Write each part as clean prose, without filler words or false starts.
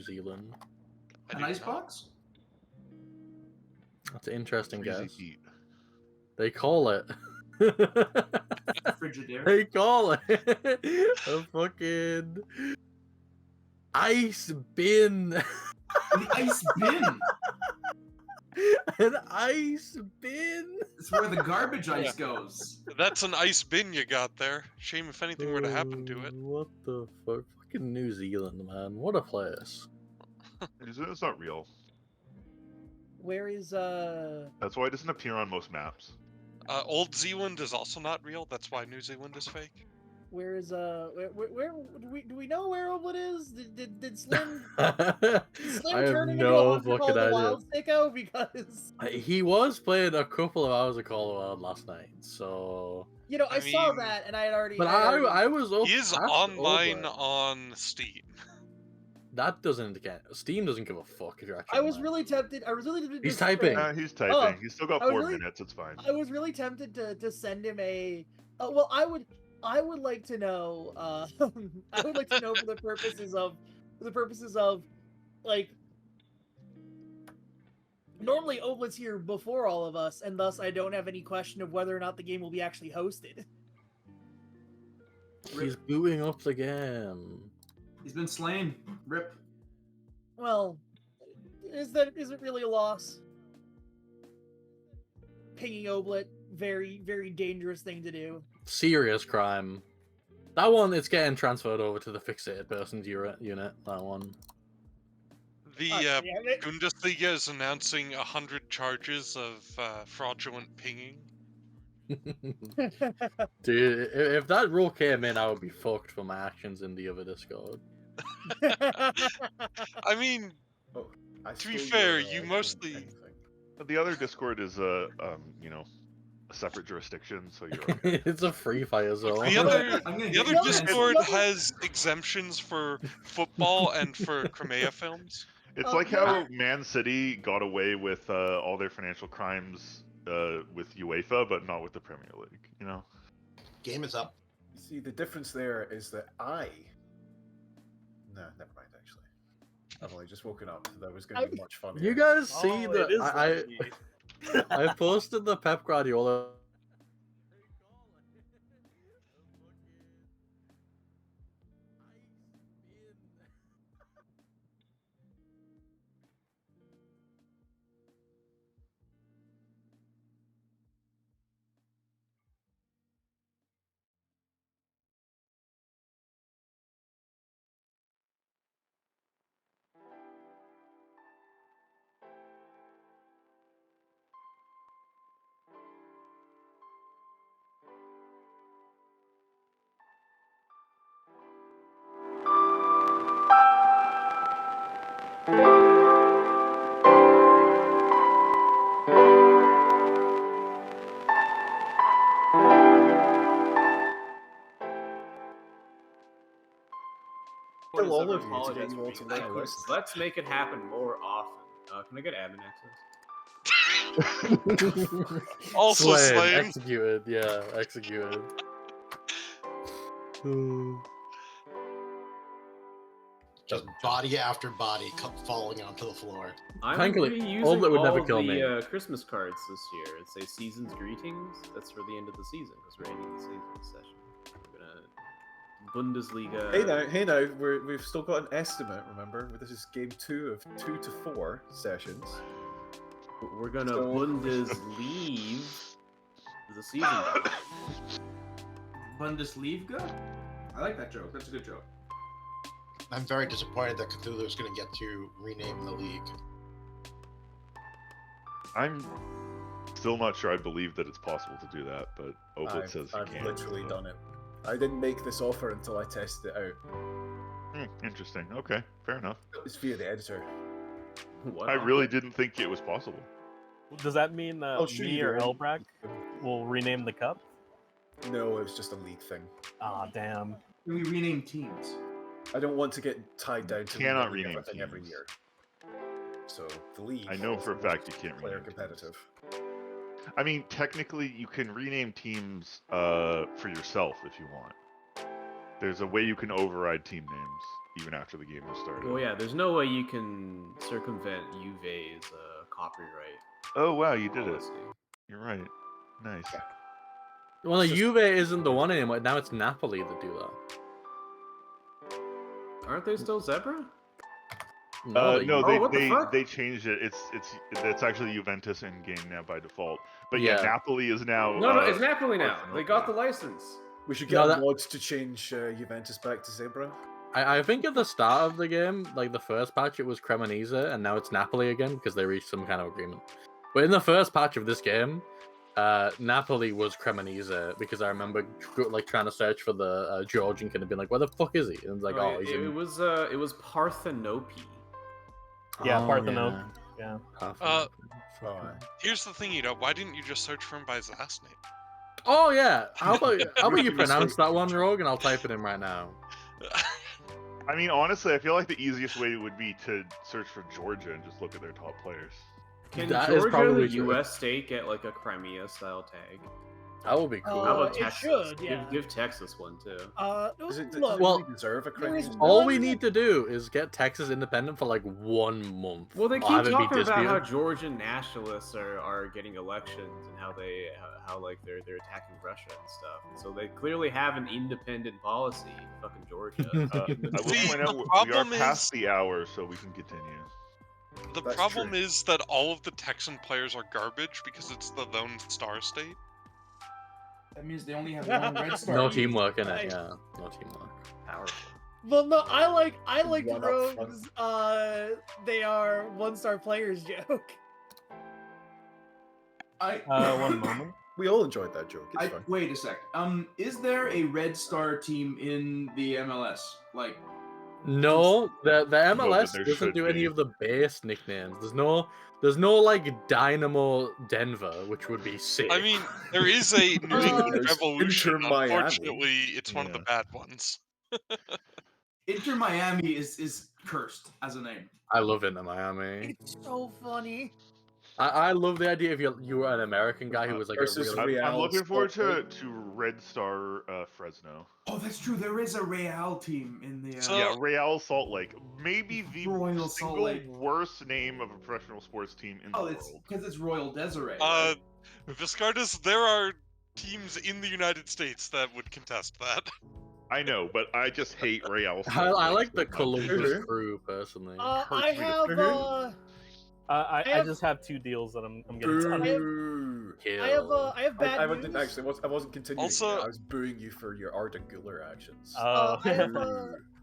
New Zealand? An icebox? That's an interesting Easy guess. heat. They call it. Frigidaire? They call it a fucking ice bin. An ice bin! An ice bin. It's where the garbage ice goes. That's an ice bin you got there. Shame if anything were to happen to it. What the fuck? Fucking New Zealand, man. What a place. New Zealand's not real. Where is That's why it doesn't appear on most maps. Old Zealand is also not real. That's why New Zealand is fake. where is where do we know where Oblit is? Did Slim I have turning no into a fucking the idea. Wild Sicko? Because He was playing a couple of hours of Call of Wild last night, so. you know I saw mean, that and I had already. But I was up. He is past online Oblit. on Steam. That doesn't indicate. Steam doesn't give a fuck if you're actually. I was online. really tempted. I was really tempted. He's to send- typing. He's typing. Oh, He's still got I was 4 really- minutes. It's fine. I was really tempted to send him a. Well, I would like to know. I would like to know for the purposes of, like. Normally, Oblit's here before all of us, and thus I don't have any question of whether or not the game will be actually hosted. He's booting up the game. He's been slain. Rip. Well, is it really a loss? Pinging Oblit, very, very dangerous thing to do. Serious crime. That one, it's getting transferred over to the fixated persons unit. That one. The Yeah, Bundesliga is announcing 100 charges of fraudulent pinging. Dude, if that rule came in, I would be fucked for my actions in the other Discord. I mean, I To be stole fair, your, you thing mostly- thing. But the other Discord is a separate jurisdiction, so you're okay. It's a free fire zone. the other I'm gonna the get other you Discord the other- has exemptions for football and for Crimea films. It's Oh, like yeah. how Man City got away with all their financial crimes with UEFA, but not with the Premier League. You know. Game is up. See, the difference there is that No, never mind, actually. I've only just woken up. That was going to be much funnier. You guys see Oh, it is that lucky. I posted the Pep Guardiola. Kill all Whatever of you to holidays get you all to we like have. this. Let's make it happen more often. Can I get admin access? Also Slain, slain. executed. Yeah, executed. Just body after body falling onto the floor. I'm Frankly, gonna be using all that would never all kill the me. Christmas cards this year. It says season's greetings. That's for the end of the season because we're ending the season session. We're gonna Bundesliga. Hey now, we've still got an estimate, remember? This is game 2 of 2 to 4 sessions. We're gonna So- Bundesliga the season. Bundesliga? I like that joke. That's a good joke. I'm very disappointed that Cthulhu is going to get to rename the league. I'm still not sure I believe that it's possible to do that, but Oblit says you I've can. literally so- done it. I didn't make this offer until I tested it out. Interesting. Okay, fair enough. It's via the editor. What? I really didn't think it was possible. Does that mean I'll show me you or the- Elbrack will rename the cup? No, it was just a league thing. Ah, damn. Can we rename teams? I don't want to get tied down to Cannot renaming rename everything every teams. year. So the league. I know is for a fact you can't player rename teams. competitive. I mean, technically, you can rename teams for yourself if you want. There's a way you can override team names even after the game has started. Well, yeah, there's no way you can circumvent Juve's copyright Oh wow, you did it. policy. You're right. Nice. Well, It's just- Juve isn't the one anymore. Now it's Napoli that do that. Aren't they still Zebra? No, what the fuck? they changed it. It's actually Juventus in game now by default. But yeah, Yeah. Napoli is now. No, it's Napoli now. Barcelona. They got the license. We should No, get a that- mod to change Juventus back to Zebra. I think at the start of the game, like the first patch, it was Cremonese, and now it's Napoli again because they reached some kind of agreement. But in the first patch of this game, Napoli was Cremonese because I remember like trying to search for the Georgian kid and being like, "Where the fuck is he?" And it's like, Oh, "Oh, he's it in." was Parthenope. Yeah, Oh, Parthenope. Yeah. Here's the thing, why didn't you just search for him by his last name? Oh yeah. How about you pronounce that one, Rogue, and I'll type it in right now. I mean, honestly, I feel like the easiest way would be to search for Georgia and just look at their top players. Can That is Georgia, probably the true. U.S. state, get like a Crimea style tag? That would be cool. How about it Texas? should, yeah. Give Texas one too. Does it Look, Well, really deserve a there is Crimean? All we need to do is get Texas independent for like 1 month. Well, they I'll keep have it be talking about how disputed. Georgian nationalists are getting elections and how like they're attacking Russia and stuff. And so they clearly have an independent policy. Fucking Georgia. I will See, point out the we are problem past is- the hour, so we can continue. The That's problem true. is that all of the Texan players are garbage because it's the Lone Star State. That means they only have one red star. No teamwork in Right. it, yeah. No teamwork. Powerful. Well, no, I like One up Rogue's. They are 1-star players joke. One moment. We all enjoyed that joke. It's fine. Wait a sec. Is there a red star team in the MLS? Like, No, the MLS there doesn't should do any be. of the base nicknames. There's no like Dynamo Denver, which would be sick. I mean, there is a New England There's Revolution. Inter Miami. Unfortunately, it's one of the Yeah. bad ones. Inter Miami is cursed as a name. I love Inter Miami. It's so funny. I love the idea if you were an American guy who was like a Versus really... I'm Real looking forward Sport. to Red Star Fresno. Oh, that's true. There is a Real team in the. So- Yeah, Real Salt Lake. Maybe the Royal Salt single Lake. worst name of a professional sports team in the Oh, it's world. because it's Royal Desiree. Viscardus, there are teams in the United States that would contest that. I know, but I just hate Real Salt I Lake like the so much. Columbus Crew personally. I hurts me to have hear. I have- just have 2 deals that I'm getting done. Boo. I have bad I news. didn't actually. I wasn't continuing. Also- I was booing you for your Arda Guler actions. Oh.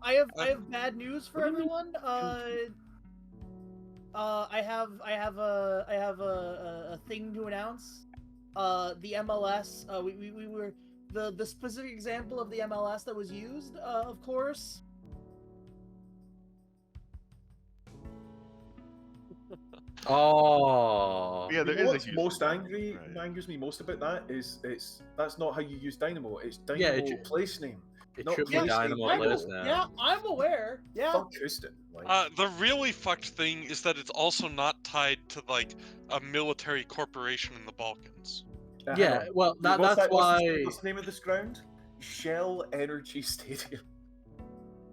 I have bad news for everyone. I have a thing to announce. The MLS. We were the specific example of the MLS that was used. Of course. Oh. Yeah, there You know is a what's huge most difference, angry right? angers me most about that is that's not how you use Dynamo. It's Dynamo Yeah, it should- place name. It Not should be place name, Dynamo Dynamo. Place now. Yeah, I'm aware. Yeah. Fuck Houston. Like, The really fucked thing is that it's also not tied to like a military corporation in the Balkans. hang Yeah, on. well, What's that's that- why. What's the name of this ground? Shell Energy Stadium.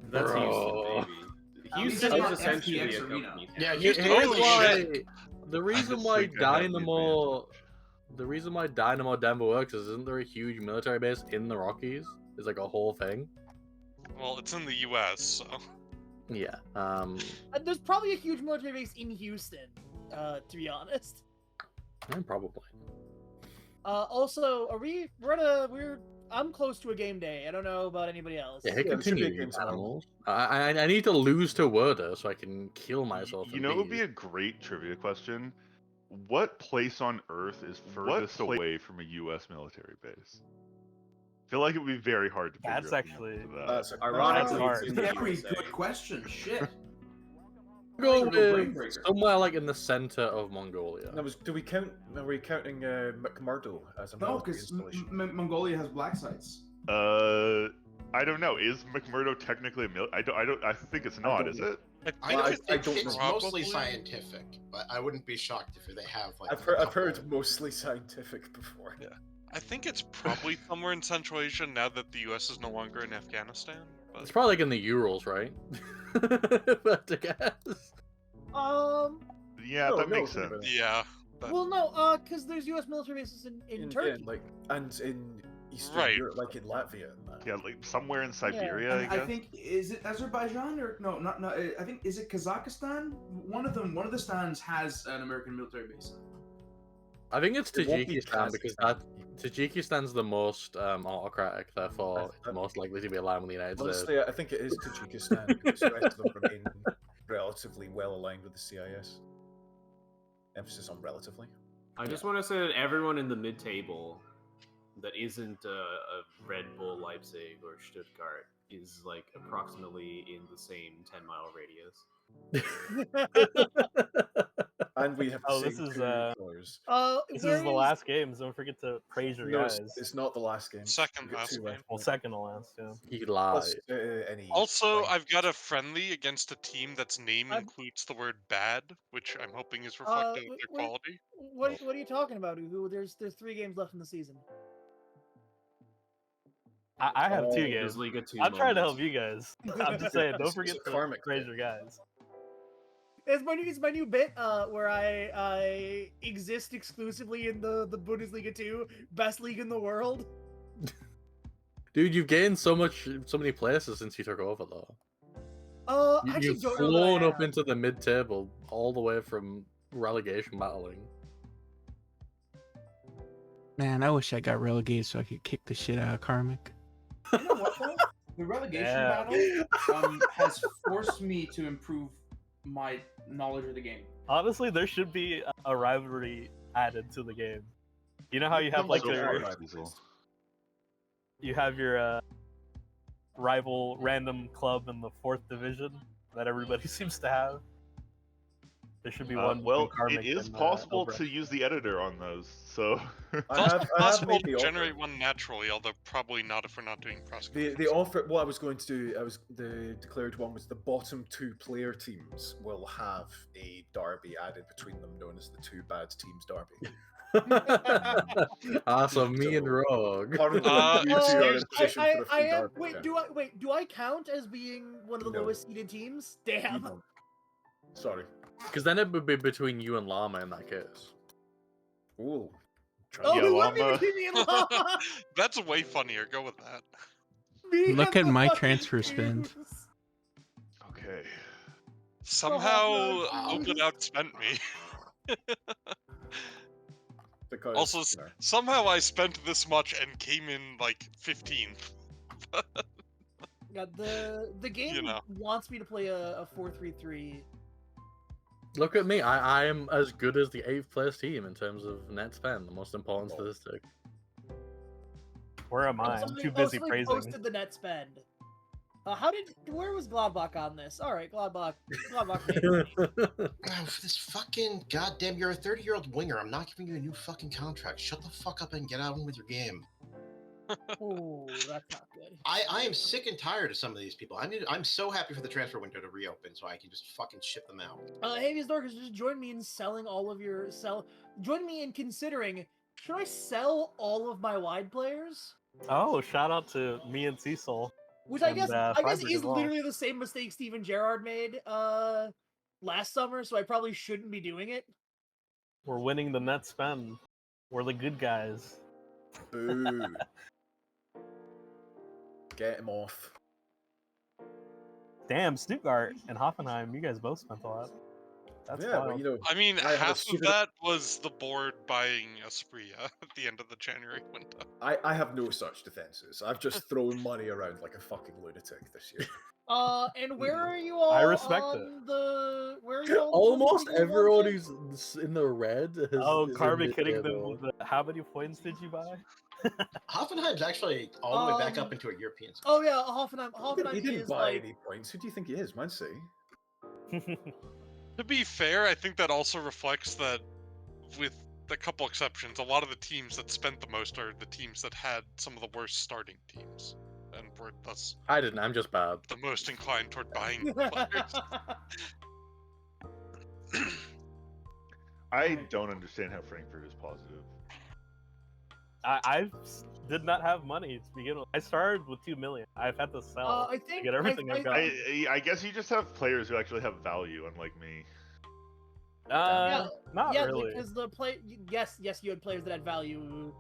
That's Bro. Houston, baby. At least Houston it's is not essentially FTX a Arena. company. Yeah, Here's Houston Holy really why. shit. The reason just why think I have the Dynamo, the reason why Dynamo Denver works is isn't there a huge military base in the Rockies? It's like a whole thing. Well, it's in the U.S., so Yeah. There's probably a huge military base in Houston. To be honest. Probably. Also, I'm close to a game day. I don't know about anybody else. Yeah, hit Yeah, there should be a continue, game tomorrow. animals. I need to lose to Werder so I can kill myself. You and know, it would leave. be a great trivia question. What place on Earth is furthest away from a U.S. military base? I feel like it would be very hard to figure That's out the actually- answer to that. That's a, Ironically, hard. it's in the Very USA. good question. Shit. Go That's a real brain with breaker. somewhere like in the center of Mongolia. Now, do we count? Are we counting McMurdo as a No, military because installation? Mongolia has black sites. I don't know. Is McMurdo technically a I think it's not, don't is know. it? I know I it's don't it's know. mostly Probably. scientific, but I wouldn't be shocked if they have like. I've a heard couple- mostly scientific before. Yeah. I think it's probably somewhere in Central Asia now that the US is no longer in Afghanistan. But It's probably like in the Urals, right? But to guess. Yeah, No, that no, makes think sense. about it. yeah. But, Well, no, because there's U.S. military bases in Turkey. Yeah, and in Eastern Right. Europe, like in Latvia. And that. Yeah, like somewhere in Siberia, And I I guess. think is it Azerbaijan or no, not I think is it Kazakhstan? One of the stands has an American military base. I think it's It won't be Tajikistan because Tajikistan's the most autocratic, therefore it's most likely to be aligned with the United States. Honestly, I think it is Tajikistan because the rest of them remain relatively well aligned with the CIS. Emphasis on relatively. I just want to say that everyone in the mid-table that isn't a Red Bull Leipzig or Stuttgart is like approximately in the same 10-mile radius. And we have the Oh, same this is, two colors. This Where is the last game, so don't forget to praise your No, guys. it's not the last game. Second We've got last two game. left. Well, second to last, yeah. He Plus, lied. any Also, line. I've got a friendly against a team that's name I'm- includes the word bad, which I'm hoping is reflective of their wait. quality. What are you talking about, Uhu? There's 3 games left in the season. I have 2 Oh, games. Bundesliga 2 I'm trying to help moments. you guys. I'm just saying, don't It's forget a to karmic praise thing. your guys. It's my new bit where I exist exclusively in the Bundesliga 2, best league in the world. Dude, you've gained so many places since you took over, though. I actually You've don't know that I flown up have. into the mid-table all the way from relegation battling. Man, I wish I got relegated so I could kick the shit out of Karmic. You know what though? The relegation Yeah. battle has forced me to improve my knowledge of the game. Honestly, there should be a rivalry added to the game. You know how you have like So your far, Diesel. rival random club in the 4th division that everybody seems to have? There should be one. Well, between it Karmic is and, possible Elbrecht. to use the editor on those, so. It's I also have possible made to the offer. generate one naturally, although probably not if we're not doing cross. The offer. What I was going to do, the declared one was the bottom 2 player teams will have a derby added between them, known as the 2 bad teams derby. So me and So- Rogue. Currently, you two are in position for the free derby. Wait, do I count as being one of the No. lowest seeded teams? You Damn. don't. Sorry. Because then it would be between you and Llama in that case. Ooh. Oh, Yeah, it would be Llama. between me and Llama. That's way funnier. Go with that. Me Look and at the my fucking transfer spend. Jews. Okay. Somehow, wow. Oakland outspent me. Because, Also, you know, somehow I spent this much and came in like 15th. Yeah, the game You know. wants me to play a 4-3-3. Look at me. I am as good as the 8th place team in terms of net spend, the most important statistic. Where am I? I'm too busy somebody praising. posted the net spend. Where was Gladbach on this? All right, Gladbach made money. Oh, for this fucking goddamn, you're a 30-year-old winger. I'm not giving you a new fucking contract. Shut the fuck up and get on with your game. Oh, that's not good. I am sick and tired of some of these people. I'm so happy for the transfer window to reopen so I can just fucking ship them out. Havius Dorcas, just join me in selling all of your Join me in considering, should I sell all of my wide players? Oh, shout out to me and Cecil. Which I And, guess Freiburg is as well. literally the same mistake Steven Gerrard made last summer, so I probably shouldn't be doing it. We're winning the net spend. We're the good guys. boo. Get him off. Damn, Stuttgart and Hoffenheim, you guys both spent a lot. That's Yeah, wild. but you know, I mean, I have a half of stupid- that was the board buying Aspria at the end of the January window. I have no such defenses. I've just thrown money around like a fucking lunatic this year. And where are you all? I respect on it. The where are you all? Almost on the everyone Bundesliga? who's in the red. Oh, is in Karmic hitting them mid-table. with the, how many points did you buy? Hoffenheim's actually all the way back up into a European. Oh yeah, Hoffenheim. Hoffenheim He didn't is buy like. any points. Who do you think he is, Man City? To be fair, I think that also reflects that, with a couple exceptions, a lot of the teams that spent the most are the teams that had some of the worst starting teams, and were thus I didn't. I'm just bad. the most inclined toward buying players. I don't understand how Frankfurt is positive. I did not have money to begin with. I started with 2 million. I've had to sell I to think get everything I've got. I guess you just have players who actually have value, unlike me. Not yeah, really. because the play. Yes, you had players that had value.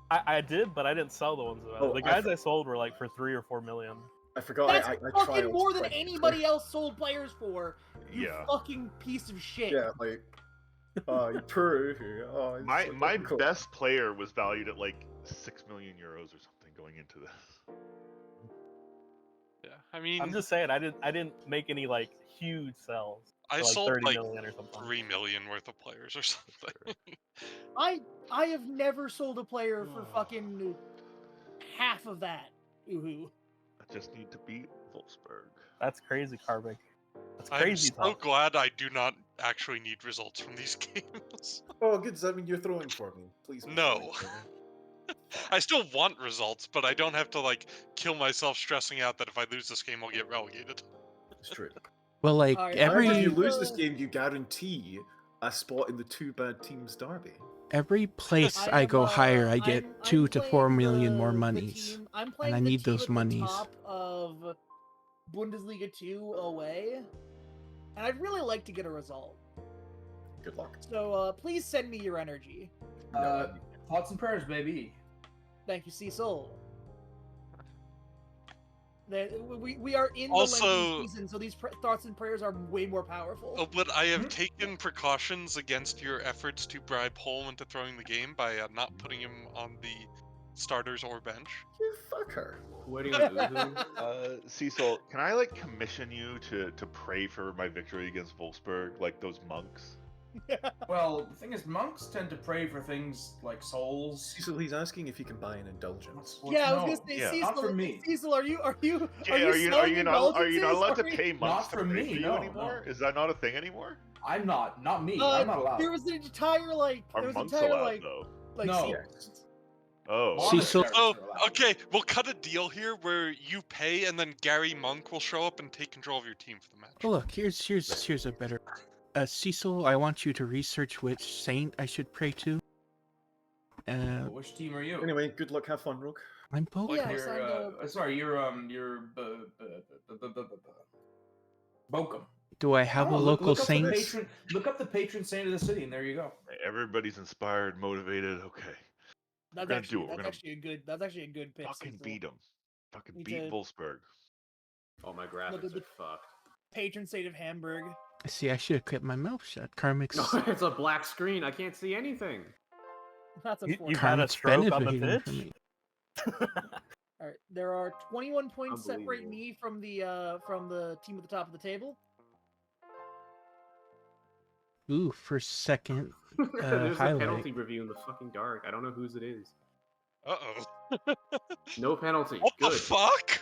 I did, but I didn't sell the ones that the guys I sold were like for 3 or 4 million. I forgot. That's I fucking trialed more than quite anybody else sold players for. You Yeah. fucking piece of shit. Yeah, like, you Peru. Oh, it's My so my difficult. best player was valued at like 6 million euros or something going into this. Yeah, I mean, I'm just saying I didn't make any like huge sells. I for, like sold 30 like million or something. 3 million worth of players or something. I have never sold a player for fucking half of that. Ooh. I just need to beat Wolfsburg. That's crazy, Carvik. That's I'm crazy. so glad I do not actually need results from these games. Oh, good. Does that mean you're throwing for me? Please. be No. throwing for me. I still want results, but I don't have to like kill myself stressing out that if I lose this game, I'll get relegated. It's true. Well, like Alright, However, if every you lose this game, you guarantee a spot in the two bad teams derby. every place I go higher, I get I'm 2 to 4 million more the monies. team- I'm playing I the need team those at the monies. top of Bundesliga 2 away, and I'd really like to get a result. Good luck. So please send me your energy. Thoughts and prayers, baby. Thank you, Cecil. We are in the Also- lengthy season, so these thoughts and prayers are way more powerful. But I have taken precautions against your efforts to bribe Holm into throwing the game by not putting him on the starters or bench. You fucker. Waiting on Uhu. Cecil, can I like commission you to pray for my victory against Wolfsburg, like those monks? Well, the thing is, monks tend to pray for things like souls. Cecil, he's asking if he can buy an indulgence. Yeah, I was No, gonna say, yeah. Cecil. Not for me. Cecil, are you Jay, are you not allowed to indulgences? pay monks Not to for pray me, for you no, anymore? no. Is that not a thing anymore? I'm not me. I'm not allowed. There was an entire like. Are There was an monks entire allowed like. though? Like No. secrets. Oh, Cecil- Monasteries Oh, are allowed. okay, we'll cut a deal here where you pay and then Gary Monk will show up and take control of your team for the match. Oh, look, here's a better. Cecil, I want you to research which saint I should pray to. Which team are you? Anyway, good luck. Have fun, Rogue. I'm Bochum. Yeah, You're, signed up. sorry, you're Bochum. Do I have a Oh, local look up the saint? look up the patron saint of the city, and there you go. everybody's inspired, motivated. Okay, That's gonna actually do it. We're gonna actually a good. That's actually a good pick. fucking Cecil. beat them. Fucking We beat did. Wolfsburg. Oh, my Look graphics at the- are fucked. Patron saint of Hamburg. See, I should have kept my mouth shut. Karmic's No, it's a black screen. I can't see anything. That's You unfortunate. had a Karmic's stroke on the benefiting from pitch? me. All right, there are 21 points separate Unbelievable. me from the team at the top of the table. Ooh, for second There's a highlight. penalty review in the fucking dark. I don't know whose it is. Uh-oh. No penalty. What Good. the fuck?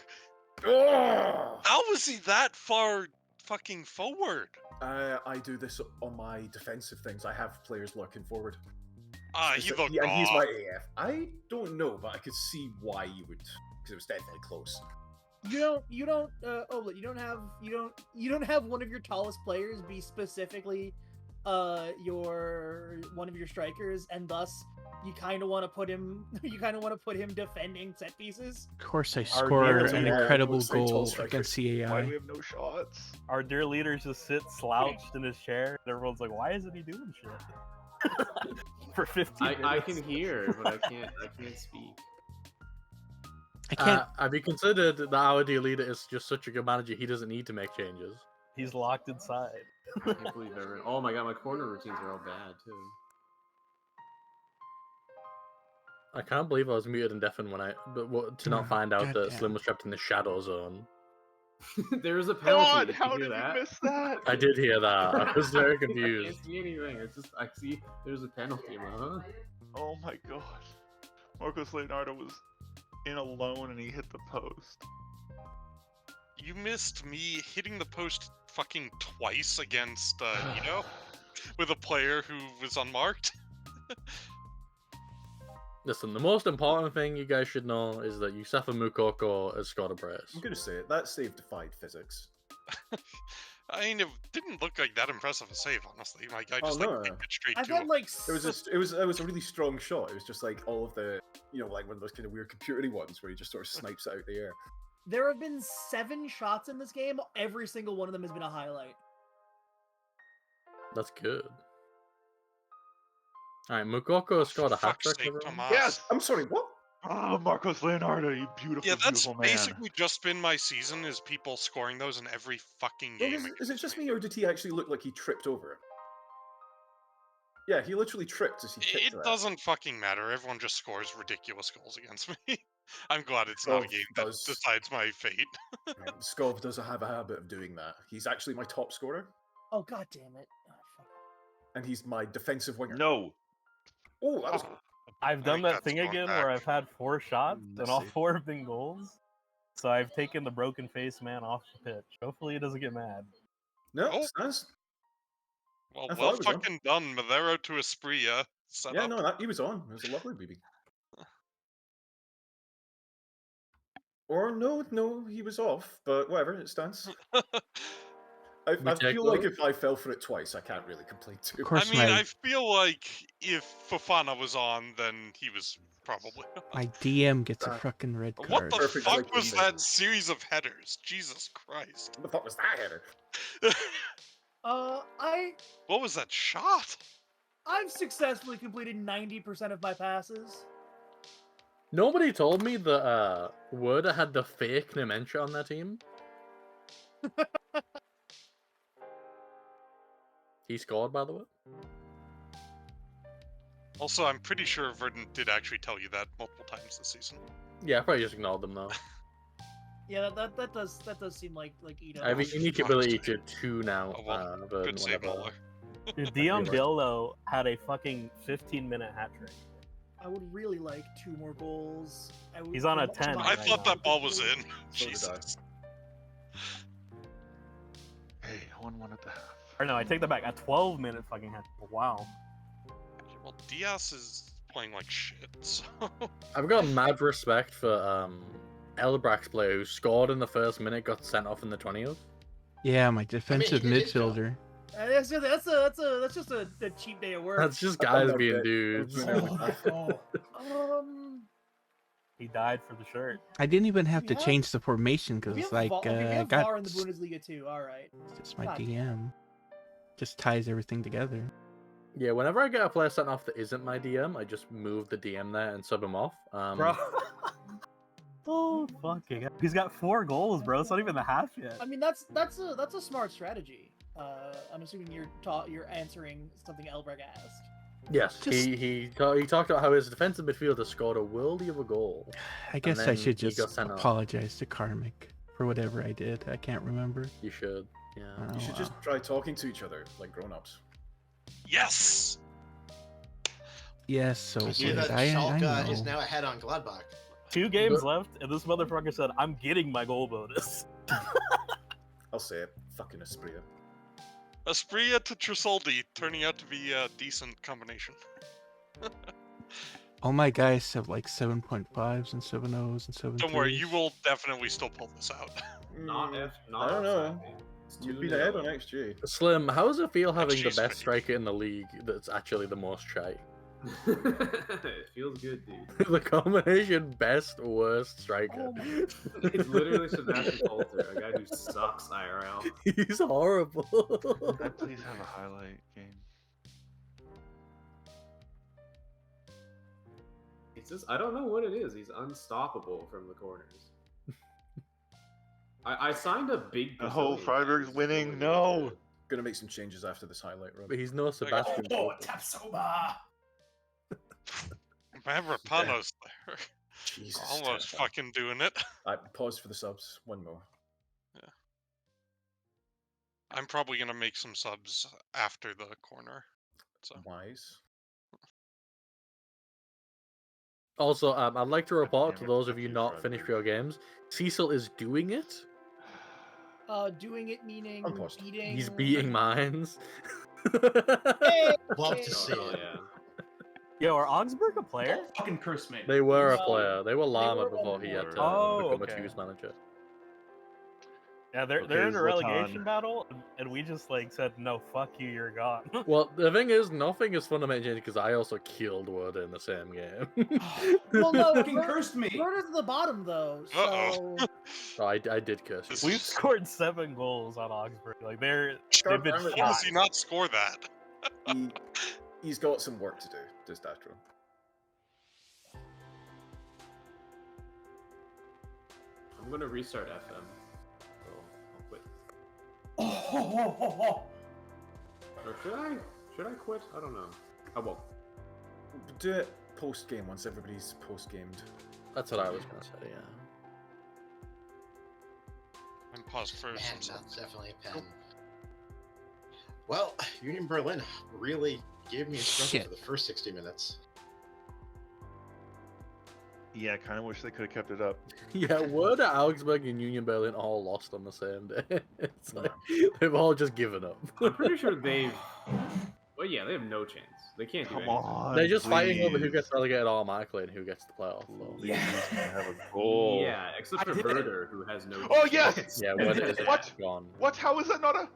How was he that far fucking forward? I do this on my defensive things. I have players lurking forward. He looked and he's off. my AF. I don't know, but I could see why you would, because it was definitely close. You don't have one of your tallest players be specifically one of your strikers, and thus you kind of want to put him defending set pieces. Of course, I Our score dear an leader incredible looks like tall goal strikers. against Why do CAI. we have no shots? Our dear leader just sits slouched in his chair, and everyone's like, "Why isn't he doing shit?" For 15 minutes. I can hear, but I can't speak. I can't. Have you considered that our dear leader is just such a good manager? He doesn't need to make changes. He's locked inside. I can't believe everyone. Oh my god, my corner routines are all bad too. I can't believe I was muted and deafened to not find out that goddamn. Slim was trapped in the shadow zone. There is a penalty. God, Did how you did hear you that? miss that? I did hear that. I was very I can't confused. see anything. It's just I see there's a penalty. I'm like, huh? Oh my god. Marcos Leonardo was in alone and he hit the post. You missed me hitting the post fucking twice against, with a player who was unmarked. Listen, the most important thing you guys should know is that Yusufa Mukoko has scored a brace. I'm gonna say it. That save defied physics. I mean, it didn't look like that impressive a save, honestly. My guy Oh, just no. kicked it straight I've to had him. like It was a really strong shot. It was just like all of the, like one of those kind of weird computery ones where he just sort of snipes it out the air. there have been 7 shots in this game. Every single one of them has been a highlight. That's good. All right, Mukoko scored a hat Fuck's trick. sake, everyone. Tomas. Yes! I'm sorry, what? Oh, Marcos Leonardo, you beautiful, Yeah, that's beautiful man. basically just been my season, is people scoring those in every fucking Well, game. is it just me, or did he actually look like he tripped over it? Yeah, he literally tripped as he kicked It that. doesn't fucking matter. Everyone just scores ridiculous goals against me. I'm glad it's not a Skov game that does. decides my fate. Skov does have a habit of doing that. He's actually my top scorer, Oh god damn it! Oh, fuck. and he's my defensive winger. No. Oh, that was I've I done think that that's thing going again back. where I've had 4 shots and all Messy. 4 have been goals. So I've taken the broken face man off the pitch. Hopefully he doesn't get mad. no. Oh. Stands. Well, I thought well it was on. fucking done. Madero to Espria. Set Yeah, up. no, he was on. It was a lovely BB. Or no, he was off. But whatever, it stands. I We take feel like those? if I fell for it twice, I can't really complain too. Of I course, mean, my I feel like if Fofana was on, then he was probably on. my DM gets a fucking red What card. the Perfect fuck like was this. that series of headers? Jesus Christ. What the fuck was that header? What was that shot? I've successfully completed 90% of my passes. Nobody told me that Werder had the fake Nemensha on their team. He scored, by the way. Also, I'm pretty sure Verdant did actually tell you that multiple times this season. Yeah, I probably just ignored them though. Yeah, that does seem like Ito. I have a unique ability to 2 now. Oh, well, but good save, whenever- Muller. Dude, Dion Dillo had a fucking 15-minute hat trick. I would really like 2 more goals. He's on a 10 I right thought now. that ball was in. So did I. Jesus. Hey, 1-1 at the half. Or no, I take that back. A 12-minute fucking hat trick. Wow. Well, Diaz is playing like shit, so... I've got mad respect for Elbrack's player who scored in the first minute, got sent off in the 20th. Yeah, my defensive did his job. midfielder. That's just a cheap day of work. That's just I found guys out being that- dudes. He died for the shirt. I didn't even have We to have- change the formation We because have like we I have got VAR in the Bundesliga too. All right. it's just my God. DM. Just ties everything together. Yeah, whenever I get a player sent off that isn't my DM, I just move the DM there and sub him off. Bro. Oh fucking! He's got 4 goals, bro. It's not even the half yet. I mean, that's a smart strategy. I'm assuming you're answering something Elbreg asked. Yes, Just- he talked about how his defensive midfielder scored a worldie of a goal. I guess I then should he just got sent off. apologize to Karmic for whatever I did. I can't remember. You should. Yeah. Oh, You should just try talking to each other like grown-ups. Yes! Yes, so I hear good. that I Schalke is know. now ahead on Gladbach. 2 games left, and this motherfucker said, "I'm getting my goal bonus." I'll say it. Fucking Espria. Espria to Trisoldi, turning out to be a decent combination. All my guys have like 7.5s and 7.0s and 7. Don't worry, you will definitely still pull this out. Not Mm, F. Not I don't know. offside. It's You'd 2-0. be ahead on XG. Slim, how does it feel having the XG's best pretty- striker in the league that's actually the most shy? It feels good, dude. The combination best worst striker. It's literally Sebastian Coulter, a guy who sucks IRL. He's horrible. Could I please have a highlight game? It's just, I don't know what it is. He's unstoppable from the corners. I signed a big. Oh, Brazilian Freiburg's guy. winning. No. Gonna make some changes after this highlight, Rob. But he's no Sebastian. Oh, Vettel. Tapsoba! Mavropanos there. Jesus. Almost Stefan. fucking doing it. Pause for the subs. One more. I'm probably gonna make some subs after the corner. So Wise. Also, I'd like to report to damn it, those of fuck you you, not Fred. finished your games, Cecil is doing it. Doing it meaning Unpaused. beating. He's beating mines. Hey! Love to see Oh it. yeah. Yo, are Augsburg a player? Don't fucking curse me. They were a No, player. They were Llama were before on he had board. to Oh, become okay. a twos manager. Yeah, they're Okay, in a Zlatan. relegation battle, and we just like said, no, fuck you, you're gone. Well, the thing is, nothing is fundamentally because I also killed Wood in the same game. Well, no, Fucking cursed me. Murder's at the bottom though, Uh-oh. so Oh, I did curse you. We've scored 7 goals on Augsburg. Like they've been Remember, How does he shot. not score that? he's got some work to do, does Datro. I'm gonna restart FM. So I'll quit. Oh. Or should I? Should I quit? I don't know. I won't. Do it post game once everybody's post gamed. That's what I was gonna say. Yeah. And pause for Man, some that's definitely a pen. Well, Union Berlin really gave me a struggle Shit. for the first 60 minutes. Yeah, I kind of wish they could have kept it up. Yeah, Wood, Augsburg, and Union Berlin all lost on the same day. It's like they've all just given up. I'm pretty sure they've. Well, yeah, they have no chance. They can't do Come anything. on, They're just fighting over who please. gets relegated automatically and who gets the playoff. Though. Please, have a goal. Yeah, except for I did it. Werder, who has no. Oh, yes! chance. Yeah, Wood is What? gone. What? How is that not a?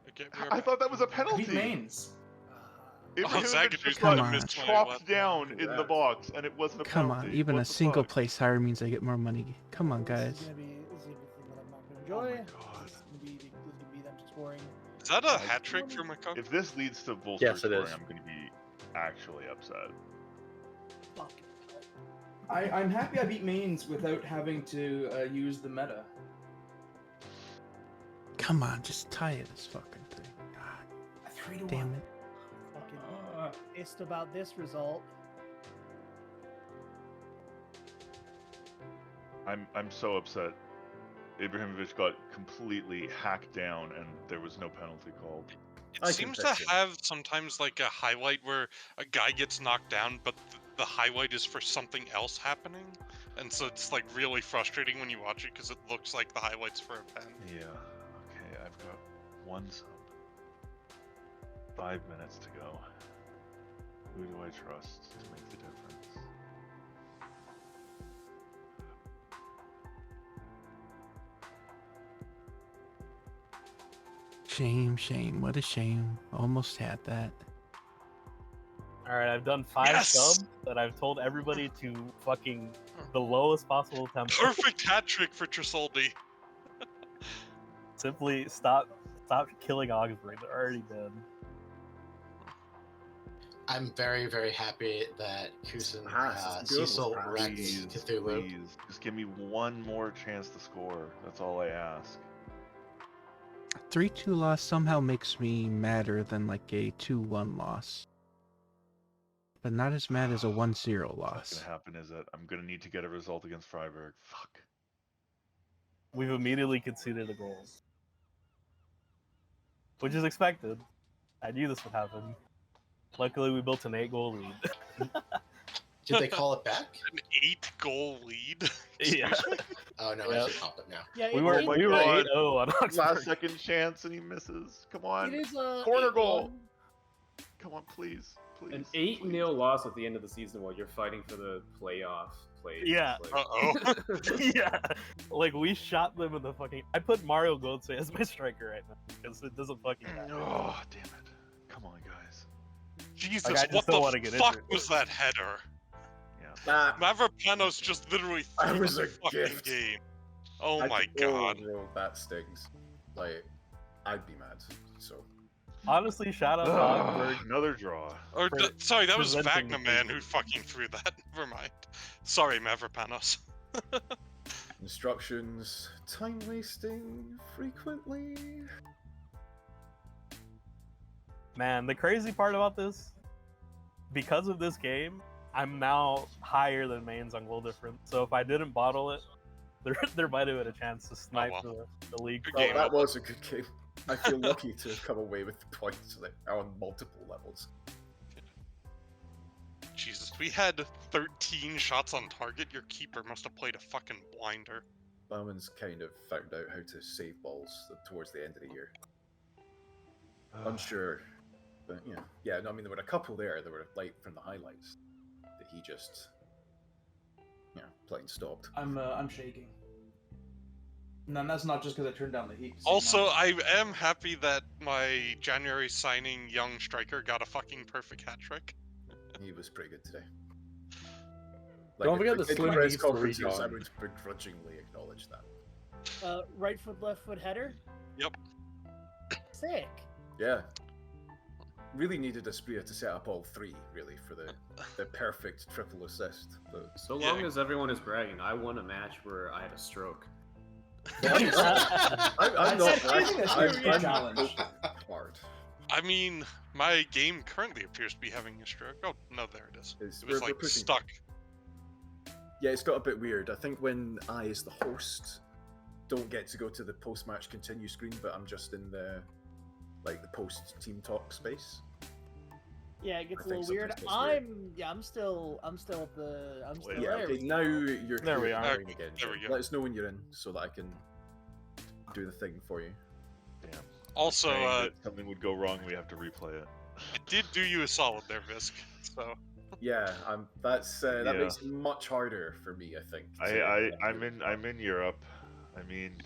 Okay, I thought that was a Beat penalty. Mainz. Ibrahimovic Zagadou's just Come got on. missed one chopped left. down in the Congrats. box, and it wasn't a Come penalty. on, even What a the single fuck? place higher means I get more money. Come on, guys. This is gonna be a thing that I'm not gonna Oh my enjoy. God. This is gonna be them scoring. Is that a hat trick for McCook? If this leads to Wolfsburg Yes, it scoring, is. I'm going to be actually upset. Fuck. I'm happy I beat Mainz without having to use the meta. Come on, just tie it this fucking thing. God 3-1. damn it. Fucking Uh, pissed about this result. I'm so upset. Ibrahimovic got completely hacked down, and there was no penalty called. It I seems to confess it. have sometimes like a highlight where a guy gets knocked down, but the highlight is for something else happening, and so it's like really frustrating when you watch it because it looks like the highlight's for a pen. Yeah. Okay, I've got one sub. 5 minutes to go. Who do I trust to make the difference? Shame. What a shame. Almost had that. Alright, I've done 5 Yes! subs, and I've told everybody to fucking the lowest possible tempo. Perfect hat trick for Trisoldi. Simply stop killing Augsburg. They're already dead. I'm very, very happy that Kusin Ah, this is good. Cecil wrecked Please, Cthulhu. please, just give me one more chance to score. That's all I ask. 3-2 loss somehow makes me madder than like a 2-1 loss. But not as mad as a 1-0 What's loss. gonna happen is that I'm gonna need to get a result against Freiburg. Fuck. We've immediately conceded a goal. Which is expected. I knew this would happen. Luckily, we built an 8-goal lead. Did they call it back? An 8-goal lead. Yeah. Oh no, Yeah. I should pop it now. Yeah, We it- were it- my 8-0 God. on Augsburg. Last second chance, and he misses. Come on. It is a Corner 8-1. goal. Come on, please. Please. An please. 8-0 loss at the end of the season while you're fighting for the playoff place. Yeah. Like, Uh-oh. Yeah, like we shot them in the fucking. I put Mario Götze as my striker right now because it doesn't fucking matter. Oh, damn it. Come on, guys. Jesus, Like, I just what don't the wanna get fuck into it. was that header? Nah, Mavropanos just literally That threw was the a fucking gift. game. Oh I- my god. bro, that stings. Like, I'd be mad. So, Honestly, shout out to Augsburg. Another draw. Or For sorry, that was presenting the Wagner man people. who fucking threw that. Never mind. Sorry, Mavropanos. instructions, time wasting frequently. Man, the crazy part about this, because of this game, I'm now higher than Mainz on goal difference. So if I didn't bottle it, there might have been a chance to snipe well. the league. Good Oh, game. that was a good game. I feel lucky to have come away with the points like, on multiple levels. Jesus, we had 13 shots on target. Your keeper must have played a fucking blinder. Bowman's kind of found out how to save balls towards the end of the year. Unsure, but yeah. No, I mean there were a couple there that were like from the highlights that he just, plain stopped. I'm shaking. No, that's not just because I turned down the heat. Also, I am happy that my January signing young striker got a fucking perfect hat trick. He was pretty good today. Don't forget if the I did Slim press needs to conferences, I rejoin. would begrudgingly acknowledge that. Right foot, left foot header. Yep. Sick. Yeah. Really needed Espria to set up all three, really, for the perfect triple assist. But So long as everyone is bragging, I won a match where I had a stroke. I'm not. I think that's a good I'm challenge. hard. I mean, my game currently appears to be having a stroke. Oh, no, there it is. It was like pushing. stuck. Yeah, it's got a bit weird. I think when I, as the host, don't get to go to the post-match continue screen, but I'm just in the post-team talk space. Yeah, it gets I a little think weird. sometimes it's I'm still at the. I'm still Yeah, there. okay, now you're There we clear are. and again. There we go. Let us know when you're in so that I can do the thing for you. Damn. Also, Saying that something would go wrong, we have to replay it. it did do you a solid there, Visk. So Yeah, that Yeah. makes it much harder for me. I think. I'm in Europe. I mean,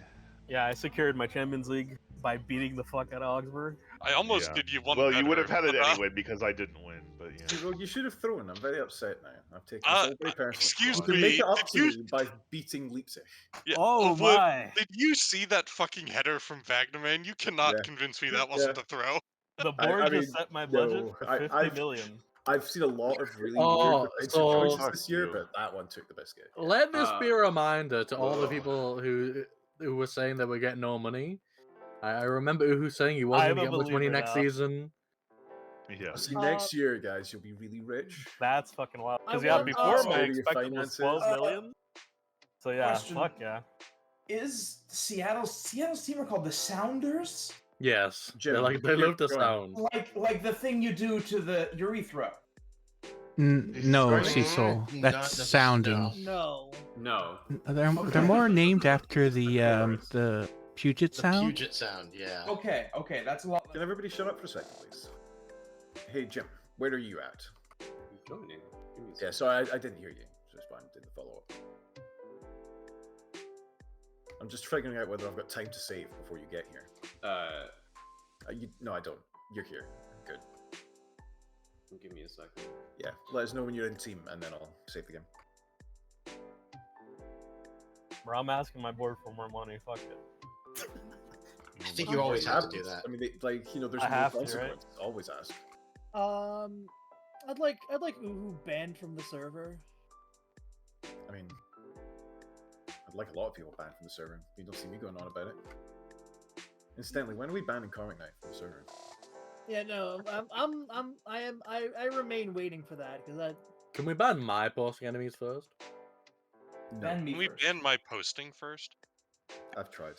Yeah, I secured my Champions League by beating the fuck out of Augsburg. I almost Yeah. did you one. well, you would have better, had it but, anyway because I didn't win. But yeah. Well, you should have thrown. I'm very upset now. I've taken this all very personally. excuse You can me, make it up did to you- me by beating Leipzig. Yeah, Oh what- my! Did you see that fucking header from Wagnerman? You cannot Yeah. convince me that wasn't a throw. The board I just mean, set my budget no, for 50 million. I've seen a lot of really Oh, weird defensive so- choices Fuck this year, you. but that one took the biscuit. Let this be a reminder to all the ugh. people who were saying that we're getting no money. I remember Uhu saying he wasn't I'm going a to get much money believer next now. season. Yeah. See, next year, guys, you'll be really rich. That's fucking wild. I Because yeah, want- before All my your expected was finances. 12 million. So yeah, Question. fuck yeah. Is Seattle's team are called the Sounders? Yes, Jim, they you're love the going. sound. Like the thing you do to the urethra. No, Sorry? Cecil. Not That's necess- sounding. No. No. They're more named after the Puget The Sound. Puget Sound, yeah. Okay, that's a lot. Can everybody shut up for a second, please? Hey, Jim, where are you at? Joining. Give me a Yeah, second. so I didn't hear you, so it's fine. Didn't follow up. I'm just figuring out whether I've got time to save before you get here. No, I don't. You're here. Good. Give me a second. Yeah, let us know when you're in team, and then I'll save the game. Bro, I'm asking my board for more money. Fuck it. I think you always have to do that. I mean, there's I no have to, right? consequence. Always ask. I'd like Uhu banned from the server. I mean, I'd like a lot of people banned from the server. You don't see me going on about it. Incidentally, when are we banning Comic Knight from the server? Yeah, no, I remain waiting for that because Can we ban my posting enemies first? No, Ban me Can we first. ban my posting first? I've tried.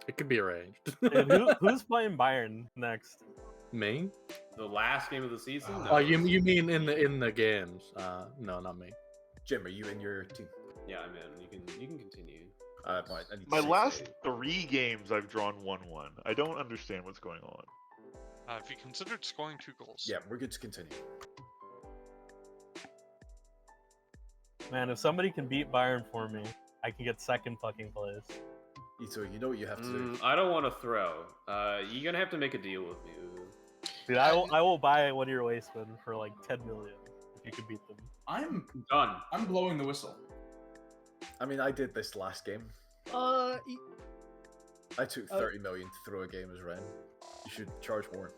It could be arranged. Dude, who's playing Bayern next? Me? The last game of the season? No. Oh, you mean in the games? No, not me. Jim, are you in your team? Yeah, I'm in. You can continue. I need to My see. last 3 games, I've drawn 1-1. I don't understand what's going on. Have you considered scoring 2 goals? Yeah, we're good to continue. Man, if somebody can beat Bayern for me, I can get second fucking place. Ito, you know what you have to do. I don't want to throw. You're gonna have to make a deal with me. Dude, I will buy one of your wastemen for like 10 million if you could beat them. I'm Done. blowing the whistle. I mean, I did this last game. I took 30 million to throw a game as Ren. You should charge more.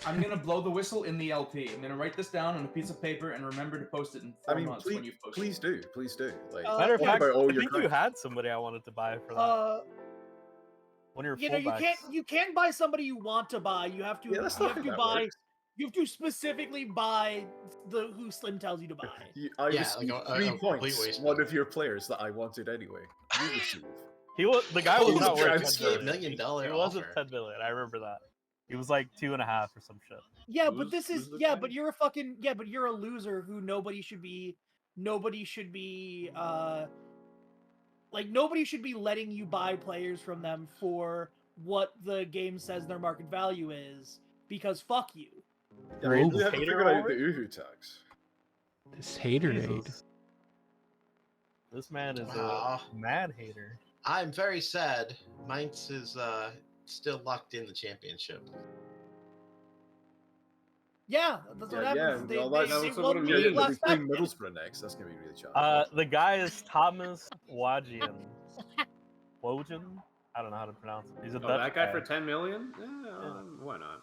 I'm gonna blow the whistle in the LP. I'm gonna write this down on a piece of paper and remember to post it in 4 months when you post please do. Please do. Like, Matter of talk fact, about all I your think you cards. had somebody I wanted to buy for that. One of your fullbacks. you can't buy somebody you want to buy. You have to Yeah, that's you not have how to that buy works. you have to specifically buy who Slim tells you to buy. I Yeah, received like a 3 complete points. waste One man. of your players that I wanted anyway. You receive. The guy was Holy not crap, worth it's 10 $8 million. million He wasn't offer. 10 million. I remember that. He was like 2.5 or some shit. Yeah, but this who's is the yeah, guy? but you're a loser who nobody should be nobody should be letting you buy players from them for what the game says their market value is because fuck you. I mean, Whoa. you haven't Hater figured out over the it? Uhu tax. This haterade. Jesus. This man is Wow. a mad hater. I'm very sad. Mainz is still locked in the championship. Yeah, that's what happens. They well, won what the it league means. they're last playing time. Middlesbrough next. That's gonna be really challenging. The guy is Thomas Wagian. Wojan? I don't know how to pronounce it. He's a Oh, Dutch that guy for 10 million? Yeah, why not?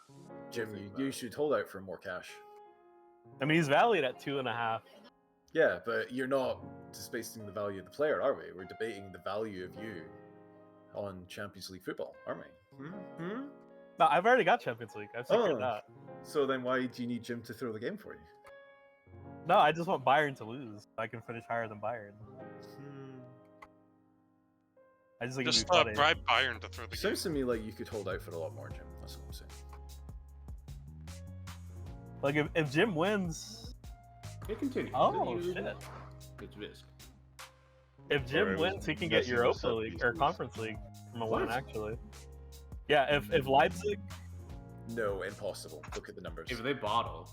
Jim, We'll think you about it. should hold out for more cash. I mean, he's valued at 2.5. Yeah, but you're not disputing the value of the player, are we? We're debating the value of you on Champions League football, aren't we? No, I've already got Champions League. I've secured that. So then why do you need Jim to throw the game for you? No, I just want Bayern to lose. I can finish higher than Bayern. I just think Just it'd be funny. bribe Bayern to throw the game. Sounds to me like you could hold out for a lot more, Jim. That's what I'm saying. Like if Jim wins, It continues. oh shit! It's Visk. If Jim Sorry, I wins, was he can get messing Europa this up, League these or days. Conference League from a win, What? actually. Yeah, if Leipzig, No, impossible. Look at the numbers. If they bottle.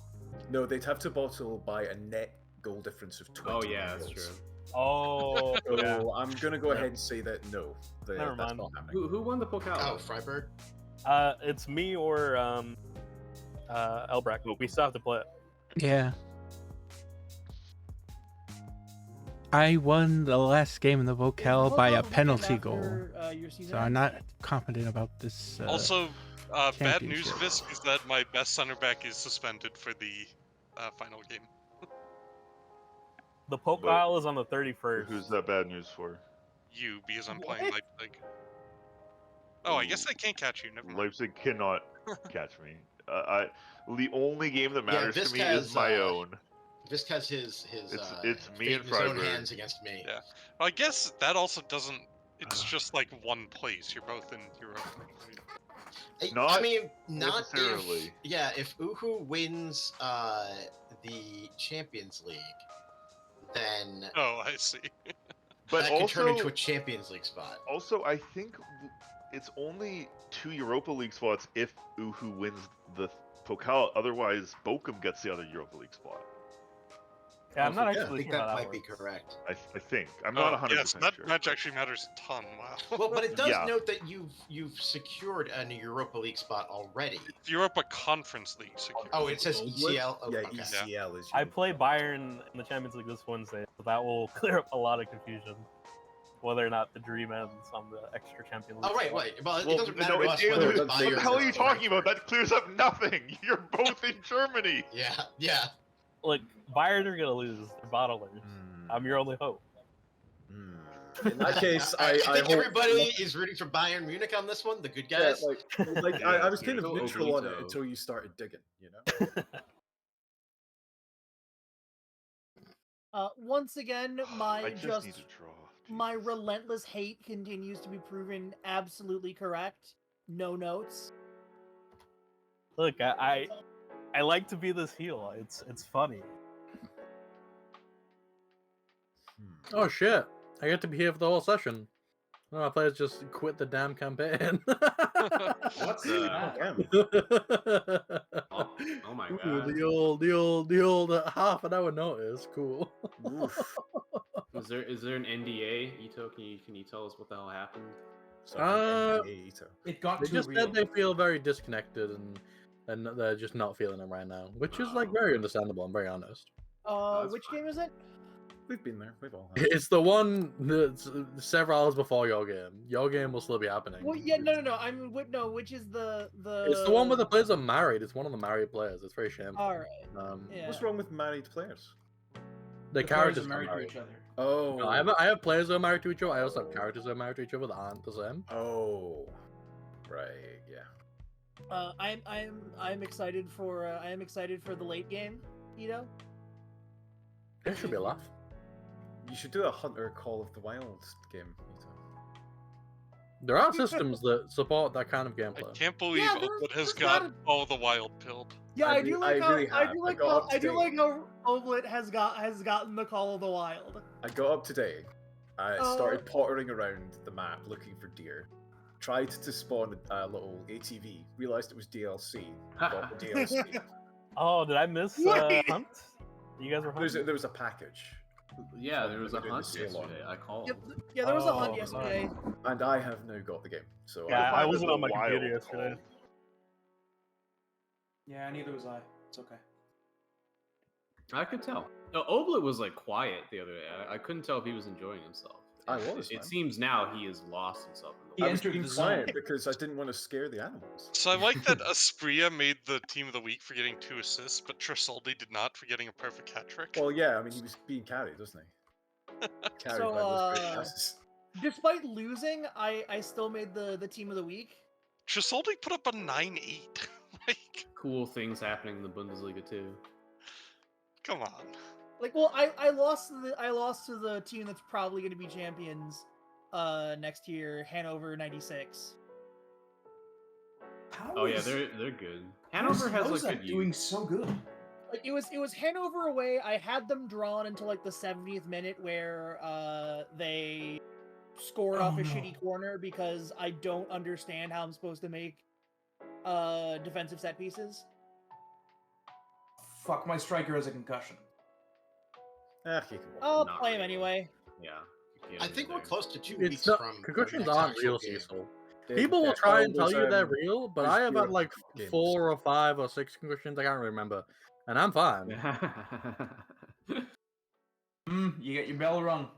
No, they'd have to bottle by a net goal difference of 20. Oh, yeah, that's goals. true. oh So yeah, I'm gonna go ahead and say that no, Never that's mind. not happening. Who won the Pokal? Oh, Freiburg. it's me or Elbrecht. We still have to play it. Yeah. I won the last game in the Vocal Hold by on, a we'll get penalty after, goal. your season So I'm not confident about this. Also, bad news, championship. Visk, is that my best center back is suspended for the final game. The Pokal is on the 31st. Who's that bad news for? You, because I'm playing Leipzig. Oh, I guess I can't catch you. Never mind. Leipzig cannot catch me. The only game that matters to Visk me has, is my own. Visk has his It's me fate and in his own Freiburg. hands against me. Yeah. I guess that also doesn't. It's just like one place. You're both in Europa. I Not mean, not necessarily. if Uhu wins the Champions League, then Oh, I see. But that could turn into also, a Champions League spot. also, I think it's only 2 Europa League spots if Uhu wins the Pokal. Otherwise, Bochum gets the other Europa League spot. Yeah, I'm not I actually think sure that how might be works. correct. I think. I'm not 100% Yes, that sure. match actually matters a ton. Wow. Well, but it does Yeah. note that you've secured a Europa League spot already. Europa Conference League secure. Oh, it says ECL. Oh, Yeah, okay. ECL is. I play Bayern in the Champions League this Wednesday, so that will clear up a lot of confusion. Whether or not the dream ends on the extra Champions League. Oh, right, spot. right. Well, it Well, doesn't matter no, to us it's whether what it's Bayern the Bayern hell or are you it's talking about? Frankfurt. That clears up nothing. You're both in Germany. Yeah, yeah. Look, Bayern are gonna lose. They're bottlers. I'm your only hope. In that case, I I think hope- everybody is rooting for Bayern Munich on this one. The good Yeah, guys. I was kind of Go neutral on it Obito. until you started digging, you know? Once again, I just need to draw. my Jesus. relentless hate continues to be proven absolutely correct. No notes. Look, I like to be this heel. It's funny. Oh shit! I get to be here for the whole session. Oh, my players just quit the damn campaign. What's Oh my Ooh, god. the old half an hour notice. Cool. Is there an NDA? Ito, can you tell us what the hell happened? It got They too just real. said they feel very disconnected and they're just not feeling it right now, which is like very understandable. I'm very honest. That's Which fine. game is it? We've been there. We've all had it. It's the one that's several hours before your game. Your game will still be happening. Well, yeah, no. I mean, which is the? It's the one where the players are married. It's one of the married players. It's very shameful. All right. Yeah. What's wrong with married players? The The players characters are are married married. to each other. Oh. No, I have players who are married to each other. I also have characters who are married to each other that aren't the same. Oh. Right. Yeah. I'm excited for the late game. You know. It should be a laugh. You should do a Hunter Call of the Wild game. Ito. There are systems that support that kind of I gameplay. can't believe Yeah, Oakwood has there's not got all the wild pilled. Yeah, I I do re- like I how really I have. do I like got how up I do today. like how Oblit has gotten the Call of the Wild. I got up today. I started pottering around the map looking for deer. Tried to spawn a little ATV. Realized it was DLC. Bought the DLC. Oh, did I miss Wait. Hunt? You guys were hunting? There was a package. Yeah, there was a We're doing hunt the sale on. yesterday. I called. Yep. Yeah, there was a Oh, hunt right. yesterday. And I have now got the game. So Yeah, I find it wasn't a on my computer wild yesterday. call. Yeah, neither was I. It's okay. I could tell. No, Oblit was like quiet the other day. I couldn't tell if he was enjoying himself. I was, It man. seems now he has lost himself in the He I was entered being the quiet zone. because I didn't want to scare the animals. So I like that Aspria made the team of the week for getting 2 assists, but Tresoldi did not for getting a perfect hat trick. Well, yeah, I mean, he was being carried, wasn't he? Carried So, by those great passes. Despite losing, I still made the team of the week. Tresoldi put up a 9-8. Like, cool things happening in the Bundesliga too. come on. Like, well, I lost to the team that's probably going to be champions next year, Hanover 96. Oh yeah, they're good. Hanover has like good doing youth. so good. Like it was Hanover away. I had them drawn until like the 70th minute where they scored off a shitty corner because I don't understand how I'm supposed to make defensive set pieces. Fuck, my striker has a concussion. He can walk. I'll Not play him really. anyway. Yeah. you I can't think do we're there. close to 2 It's weeks not from the concussions next aren't actual real, game. Cecil. Dave, People will yeah, try well, and tell there's, you they're real, but there's I have had Europe like games. 4 or 5 or 6 concussions. I can't remember, and I'm fine. You get your bell rung.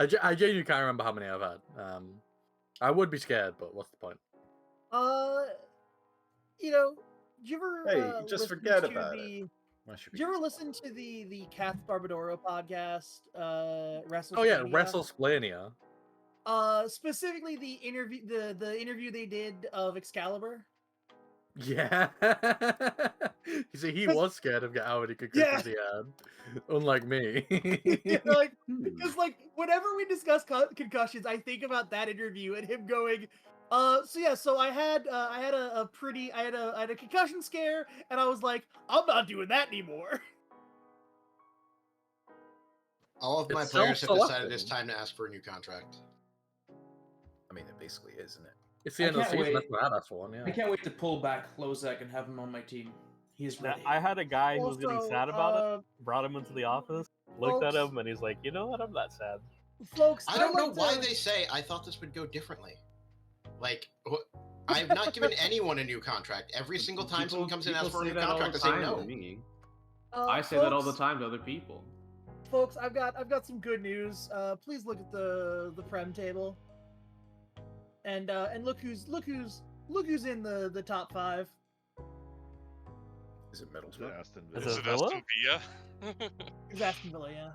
I genuinely can't remember how many I've had. I would be scared, but what's the point? You know, did you ever Hey, just listen forget to about the, it. Why should Did you ever listen to the Kath Barbadoro podcast, WrestleMania? Oh yeah, WrestleSplania. Specifically the interview they did of Excalibur. Yeah. You see, he was scared of how many concussions he had, unlike me. Like, because like whenever we discuss concussions, I think about that interview and him going, so I had a concussion scare, and I was like, I'm not doing that anymore. All of my It's players have decided self-selecting. it's time to ask for a new contract. I mean, it basically is, isn't it? It's the end of the can't season. wait. That's what that's one. I Yeah. can't wait to pull back Lozak and have him on my team. He's Now, ready. I had a guy who was getting Also, sad about it. Brought him into the office, looked at folks- him, and he's like, "You know what? I'm not sad." Folks, I don't I'd know like why to- they say I thought this would go differently. Like, I've not given anyone a new contract. Every single time someone comes in and asks for a new contract, I say no. I say that all the folks- time to other people. Folks, I've got some good news. Please look at the Prem table, and look who's in the top 5. Is it Is it Middlesbrough? Aston Is Villa? Is it it Villa? Aston Villa? It's Aston Villa, yeah.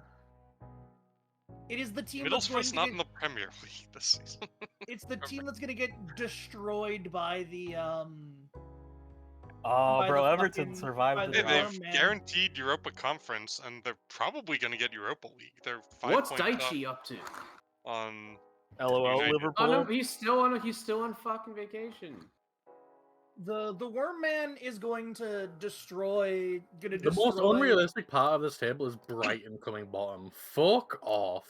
It is the team that's going Middlesbrough's to not get, in the Premier League this season. It's the team that's gonna get destroyed by the Oh, by bro, the Everton fucking- survived by the the Hey, drop. Worm, man. guaranteed Europa Conference, and they're probably going to get Europa League. They're 5 What's points Daichi up to? on. LOL, United. Liverpool. Oh no, he's still on fucking vacation. the Worm Man is going to destroy. The most unrealistic part of this table is Brighton coming bottom. Fuck off.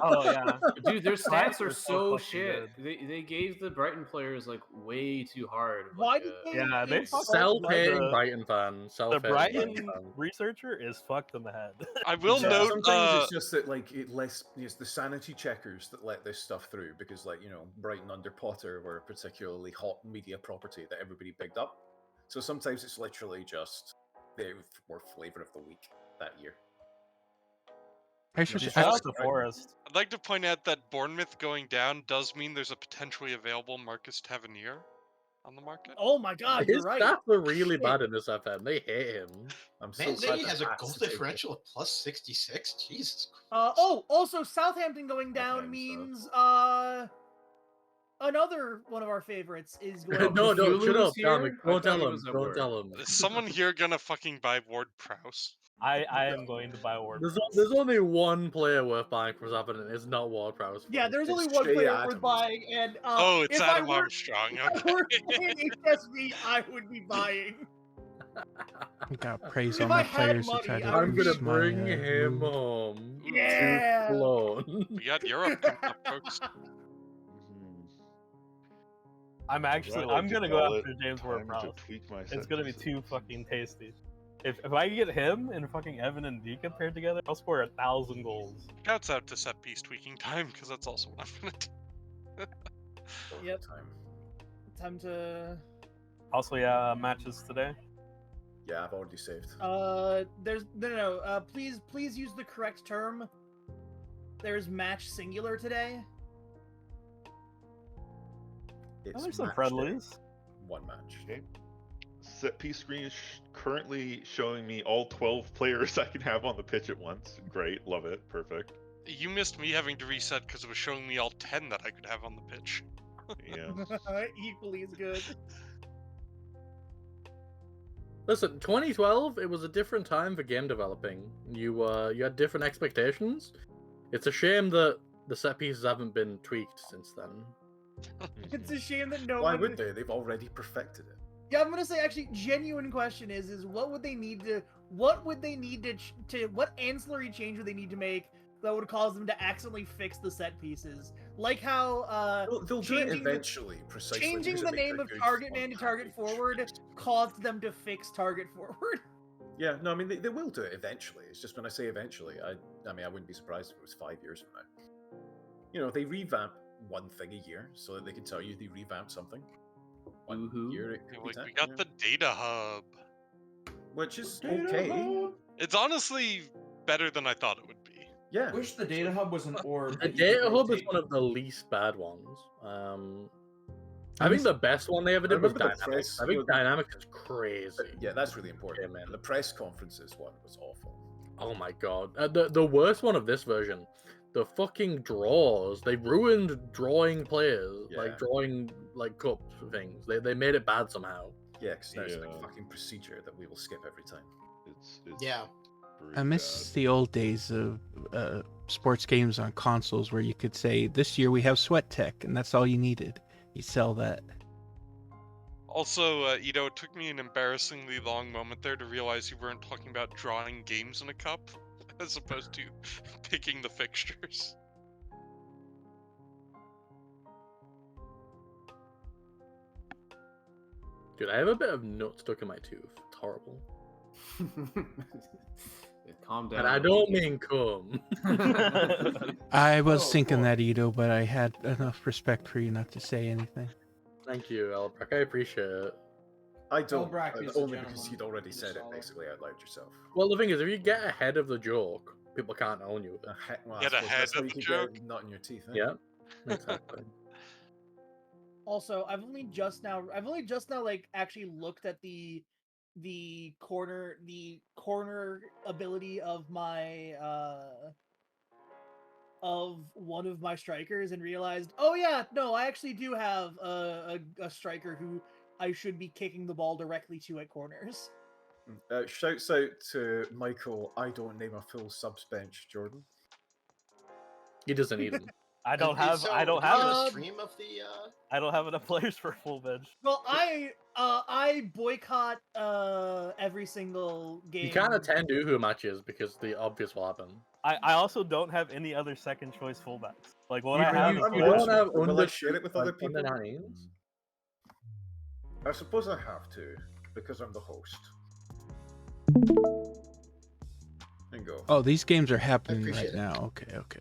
Oh yeah, Dude, their stats are They're so fucking shit. good. They gave the Brighton players like way too hard. of, Why like, did they? Yeah, they give fucked so- Self-hating the- Brighton fan. the Self-hating Brighton fan. researcher is fucked in the head. I will Yeah, note. sometimes it's just that like it's the sanity checkers that let this stuff through because like Brighton under Potter were a particularly hot media property that everybody picked up. So sometimes it's literally just they were flavor of the week that year. Actually, Shout out to Forest. I'd like to point out that Bournemouth going down does mean there's a potentially available Marcus Tavernier on the market. Oh my God, His you're right. stats are really Shit. bad in this FM. They hate him. I'm so Man glad City that has a Pats goal to take it. differential of plus 66. Jesus Christ. Also Southampton going down Southampton, means another one of our favorites is going. No, Cthulhu shut up, was here? Dominic. I Don't thought he tell him. was at Don't work. tell him. Is someone here gonna fucking buy Ward Prowse? I am going to buy a word. There's only one player worth buying from Southampton, and it's not Ward-Prowse. Yeah, there's only It's one Shea player Adams. worth buying, and Oh, it's if Adam I were, Armstrong. if I were Okay. playing HSV, I would be buying. I got praise If all I my had players to money, try to I would I'm be- gonna boost my bring him mood. home. Yeah. To Cologne. We got Europe coming up, folks. I'm As I like I'm to gonna go call after it, James time Ward-Prowse. to tweak my It's gonna be sentences. too fucking tasty. If I get him and fucking Evan and Dika paired together, I'll score 1,000 goals. Shouts out to set piece tweaking time because that's also what I'm gonna do. Yep. Time. Time to. Also, yeah, matches today. Yeah, I've already saved. There's no. Please use the correct term. There's match singular today. It's There's some match friendlies. day. One match. Okay. Set piece screen is currently showing me all 12 players I can have on the pitch at once. Great, love it, perfect. You missed me having to reset because it was showing me all 10 that I could have on the pitch. Yeah. Equally as good. Listen, 2012, it was a different time for game developing. You had different expectations. It's a shame that the set pieces haven't been tweaked since then. It's a shame that no Why one. would they? They've already perfected it. Yeah, I'm gonna say actually, genuine question is what would they need to, what ancillary change would they need to make that would cause them to accidentally fix the set pieces? Like how They'll do it eventually, precisely. changing because the it makes name a of good target fun man to target package. forward caused them to fix target forward. Yeah, no, I mean they will do it eventually. It's just when I say eventually, I mean I wouldn't be surprised if it was 5 years from now. You know, they revamp one thing a year so that they can tell you they revamped something. One Woohoo. year it could be Like, 10, we got yeah. the data hub. Which is okay. It's honestly better than I thought it would be. Yeah. I wish the data hub was an orb. The that you could data hub is rotate. one of the least bad ones. I think the best one they ever did was remember the Dynamics. press- I think Dynamics is crazy. Yeah, that's really important. Yeah, man. And the press conferences one was awful. Oh my god. The worst one of this version, the fucking draws. They ruined drawing players, Yeah. like drawing like cup things. They made it bad somehow. Yeah, because there's like Yeah. a fucking procedure that we will skip every time. It's Yeah. pretty I miss bad. the old days of sports games on consoles where you could say, this year we have Sweat Tech, and that's all you needed. You sell that. Also, it took me an embarrassingly long moment there to realize you weren't talking about drawing games in a cup, as opposed to picking the fixtures. Dude, I have a bit of nut stuck in my tooth. It's horrible. Calm down. And I don't mean cum. I was Oh, thinking boy. that, Ito, but I had enough respect for you not to say anything. Thank you, Albrecht. I appreciate it. I don't, Brack is a only because gentleman. you'd already He's said it solid. basically out loud yourself. Well, the thing is, if you get ahead of the joke, people can't own you. Well, I Get suppose ahead that's how of you the could get joke? nut in your teeth. Eh? Yeah, exactly. Also, I've only just now like actually looked at the corner ability of my of one of my strikers and realized, oh yeah, no, I actually do have a striker who I should be kicking the ball directly to at corners. Shouts out to Michael. I don't name a full subs bench, Jordan. He doesn't need them. I don't And have. so, I don't do you have. a Um, stream of the. I don't have enough players for a full bench. Well, I boycott every single game. You can't attend Uhu matches because the obvious will happen. I also don't have any other second choice fullbacks. Like what You- I have you- is you fullbacks. don't have Will I under- share it with other like, under people? 19s? I suppose I have to, because I'm the host. And go. Oh, these games are happening right appreciate it. now. Okay, okay.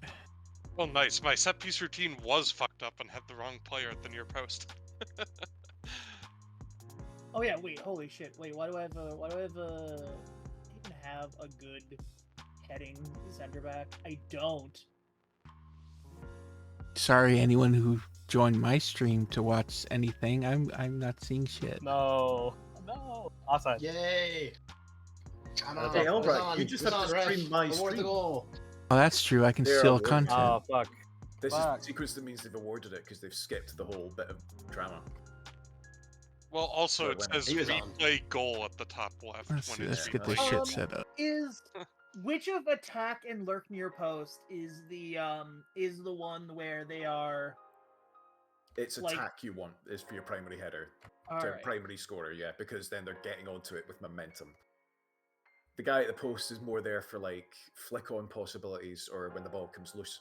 Oh, nice. My set piece routine was fucked up and had the wrong player at the near post. Oh yeah, wait, holy shit. Wait, why do I even have a good heading center back? I don't. Sorry, anyone who joined my stream to watch anything. I'm not seeing shit. No. Offside. Yay! Come on, Hey, Albrecht, it's on, you just it's have to on, stream Ref. my Award stream. the goal. Oh, that's true. I can There, steal I'll work. content. Oh fuck. This is Fuck. the sequence that means they've awarded it because they've skipped the whole bit of drama. Well, also, So it when- says He was on. replay goal at the top left. Let's, when let's it's get this replayed. shit set up. Is which of attack and lurk near post is the one where they are It's Like- attack you want is for your primary header, all to right. primary scorer, yeah, because then they're getting onto it with momentum. The guy at the post is more there for like flick on possibilities or when the ball comes loose.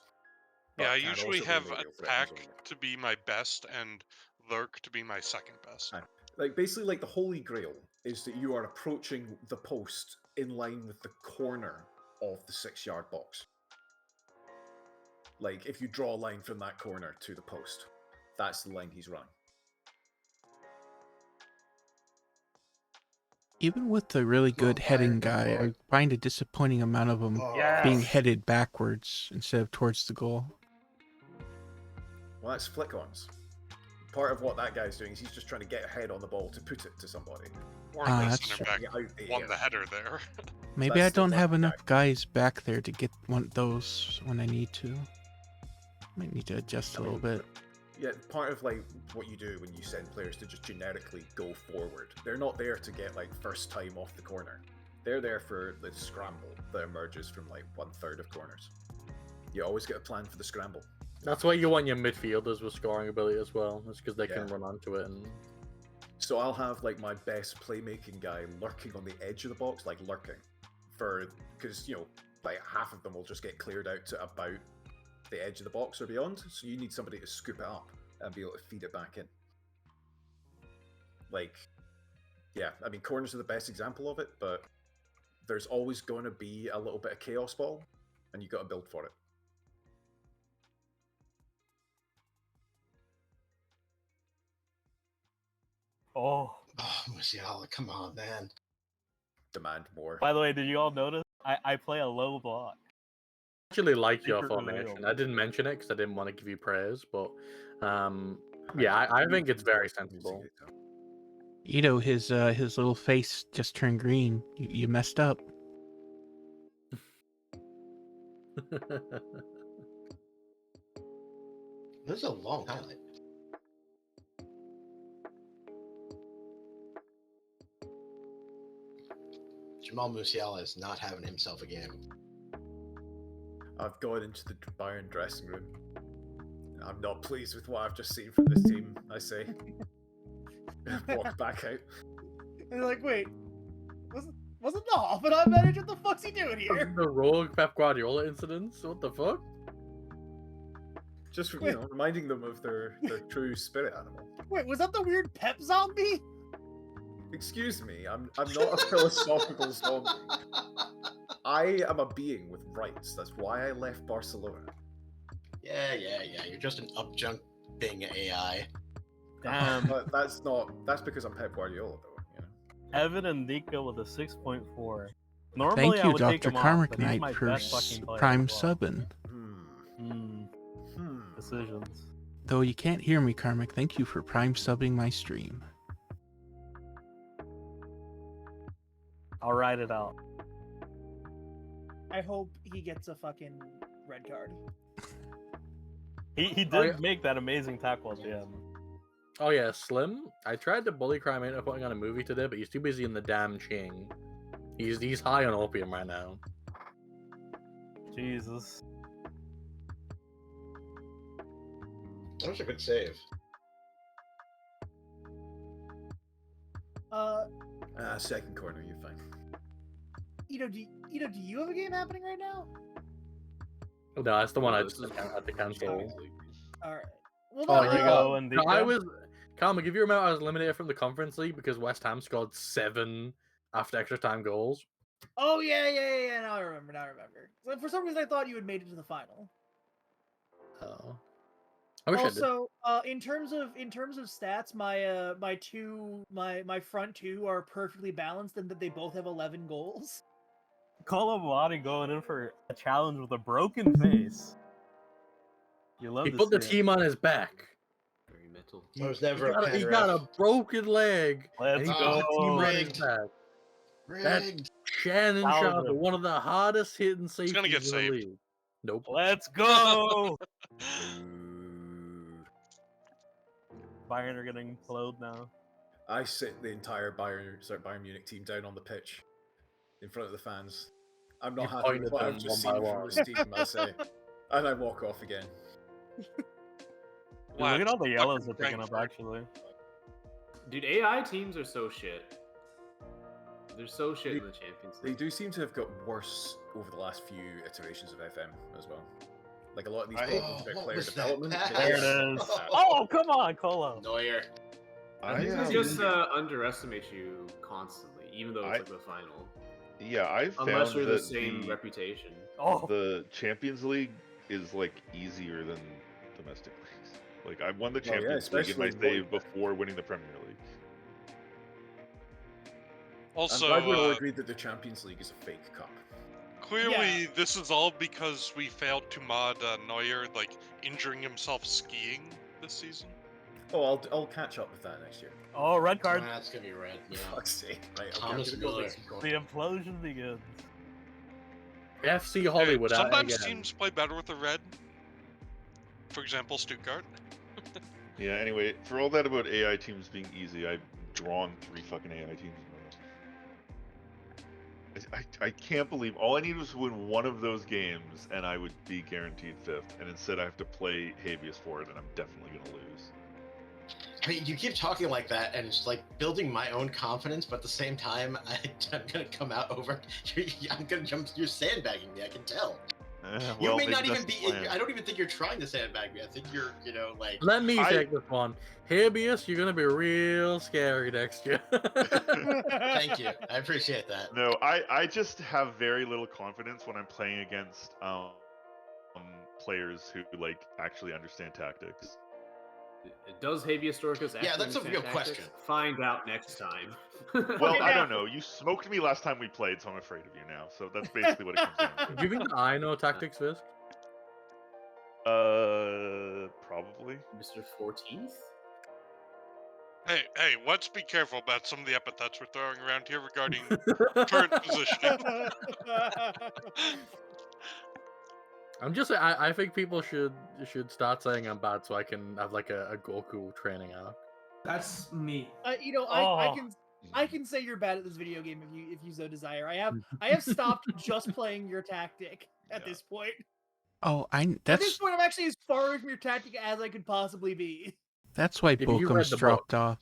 But Yeah, I can usually also be have radial threat attack zone. to be my best and lurk to be my second best. Aye. Like basically, like the holy grail is that you are approaching the post in line with the corner of the 6-yard box. Like if you draw a line from that corner to the post, that's the line he's running. Even with the really good heading guy, I find a disappointing amount of them being headed backwards instead of towards the goal. Well, that's flick-ons. Part of what that guy's doing is he's just trying to get a head on the ball to put it to somebody. Or Ah, the that's center back won the header there. Maybe I That's the don't have one enough guys back there to get one of those when I need to. Might need to adjust a little bit. Yeah, part of like what you do when you send players to just generically go forward. They're not there to get like first time off the corner. They're there for the scramble that emerges from like 1/3 of corners. You always get a plan for the scramble. That's why you want your midfielders with scoring ability as well. That's because they can Yeah. run onto it. And So I'll have like my best playmaking guy lurking on the edge of the box, like lurking, because like half of them will just get cleared out to about the edge of the box or beyond. So you need somebody to scoop it up and be able to feed it back in. Like, yeah, I mean corners are the best example of it, but there's always going to be a little bit of chaos ball, and you got to build for it. Oh, Musiala, come on, man. Demand more. by the way, did you all notice? I play a low block. I actually like your Super formation. real. I didn't mention it because I didn't want to give you praise, but yeah, I think it's very sensible. His little face just turned green. You messed up. This is a long highlight. Jamal Musiala is not having himself a game. I've gone into the Bayern dressing room. I'm not pleased with what I've just seen from this team, I say. Walk back out. And you're like, wait, wasn't the Hoffenheim manager? What the fuck's he doing here? The rogue Pep Guardiola incidents? What the fuck? Just reminding them of their true spirit animal. Wait, was that the weird Pep zombie? Excuse me, I'm not a philosophical zombie. I am a being with rights. That's why I left Barcelona. Yeah. You're just an up-jumping AI. Damn. But that's because I'm Pep Guardiola, though. Evan and Dika with a 6.4. Normally, Thank I you, would take Dr. him off, Carmack but he's Knight, my for best fucking player prime as well. subbing. Decisions. Though you can't hear me, Carmack, thank you for prime subbing my stream. I'll write it out. I hope he gets a fucking red card. He did Oh, yeah. make that amazing tackle at the end. Oh yeah, Slim. I tried to bully Crime into putting on a movie today, but he's too busy in the damn Ching. He's high on opium right now. Jesus. That was a good save. Second corner, you're fine. Do you have a game happening right now? No, that's the one I This just is had to cancel. Champions League. All right. Well, Oh, no, there you uh, go. and No, I Dika? was Calma, if you remember, I was eliminated from the Conference League because West Ham scored 7 after extra time goals. Oh yeah. Now I remember. So for some reason, I thought you had made it to the final. Oh. I wish I did. Also, in terms of stats, my front two are perfectly balanced in that they both have 11 goals. Colomani going in for a challenge with a broken face. You love He to put the see it. team on his back. Very metal. I was never a He pen got ref. a broken leg. Let's and he go. put the team on his Rigged. back. That's Rigged. Shannon Salva. Sharp, one of the hardest hitting safeties gonna get in the saved. league. Nope. Let's go. Bayern are getting implode now. I sit the entire Bayern Munich team down on the pitch in front of the fans. I'm not You happy pointed with what them I've just one seen by from one. this team, I say. And I walk off again. Dude, look at all the Lads, yellows fucking they're picking up, Frankfurt. actually. Dude, AI teams are so shit. They're so shit in the Champions They League. do seem to have got worse over the last few iterations of FM as well. Like a lot of these Oh, problems about what player was that development. pass? they There get it worse. is. Oh, come on, Colo. Neuer. I think they just underestimate you constantly, even though it's like the final. Yeah, I found Unless you're that the same reputation. the Champions League is like easier than domestic leagues. Like I won the Champions League in my save before winning the Premier League. Also, I'm glad we all agreed that the Champions League is a fake cup. Clearly, this is all because we failed to mod Neuer, like, injuring himself skiing this season. Oh, I'll catch up with that next year. Oh, red card. That's gonna be red. Yeah. Fuck's sake. Right, Thomas Miller. The implosion begins. FC Hollywood. Sometimes teams play better with a red. For example, Stuttgart. Yeah. Anyway, for all that about AI teams being easy, I've drawn 3 fucking AI teams. I can't believe all I need was to win one of those games and I would be guaranteed 5th, and instead I have to play Habeas for it, and I'm definitely gonna lose. I mean, you keep talking like that, and it's like building my own confidence, but at the same time, I'm gonna come out over. I'm gonna jump. You're sandbagging me. I can tell. You may not even be. I don't even think you're trying to sandbag me. I think you're, like. Let me take this one. Habeas, you're gonna be real scary next year. Thank you. I appreciate that. No, I just have very little confidence when I'm playing against players who like actually understand tactics. Does Habeas Storkus actually that's a real question. Find out next time. Well, I don't know. You smoked me last time we played, so I'm afraid of you now. So that's basically what it comes down to. Do you think I know tactics, Fisk? Probably. Mr. 14th? Hey, let's be careful about some of the epithets we're throwing around here regarding current positioning. I'm just saying, I think people should start saying I'm bad so I can have like a Goku training arc. That's me. I can say you're bad at this video game if you so desire. I have stopped just playing your tactic at this point. Oh, At this point, I'm actually as far away from your tactic as I could possibly be. That's why Bochum's dropped off.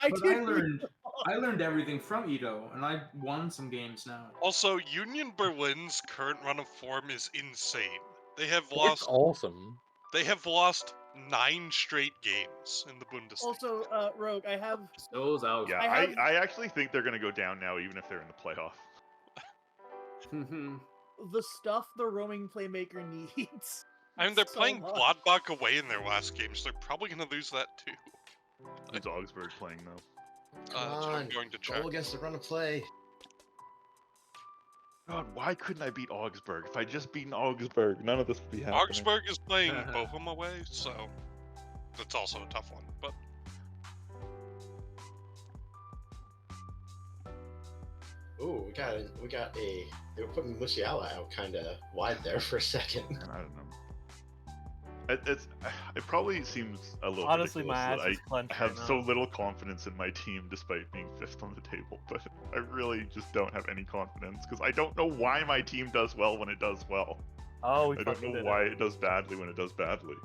I learned everything from Ito, and I won some games now. Also, Union Berlin's current run of form is insane. They have lost. It's awesome. They have lost 9 straight games in the Bundesliga. Also, Rogue, I have. Those out. Yeah, I actually think they're gonna go down now, even if they're in the playoff. The stuff the roaming playmaker needs. I mean, they're playing Gladbach away in their last game, so they're probably going to lose that too. Who's Augsburg playing though? Come on, I'm going to check. goal against the run of play. God, why couldn't I beat Augsburg? If I just beaten Augsburg, none of this would be happening. Augsburg is playing Bochum away, so that's also a tough one. But Ooh, we got a. They were putting Musiala out kind of wide there for a second. I don't know. It probably seems a little Honestly, my ridiculous ass is that clenched I have right so now. little confidence in my team despite being 5th on the table, but I really just don't have any confidence because I don't know why my team does well when it does well. Oh, I don't know why it does badly when it does badly.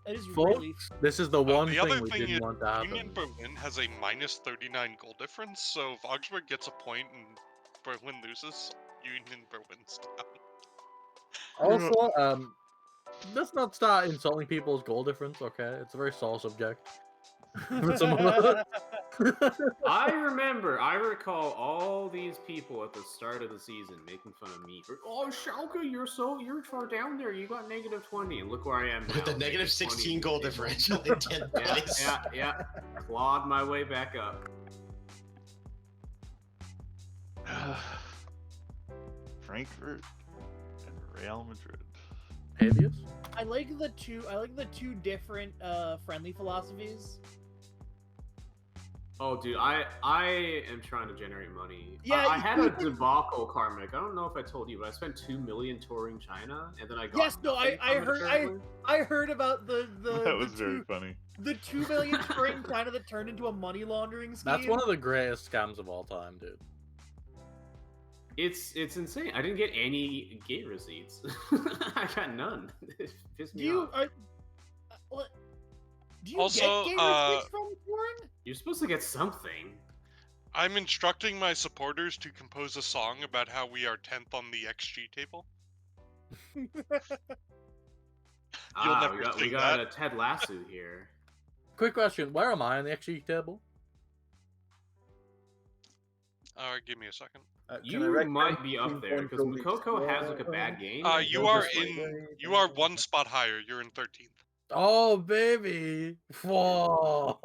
It is Folks, really. this is the one the other thing we thing didn't is want to happen. Union Berlin has a minus 39 goal difference, so if Augsburg gets a point and Berlin loses, Union Berlin's down. Also, let's not start insulting people's goal difference, okay? It's a very sore subject. I recall all these people at the start of the season making fun of me. Oh, Schalke, you're far down there. You got -20, and look where I am now. With the negative 16 goal differential in 10th place. Yeah. Clawed my way back up. Frankfurt and Real Madrid. Habeas? I like the two different friendly philosophies. Oh, dude, I am trying to generate money. Yeah, I had a debacle, Karmic. I don't know if I told you, but I spent 2 million touring China, and then I got. Yes, no, I heard about the That was very funny. The 2 million touring China that turned into a money laundering scheme. That's one of the greatest scams of all time, dude. It's insane. I didn't get any gate receipts. I got none. It pissed me off. Do you Also, get gate receipts from touring? You're supposed to get something. I'm instructing my supporters to compose a song about how we are 10th on the XG table. We got a Ted Lasso here. Quick question: where am I on the XG table? Alright, give me a second. Can I You recommend might be up Team there because One Mukoko has like a bad game. and You he'll are just, like- you are one spot higher. You're in 13th. Oh baby! Whoa!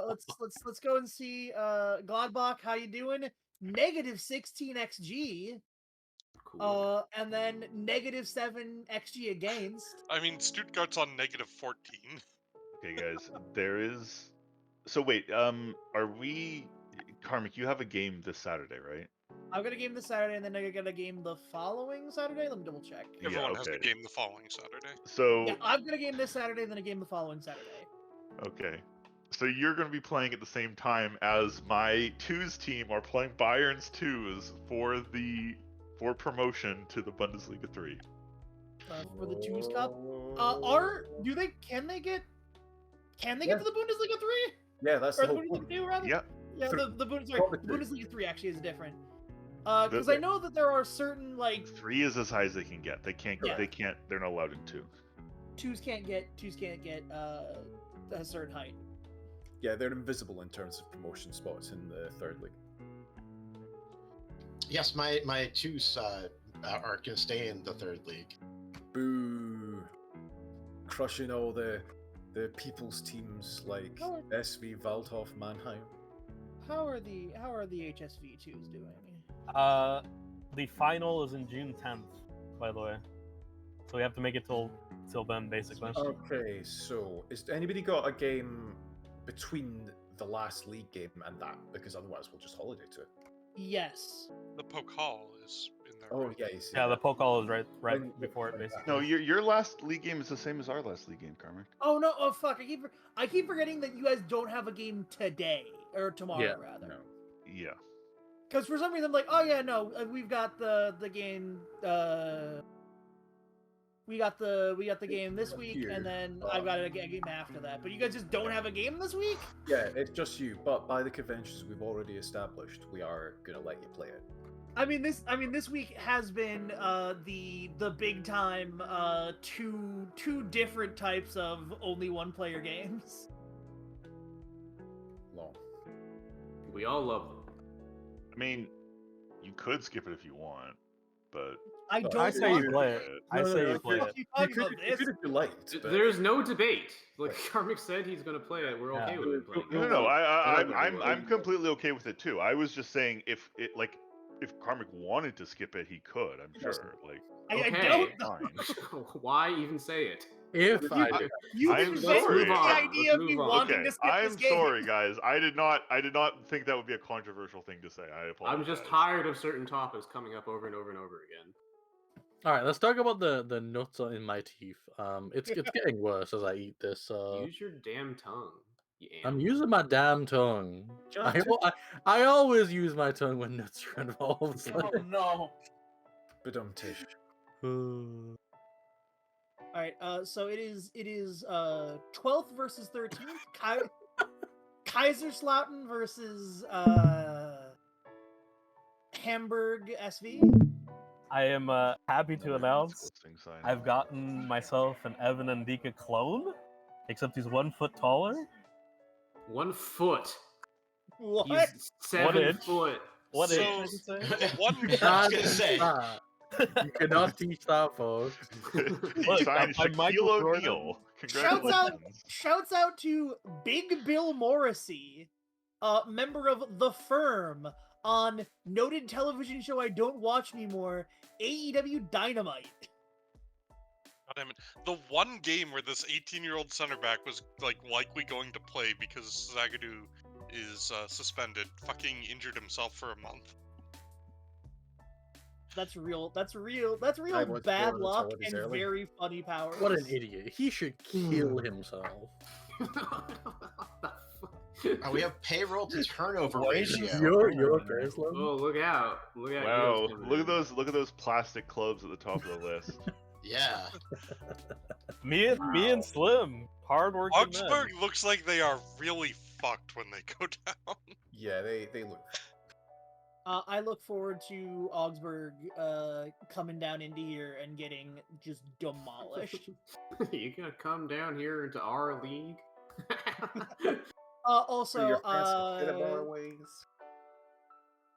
Let's go and see Gladbach. How you doing? -16 XG. Cool. And then -7 XG against. I mean, Stuttgart's on -14. Okay, guys, there is. So wait, are we? Karmik, you have a game this Saturday, right? I've got a game this Saturday, and then I got a game the following Saturday. Let me double check. Everyone has a okay. game the following Saturday. So Yeah, I've got a game this Saturday, and then a game the following Saturday. okay, so you're going to be playing at the same time as my twos team are playing Bayern's twos for promotion to the Bundesliga 3. For the Twos Cup. Can they get to the Bundesliga 3? Yeah, that's Or the the whole Bundesliga point. 2 rather? Yeah. Yeah, Three. the Probably three. Bundesliga 3 actually is different. Because I know that there are certain like 3 is as high as they can get. They can't. Yeah. They can't. They're not allowed in 2. twos can't get a certain height. Yeah, they're invisible in terms of promotion spots in the third league. Yes, my twos are gonna stay in the third league. Boo! Crushing all the people's teams like Oh. SV Waldhof Mannheim. How are the HSV twos doing? The final is in June 10th, by the way. So we have to make it till then, basically. Okay, so is anybody got a game between the last league game and that? Because otherwise we'll just holiday to it. Yes. The Pokal is in there. Oh yeah, you see. Yeah, the Pokal is right When- before it, basically. No, your last league game is the same as our last league game, Karmik. Oh no! Oh fuck! I keep forgetting that you guys don't have a game today or tomorrow Yeah. rather. No. Yeah. Because for some reason I'm like, oh yeah, no, we've got the game. We got the game this week, Here, and then I've got a game after that. But you guys just don't have a game this week? Yeah, it's just you. But by the conventions we've already established, we are gonna let you play it. I mean this week has been the big time two different types of only one player games. Long. We all love them. I mean, you could skip it if you want, but I don't. I say you want play it. I No, say no, you play it. You You talking could, about you this? could if you liked. But... There's no debate. Like Karmik said, he's gonna play it. We're okay Yeah. with him playing. no, it. no, Whatever I'm everyone. completely okay with it too. I was just saying if Karmik wanted to skip it, he could. I'm sure. Like, I Okay. don't. fine. Why even say it? If I did. You I'm convinced sorry. me the Let's idea of move me on. wanting Okay, to skip I'm this game. sorry, guys. I did not think that would be a controversial thing to say. I apologize. I'm just tired of certain topics coming up over and over and over again. All right, let's talk about the nuts in my teeth. It's getting worse as I eat this. Use your damn tongue. You I'm animal. using my damn tongue. Just- I always use my tongue when nuts are involved. Oh no! Badum-tish. All right, so it is 12th versus 13th. Kaiserslautern versus Hamburg SV. I am happy to announce Listing sign. I've gotten myself an Evan and Dika clone, except he's 1 foot taller. 1 foot. What? He's 7 inch? foot. What So- is I should say? One You I was can't gonna teach say. that. You cannot teach that, folks. Look, Signed I'm Michael Shaquille Jordan. O'Neal. Shouts out, Congratulations. shouts out to Big Bill Morrissey, member of The Firm, on noted television show I don't watch anymore, AEW Dynamite. God damn it. The one game where this 18-year-old center back was likely going to play because Zagadou is suspended, fucking injured himself for a month. That's real I was bad born luck holidays and early. very funny powers. What an idiot. He should kill himself. We have payroll to turnover ratio. Your Tesla? Oh, look out! Look out! Wow, Heroes coming look in. at those plastic clubs at the top of the list. Yeah. Me and Slim, hardworking men. Augsburg looks like they are really fucked when they go down. Yeah, they look. I look forward to Augsburg coming down into here and getting just demolished. You gonna come down here into our league? Also,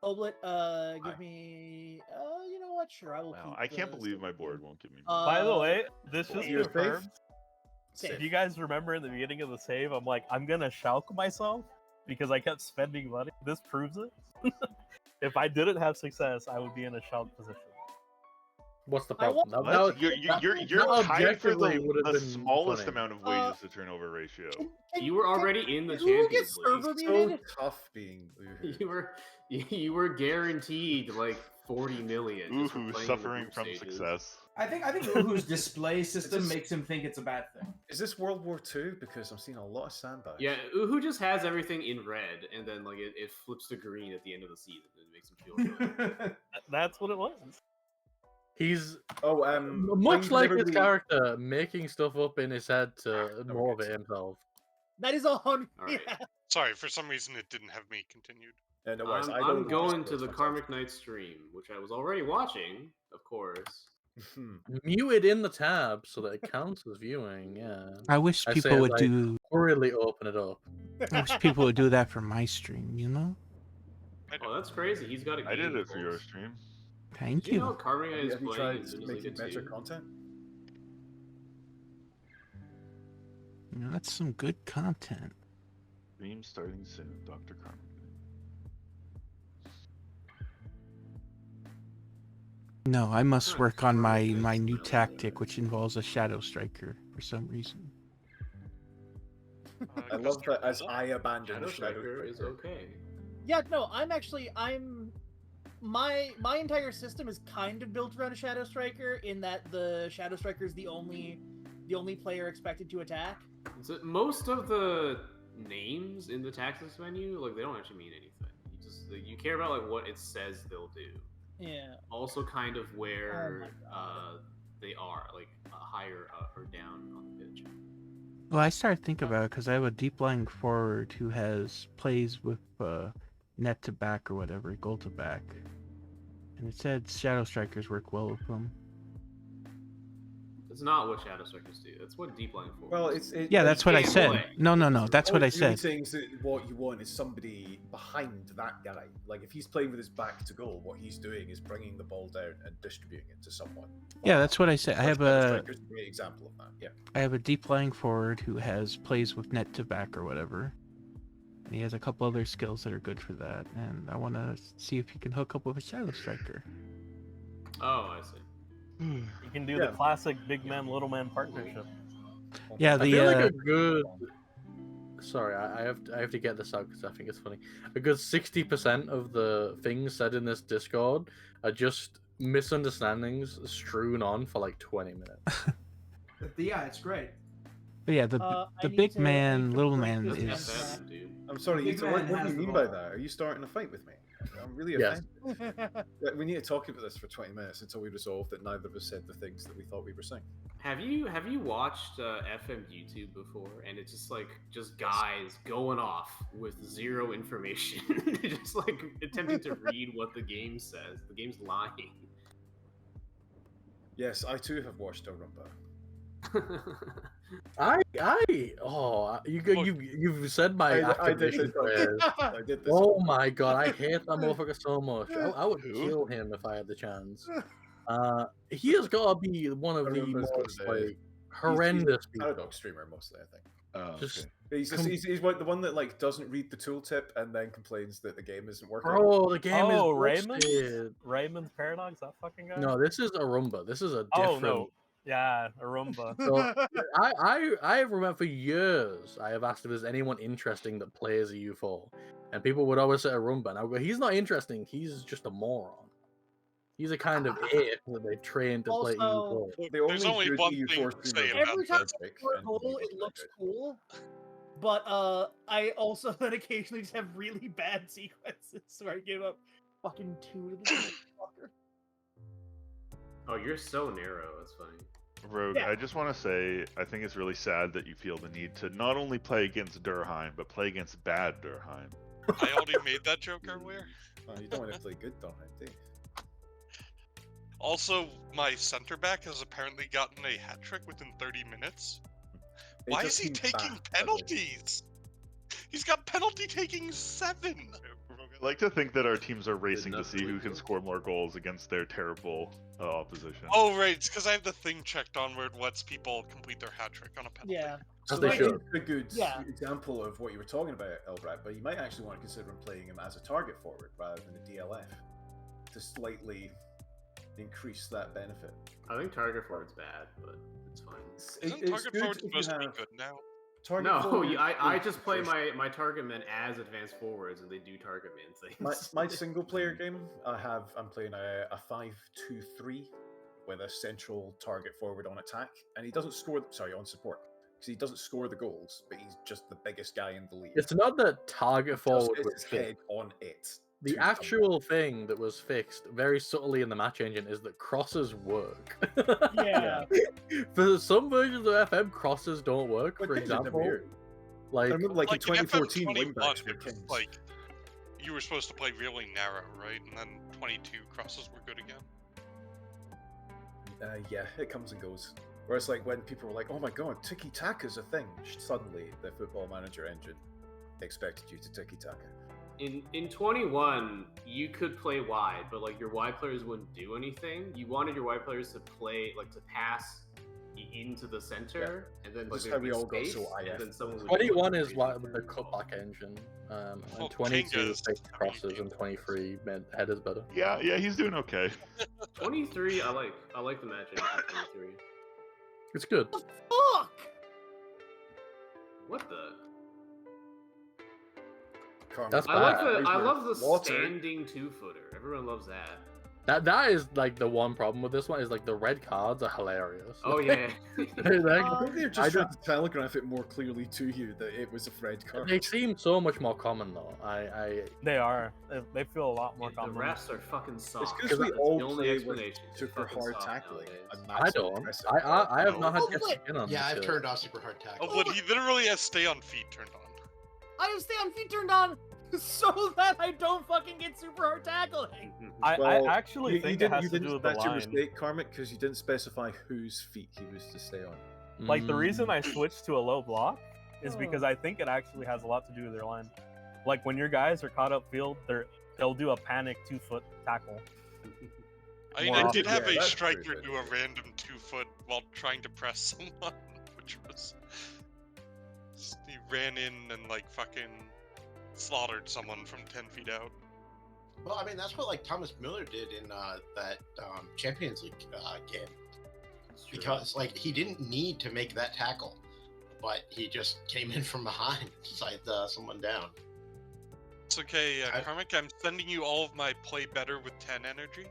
Oblit, Hi. give me. You know what? Sure, I will. Wow, keep I can't the believe my save board game. won't give me. By the way, this just You're confirms. Safe. If you guys remember in the beginning of the save, I'm like, I'm gonna shulk myself because I kept spending money. This proves it. If I didn't have success, I would be in a shulk position. What's the I problem? want- What? You're that tied for objectively would have the been smallest funny. amount of wages to turnover ratio. You were already in the Who gets Champions League. server So muted? tough being Uhu. You were guaranteed like 40 million. just for Uhu playing in the suffering group from stages. success. I think Uhu's display system just- makes him think it's a bad thing. Is this World War II? Because I'm seeing a lot of sandbags. Yeah, Uhu just has everything in red, and then like it flips to green at the end of the season. It makes him feel good. That's what it was. He's Oh, much Wayne, like whenever his we- character, making stuff up in his head to no, more of okay. it himself. That is 100. Alright. Yeah. Sorry, for some reason it didn't have me continued. No worries, I I'm don't going just to the myself. Karmic Knight stream, which I was already watching, of course. Muted in the tab so that it counts as viewing. Yeah. I wish I say people as would I do. hurriedly open it up. I wish people would do that for my stream. You know. Oh, that's crazy. He's got a game. I did it for folks. your stream. Thank Did you know you. Karmic Knight is Have you playing tried in making Bundesliga better 2? content? You know, that's some good content. Stream starting soon, Dr. Carmen. No, I must Huh, work on my Karmic Knight's new really tactic, good. which involves a shadow striker for some reason. I love that as I abandon Shadow Shadow Striker is Striker. okay. Yeah, no, I'm my entire system is kind of built around a Shadow Striker in that the Shadow Striker is the only player expected to attack. So most of the names in the tactics menu, like they don't actually mean anything. You care about like what it says they'll do. Yeah. Also, kind of where they are, like higher up or down on the pitch. Well, I started thinking about it because I have a deep lying forward who plays with net to back or whatever, goal to back, and it said shadow strikers work well with them. It's not what Shadow Strikers do. That's what Deep Line for. Well, Yeah, that's what I can't said. play. No, that's what I You're said. saying is that what you want is somebody behind that guy. Like if he's playing with his back to goal, what he's doing is bringing the ball down and distributing it to someone. Yeah, that's what I said. I have a Striker's a great example of that. Yeah. I have a deep lying forward who plays with net to back or whatever. And he has a couple other skills that are good for that, and I want to see if he can hook up with a shadow striker. Oh, I see. You can do Yeah. the classic big man little man partnership. Yeah, I feel like the a good. Sorry, I have to get this out because I think it's funny. A good 60% of the things said in this Discord are just misunderstandings strewn on for like 20 minutes. Yeah, it's great. but yeah, I the need big to- I man, need to little break man this is. down. FM, dude. I'm sorry, Big Ito, man what do has you the mean by ball. that? Are you starting a fight with me? I'm really Yes. offended. Yeah, we need to talk about this for 20 minutes until we resolve that neither of us said the things that we thought we were saying. Have you watched FM YouTube before? And it's just guys going off with zero information, just like attempting to read what the game says. The game's lying. Yes, I too have watched a Rumba. You've said my I did affirmation this. prayers. I did this. Oh my god, I hate that motherfucker so much. I would Who? kill him if I had the chance. He has got to be one of I the remember most the- like horrendous He's a people. Paradox streamer mostly, I think. Oh, Just- okay. He's like the one that like doesn't read the tooltip and then complains that the game isn't working. Bro, the game Oh, is Raymond? busted. Raymond's Paradox, that fucking guy? No, this is Arumba. This is a Oh, different. no. Yeah, a Roomba. So, I have remembered for years. I have asked if there's anyone interesting that plays a U4, and people would always say Arumba. And I would go, he's not interesting. He's just a moron. He's a kind of ape that they trained to play Also- EU4. The There's only good one EU4 thing to streamer say is about Every that. time Patrick, I score a and goal, he it wasn't looks good. cool. But I also then occasionally just have really bad sequences where I give up fucking 2 to the fucker. Oh, you're so narrow. That's funny. Rogue, Yeah. I just want to say, I think it's really sad that you feel the need to not only play against Durheim, but play against bad Durheim. I already made that joke earlier. You don't want to play good Durham, do you? Also, my center back has apparently gotten a hat trick within 30 minutes. It Why just is he seems taking bad, doesn't it? penalties? He's got penalty taking 7. I like to think that our teams are racing to enough see to who win can games. score more goals against their terrible opposition. Oh, right. It's because I have the thing checked on where it lets people complete their hat trick on a penalty. Yeah. So As they that should. is a good Yeah. example of what you were talking about, Elbrat, but you might actually want to consider playing him as a target forward rather than a DLF to slightly increase that benefit. I think target forward's bad, but it's fine. Isn't It's target good forward if you supposed to be have good now? target No, forward I is just play first. my target men as advanced forwards, and they do target man things. My single player game, I'm playing a 5-2-3 with a central target forward on attack, and he doesn't score. Sorry, on support, because he doesn't score the goals, but he's just the biggest guy in the league. It's not that target Just forward gets was his fixed. head on it. The to actual thing that was fixed very subtly in the match engine is that crosses work. Yeah. For some versions of FM, crosses don't work. But For things are never example, here. like I remember, like in Like in 2014, FM 21, wingbacks were it was kings. like you were supposed to play really narrow, right? And then 22 crosses were good again. Yeah, it comes and goes. Whereas, like when people were like, "Oh my god, tiki taka's a thing," suddenly the Football Manager engine expected you to tiki taka. In 21, you could play wide, but like your wide players wouldn't do anything. You wanted your wide players to play, like to pass into the center, and then like This is there'd how we be all got space, so and IF. then someone would 21 do is crazy what with the thing. cutback engine, and Well, 22 Kinga's fixed crosses, and 23 made headers better. Yeah, he's doing okay. 23, I like the match engine for 23. It's good. Fuck! What the? That's I like bad. I love the Water. standing 2-footer. Everyone loves that. That is like the one problem with this one is like the red cards are hilarious. Oh yeah. I think they're just I trying to telegraph it more clearly to you that it was a red card. They seem so much more common though. I They are. They feel a lot more the common. refs are fucking soft. It's because we That's all the only play with explanation. They're super fucking hard soft tackling. nowadays. And I that's don't. impressive. I have not had Oh, good wait. skin on Yeah, this I've shit. turned off super hard tackle. Oh, but he literally has stay on feet turned on. I have stay on feet turned on so that I don't fucking get super hard tackling. Well, I actually think it has to do with the That's your line. mistake, Karmic, because you didn't specify whose feet he was to stay on. Like the Mm. reason I switched to a low block is Oh. because I think it actually has a lot to do with their line. Like when your guys are caught upfield, they'll do a panic 2-foot tackle. I mean, More I did often, have yeah, a that's striker true, do a random 2-foot while trying to press someone, which was he ran in and like fucking slaughtered someone from 10 feet out. Well, I mean, that's what like Thomas Miller did in that Champions League game, because like he didn't need to make that tackle, but he just came in from behind, side someone down. It's okay, I- Karmic. I'm sending you all of my play better with 10 energy.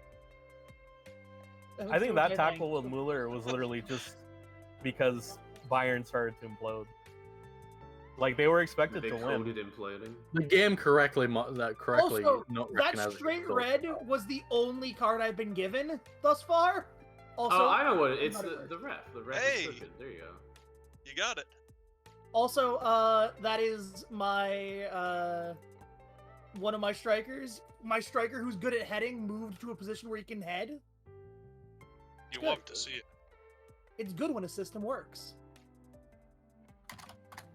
I think that tackle with Mueller was literally just because Bayern started to implode. Like they were expected They to win. coded imploding. The game correctly Also, not that recognizes straight the red was the only card I've been given thus far. Also, Oh, I know what it's how to the, work. the ref. The ref Hey! is cooking. There you go. You got it. Also, that is my one of my strikers. My striker who's good at heading moved to a position where he can head. You Good. love to see it. It's good when a system works.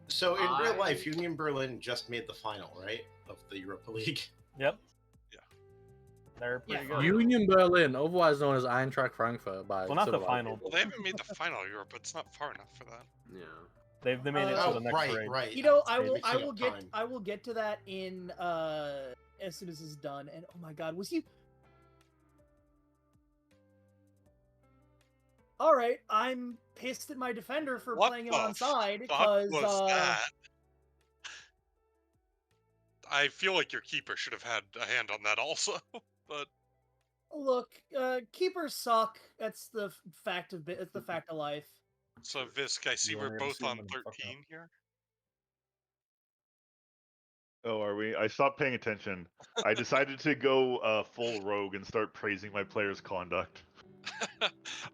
So in real life, Union Berlin just made the final, right, of the Europa League. Yep. Yeah. They're pretty Yeah. good. Union Berlin, otherwise known as Eintracht Frankfurt by Well, not the civilized final. people. Well, they haven't made the final Europe, but it's not far enough for that. Yeah. They made it to Oh, the next right, raid. right. You know, I Maybe will some time. I will get to that in as soon as this is done. And oh my god, was he? All right, I'm pissed at my defender for What playing him the onside fuck because was that? I feel like your keeper should have had a hand on that also, but look, keepers suck. That's the fact of it's the fact of life. so Visk, I see You we're only ever both see them on when they fuck up. 13 here. Oh, are we? I stopped paying attention. I decided to go full rogue and start praising my players' conduct.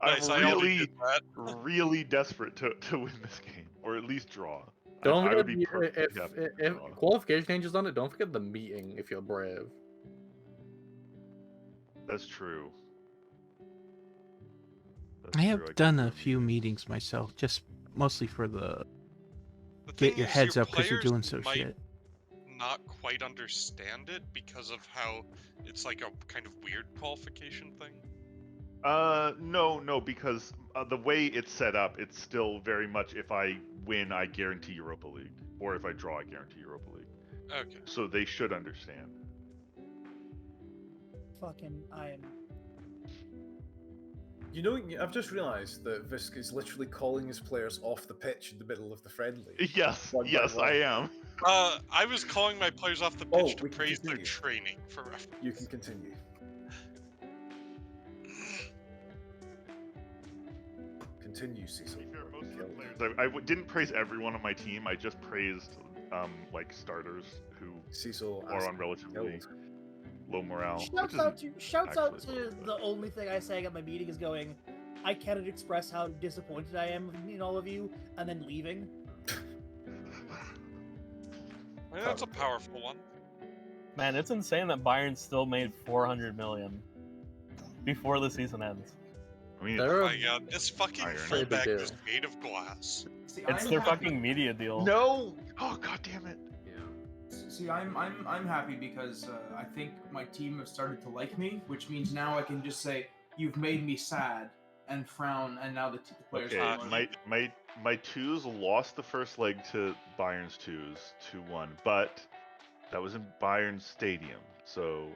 Nice, I'm I already really, did that. really desperate to win this game, or at least draw. Don't I would forget be perfectly if happy to if draw. qualification changes on it. Don't forget the meeting if you're brave. That's true. I have true, done guess a so. few meetings myself, just mostly for the The get thing your is, heads up because you're players doing so might shit. not quite understand it because of how it's like a kind of weird qualification thing? No, because the way it's set up, it's still very much if I win, I guarantee Europa League, or if I draw, I guarantee Europa League. Okay. So they should understand. Fucking, I am. You know, I've just realised that Visk is literally calling his players off the pitch in the middle of the friendly. Yes, One by yes, one. I am. I was calling my players off the pitch to we can praise their continue. training for reference. You can continue. Continue, Cecil. To be fair, most of the players, I didn't praise everyone on my team. I just praised like starters who Cecil are asked on relatively killed. low morale. Shouts out to actually the only thing I say at my meeting is going, I cannot express how disappointed I am in all of you, and then leaving. I mean, that's a powerful one. Man, it's insane that Bayern still made 400 million before the season ends. I mean, Oh my god, this fucking Iron. fullback is made of glass. See, It's I'm their happy- fucking media deal. no! Oh god damn it! See, I'm happy because I think my team have started to like me, which means now I can just say, "You've made me sad," and frown, and now the players. Okay, don't like it. my twos lost the first leg to Bayern's twos 2-1, but that was in Bayern's stadium, so.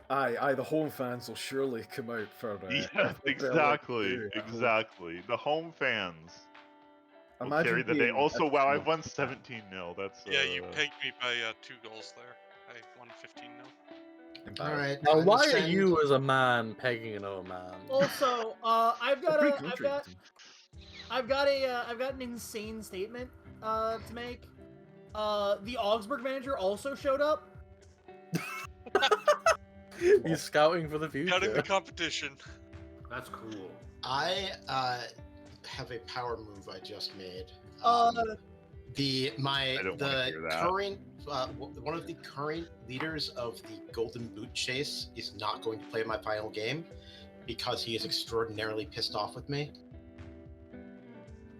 Aye, the home fans will surely come out for Yes, for exactly, Bella too, I hope. exactly. The home fans will Imagine carry the day. being Also, a- wow, I've won 17-0. That's Yeah, you pegged me by 2 goals there. I won 15-0. All right. Now, I why are understand. you as a man pegging another man? Also, I've got Free a, country, Ethan. I've got an insane statement to make. The Augsburg manager also showed up. He's scouting for the future. Cutting the competition. That's cool. I have a power move I just made. Uh, The I don't wanna hear that. current one of the current leaders of the Golden Boot chase is not going to play my final game because he is extraordinarily pissed off with me.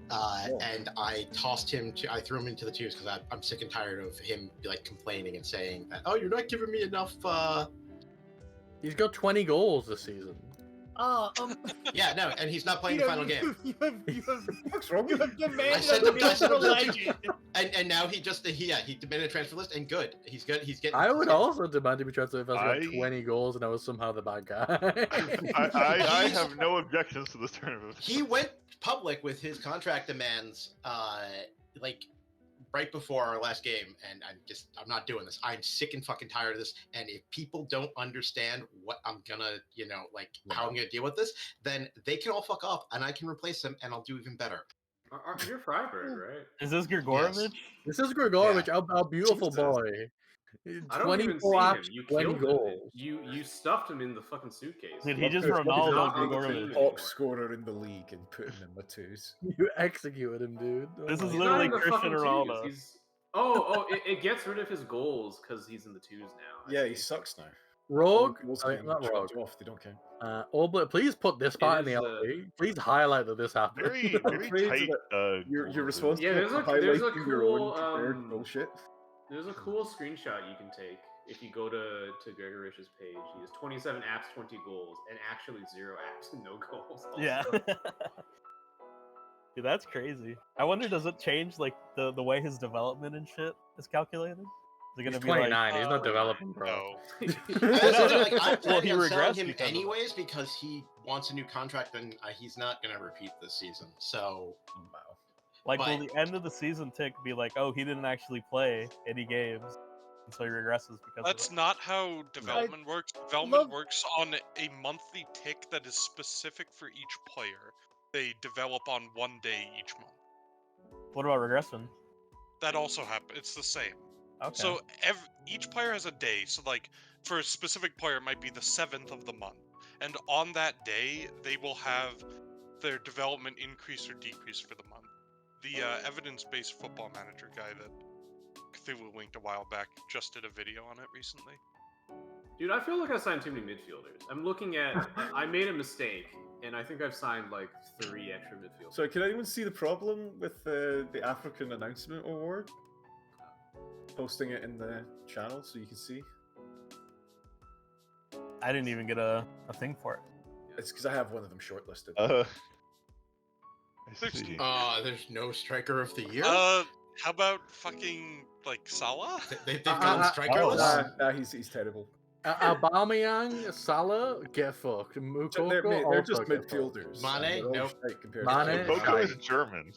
And I threw him into the twos because I'm sick and tired of him like complaining and saying that, oh, you're not giving me enough. He's got 20 goals this season. Yeah, no, and he's not playing the final game. You have What's wrong you with have you? demanded sent a him- I sent him to the legend. And now he demanded a transfer list and good. He's good. He's getting. I would also demand to be transferred if I I- got 20 goals and I was somehow the bad guy. I have no objections to this tournament. He went public with his contract demands, like right before our last game, and I'm not doing this. I'm sick and fucking tired of this. And if people don't understand what I'm gonna, how I'm gonna deal with this, then they can all fuck off, and I can replace them, and I'll do even better. You're Freiburg, right? Is this Grigorovich? This is Grigorovich, our beautiful Jesus. boy. I don't even see 24 him. apps, You 20 killed him. goals. You stuffed him in the fucking suitcase. Did he just He's Ronaldo not on the Grigorovich? team. Top scorer in the league and put him in my twos. You executed him, dude. Oh This my is He's God. not literally in the Cristiano fucking twos. Ronaldo. It gets rid of his goals because he's in the twos now. I Yeah, see. he sucks now. Rogue? Goals I mean, getting not chopped Rogue. off, they don't count. Oblit, please put this part in the is, LP. Please highlight that this happened. Very, very Praise tight. You're goals. responsible Yeah, there's for there's a highlighting your own cool, prepared bullshit. There's a cool screenshot you can take if you go to Gregorich's page. He has 27 apps, 20 goals, and actually 0 apps and no goals. Also. Yeah. Dude, that's crazy. I wonder, does it change like the way his development and shit is calculated? Is it He's gonna be 29. like, He's not developing, bro. No. I'm Well, he planning on selling regressed him because of it. anyways because he wants a new contract and he's not going to repeat this season. So Wow. like will but- the end of the season tick be like, oh, he didn't actually play any games, and so he regresses because That's of it? not how development works. Development works on a monthly tick that is specific for each player. They develop on one day each month. What about regression? That also happens. It's the same. Okay. So each player has a day. So like for a specific player, it might be the 7th of the month, and on that day they will have their development increase or decrease for the month. The evidence-based football manager guy that Cthulhu linked a while back just did a video on it recently. Dude, I feel like I signed too many midfielders. I'm looking at. I made a mistake, and I think I've signed like 3 extra midfielders. So can anyone see the problem with the African Announcement Award? posting it in the channel so you can see. I didn't even get a thing for it. It's because I have one of them shortlisted. I see. There's no striker of the year. How about fucking like Salah? They've gone strikerless. He's terrible. Aubameyang, Salah, get fucked. Mukoko, They're just also get fucked. midfielders. Mane, and they're all nope. shite compared Mane, to Mukoko is German.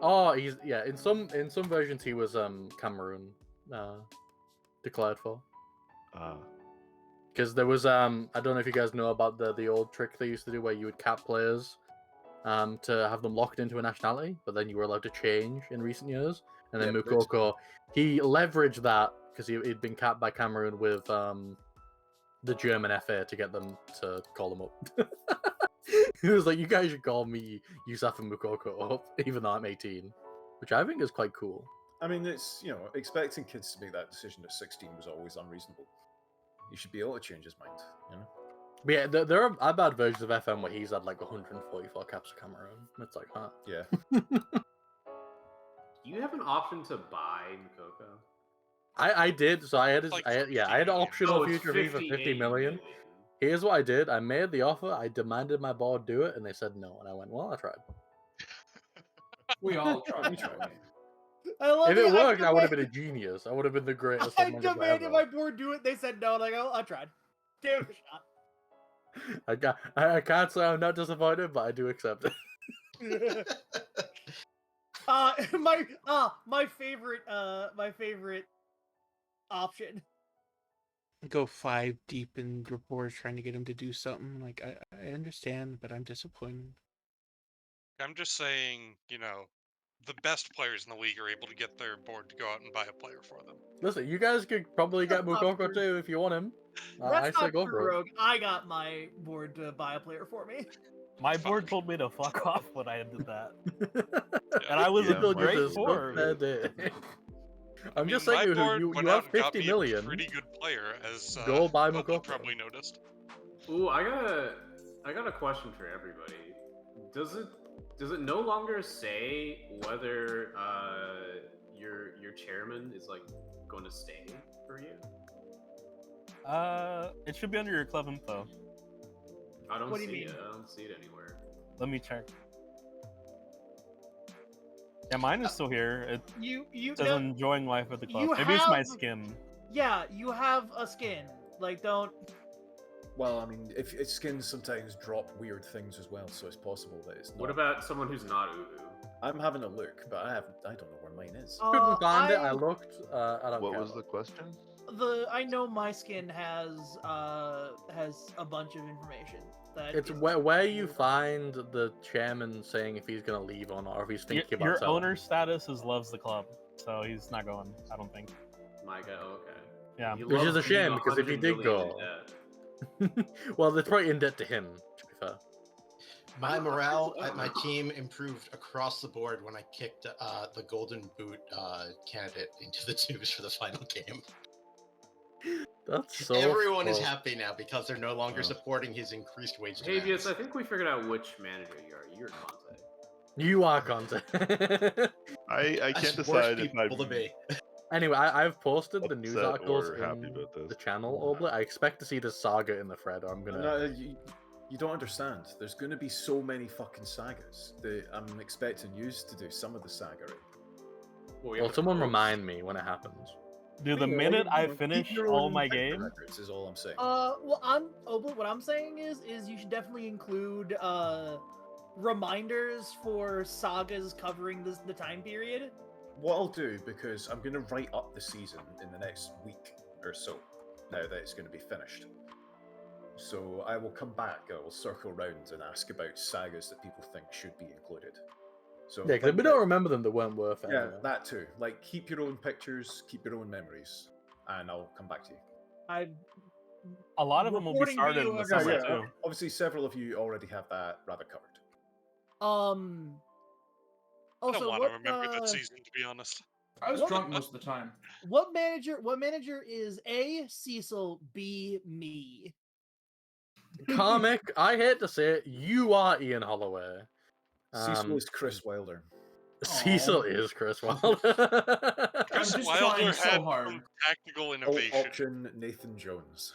Oh, he's in some versions he was Cameroon declared for. Because there was I don't know if you guys know about the old trick they used to do where you would cap players to have them locked into a nationality, but then you were allowed to change in recent years. And then Mukoko, he leveraged that because he'd been capped by Cameroon with the German FA to get them to call him up. He was like, you guys should call me Youssef and Mukoko up, even though I'm 18. Which I think is quite cool. I mean, it's, expecting kids to make that decision at 16 was always unreasonable. You should be able to change his mind, But yeah, there are bad versions of FM where he's had like 144 caps for Cameroon. It's like, huh? Yeah. You have an option to buy Mukoko. I did, so I had Like I had an optional it's future fee for 50 58 million. Here's what I did. I made the offer, I demanded my board do it, and they said no. And I went, well, I tried. We all tried. I love If it worked, I would have demanded- been a genius. I would have been the greatest. I Among Us demanded ever. my board do it. They said no. Like, oh, I tried. Give it a shot. I can't say I'm not disappointed, but I do accept it. My favorite option. Go 5 deep in reports trying to get him to do something. Like, I understand, but I'm disappointed. I'm just saying, the best players in the league are able to get their board to go out and buy a player for them. Listen, you guys could probably get That's not Mukoko true. too if you want him. I That's say not go true, for it. Rogue. I got my board to buy a player for me. My board told me to fuck off when I did that. Yeah. And I was Yeah, in mine great does. form. I'm just my saying, board you went have out and got 50 me million. A pretty good player, as Go buy Bobo Mukoko. probably noticed. Ooh, I got a question for everybody. Does it no longer say whether your chairman is like going to stay for you? It should be under your club info. I don't What do you see mean? it. I don't see it anywhere. Let me check. Yeah, mine is still here. It You says no, enjoying life at the club. you Maybe it's my have- skin. yeah, you have a skin. Like, don't. Well, I mean, if its skins sometimes drop weird things as well, so it's possible that it's not. What about someone who's not Ubu? I'm having a look, but I don't know where mine is. Couldn't find it. I I looked. I don't What care. was the question? I know my skin has a bunch of information that It's where you find the chairman saying if he's gonna leave or not, or if he's thinking about Your selling. owner status is loves the club, so he's not going. I don't think. My God, okay. Yeah. He Which is loves a shame, being because if he 100 did million in go- debt. Well, it's probably in debt to him, to be fair. My morale at my team improved across the board when I kicked the Golden Boot candidate into the twos for the final game. That's so Everyone is full. happy now because they're no longer Oh. supporting his increased wage Hey, demands. Bias, I think we figured out which manager you are. You're Conte. You are content. I That's can't worse decide if people to I'm be. Anyway, I've posted the news upset articles or happy in about this. the channel, Oblet. I expect to see the saga in the thread, or I'm gonna... No, you don't understand. There's going to be so many fucking sagas that I'm expecting you to do some of the saga. Well, someone remind me when it happens. Dude, the Yeah, minute I keep finish your all own my picture games, records is all I'm saying. well, Oblit, what I'm saying is you should definitely include reminders for sagas covering the time period. What I'll do, because I'm going to write up the season in the next week or so, now that it's going to be finished. So I will come back, I will circle round and ask about sagas that people think should be included. So Yeah, because if we don't remember them, they weren't worth it. Yeah, anyway. that too. Like, keep your own pictures, keep your own memories, and I'll come back to you. a lot of them will be Reporting started in video the of summer yourself. too. Obviously, several of you already have that rather covered. I Also, don't want what, to remember that season, to be honest. I was What- drunk most of the time. What manager is A, Cecil, B, me? Comic, I hate to say it, you are Ian Holloway. Cecil is Chris Wilder. Cecil is Chris Wilder. Chris just Wilder trying so had hard. some tactical Alt innovation. option Nathan Jones.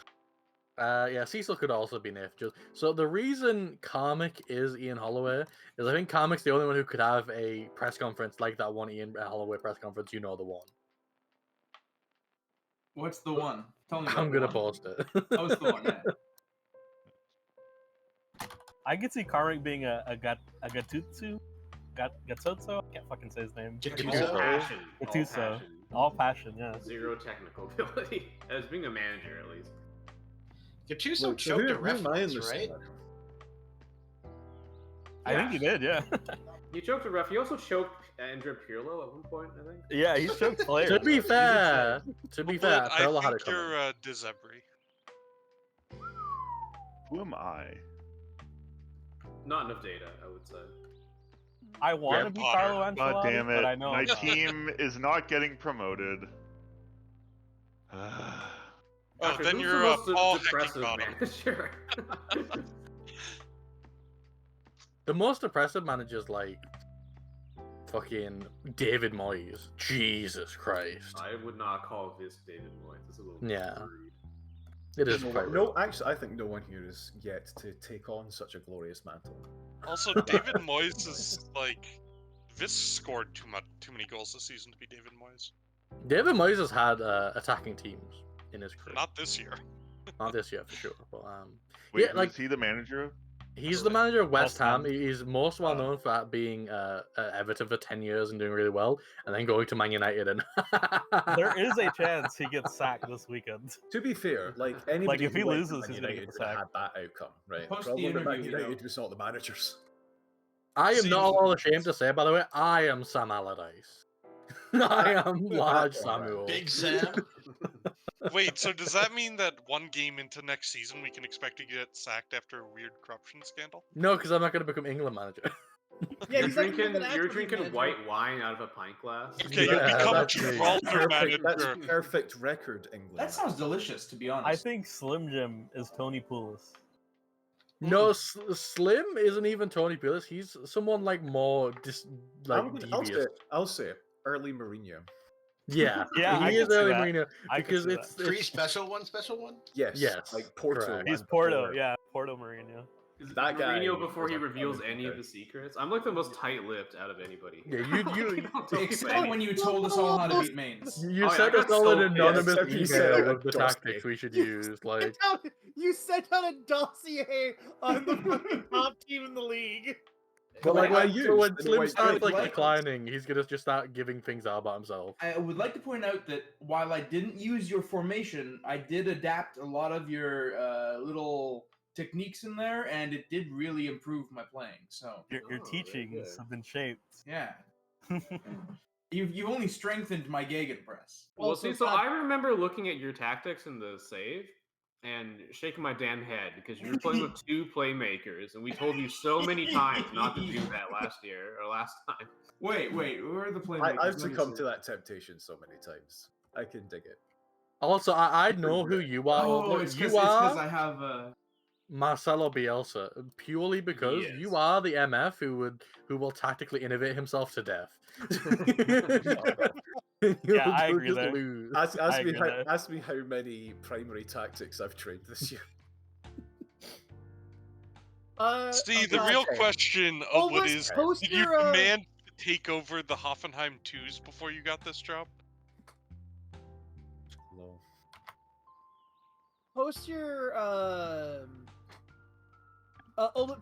Yeah, Cecil could also be Nathan Jones. So the reason Karmic is Ian Holloway is I think Karmic's the only one who could have a press conference like that one Ian Holloway press conference. You know the one. What's the one? Tell me. About I'm the gonna one. post it. That was the one. Yeah. I could see Karmic being a Gattuso. Gattuso? I can't fucking say his name. Gattuso? All passion. All Gattuso. passion. All passion, yeah. Zero technical ability. As being a manager, at least. Gattuso Wait, so choked a who ref am I in once, this right? scenario? I think he did, yeah. He choked a ref. He also choked Andrea Pirlo at one point, I think. Yeah, he's choked players. To be fair, But Perla had I it think coming. you're Dezebri. Who am I? Not enough data, I would say. I want to Graham be Potter. Carlo Ancelotti, God damn but I it! know My I'm not. team is not getting promoted. Oh, Actually, then who's you're the a most Paul depressive Heckingbottom. manager. The most oppressive manager's like fucking David Moyes. Jesus Christ. I would not call this David Moyes. This is a little Yeah. rude. It is No, quite no, rude. actually, I think no one here is yet to take on such a glorious mantle. Also, David Moyes is like Vis scored too many goals this season to be David Moyes. David Moyes has had attacking teams in his career. Not this year. Not this year for sure. But Wait, yeah, like is he the manager of? he's the manager of West West Ham. Ham. He's most well known for being at Everton for 10 years and doing really well, and then going to Man United and. There is a chance he gets sacked this weekend. To be fair, like anybody if he who went to loses, Man he's gonna get United the would have sack. had that outcome, right? Post the Problem with Man interview, United though. was not the managers. I am Seems not like all a ashamed to say, by the way, I am Sam Allardyce. I am large Samuel. Big Sam. Wait, so does that mean that one game into next season we can expect to get sacked after a weird corruption scandal? No, because I'm not going to become England manager. Yeah, You're he's like drinking, an you're active drinking manager. white wine out of a pint glass. Okay, Yeah, you'll become that's me. Gibraltar Perfect, that's manager. perfect record, England. That sounds delicious, to be honest. I think Slim Jim is Tony Poulos. No, Slim isn't even Tony Pulis. He's someone like more devious. I'll say it. Early Mourinho. Yeah, Yeah, I he can is see early that. Mourinho I can because see it's, that. Three it's special one? Yes. Yes, Like Porto. correct. He's and Porto, before. yeah, Porto Mourinho. Is That guy Mourinho before he was a reveals fucking any of guy. the secrets? I'm like the most tight-lipped out of anybody. Yeah, you don't tell me Except anything. when you told us all how to beat mains. you Oh, yeah, sent I us got all an so pissed. anonymous Except you sent email out with the a dossier. tactics we should use. Like, You sent out a dossier on the fucking top team in the league. but like I when, used so when in the Slim white starts paper. like Like- declining, he's gonna just start giving things out about himself. I would like to point out that while I didn't use your formation, I did adapt a lot of your little techniques in there, and it did really improve my playing. So Your Oh, very teachings good. have been shaped. yeah, you've only strengthened my gegenpress. Well, Also, see, so Todd- I remember looking at your tactics in the save and shaking my damn head because you were playing with two playmakers, and we told you so many times not to do that last year or last time. Wait, where are the playmakers? I've Let me succumbed see. to that temptation so many times. I can dig it. Also, I know who you are. Oh, Look, it's you because are I have. Marcelo Bielsa purely because Yes. you are the MF who will tactically innovate himself to death. Yeah, I You'll agree just there. lose. Ask I me, agree how, there. ask me how many primary tactics I've trained this year. See, the God. real question Oh, of what let's is, post did you your, demand to take over the Hoffenheim 2s before you got this job? Lol. post your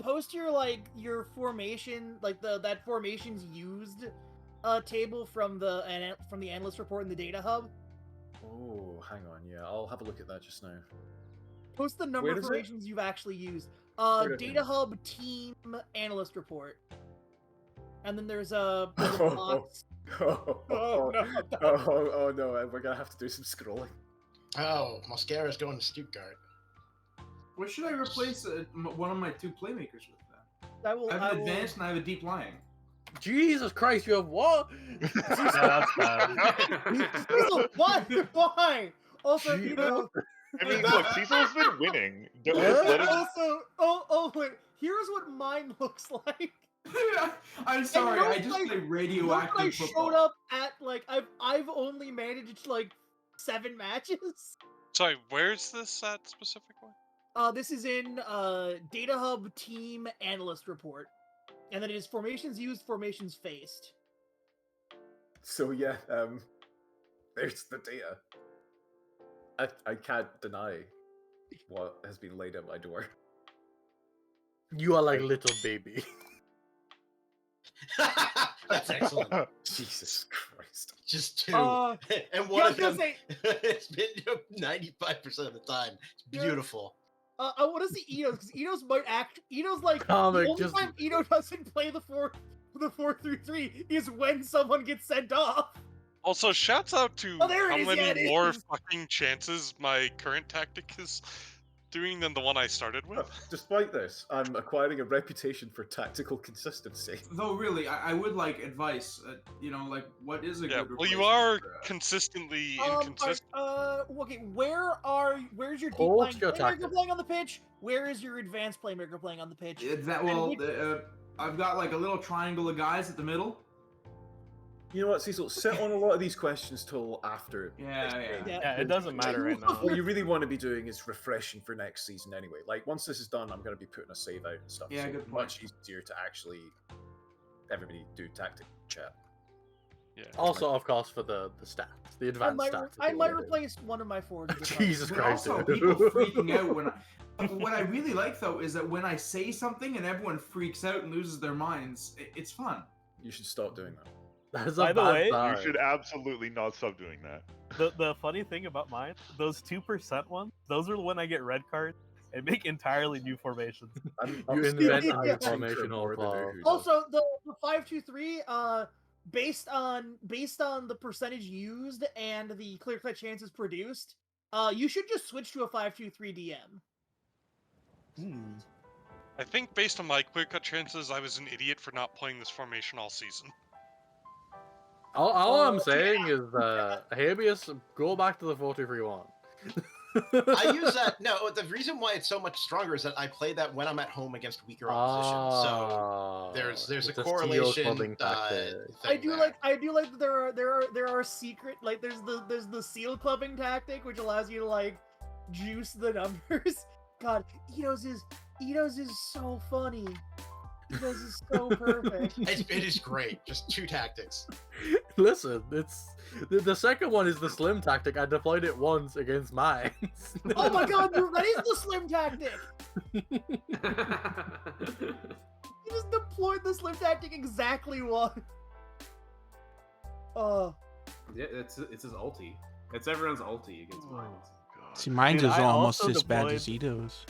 post your your formation, like that formations used table from the analyst report in the data hub. Oh, hang on. Yeah, I'll have a look at that just now. Post the number Where of is it? formations you've actually used. Where is Data it? hub team analyst report. And then there's a box. Oh, Oh, no. oh no, we're gonna have to do some scrolling. Oh, Mosquera's going to Stuttgart. What should I replace one of my two playmakers with then? I will. I have I an will- advanced and I have a deep lying. Jesus Christ, you have what? Yeah, that's bad. Cecil, why? Why? Also, you Gee, know. I mean, look, Cecil's been winning. Don't just let him. Also, oh wait. Here's what mine looks like. I'm sorry, note I just I- play Note I radioactive showed football. up at like I've only managed like 7 matches. Sorry, where's this at specifically? This is in Data Hub Team Analyst Report, and then it is formations used, formations faced. So yeah, there's the data. I can't deny what has been laid at my door. You are like little baby. That's excellent. Jesus Christ. Just 2. Uh, and yeah, one I of was gonna them, say, it's been 95% of the time. It's Yeah. beautiful. I want to see Enos because Enos might act. Enos like Comic, the only just- time Eno doesn't play the 4-3-3 is when someone gets sent off. Also, shouts out to Oh, there it how is, many yeah, it more is. fucking chances my current tactic is doing than the one I started with. Despite this, I'm acquiring a reputation for tactical consistency. Though really, I would like advice. You know, like what is a Yeah, good well, you replacement are for, consistently Alright, inconsistent. okay, where's your deep Hold line your playmaker tactic. playing on the pitch? Where is your advanced playmaker playing on the pitch? That And well, which- I've got like a little triangle of guys at the middle. You know what, Cecil? Sit on a lot of these questions till after. Yeah. Yeah, it doesn't matter right now. What you really want to be doing is refreshing for next season anyway. Like, once this is done, I'm going to be putting a save out and stuff. Yeah, so good it's point. much easier to actually everybody do tactic chat. Yeah. Also, of course, for the stats, the I advanced might, stats. I might replace one of my forwards. with a Jesus But Christ. also, dude. people freaking out when what I really like though is that when I say something and everyone freaks out and loses their minds, it's fun. You should stop doing that. That's By a the bad way, you start. You should absolutely not stop doing that. The funny thing about mine, those 2% ones, those are when I get red cards and make entirely new formations. I'm You still invent a rooting new for formation more than overall. who does. Also, the 5-2-3, based on the percentage used and the clear-cut chances produced, you should just switch to a 5-2-3 DM. I think based on my clear-cut chances, I was an idiot for not playing this formation all season. All I'm Oh, saying is, Habeas, go back to the 4-2-3-1. I use that. No, the reason why it's so much stronger is that I play that when I'm at home against weaker opposition. So there's a it's steal correlation. clubbing tactic. I do like that there are secret, like there's the seal clubbing tactic which allows you to like juice the numbers. God, Enos is so funny. Enos is so perfect. It is great. Just 2 tactics. Listen, it's the second one is the slim tactic. I deployed it once against mine. Oh my god, dude, that is the slim tactic. You just deployed the slim tactic exactly once. Yeah, it's his ulti. It's everyone's ulti against mine. See, mine's Dude, is I almost also as bad deployed- as Ito's.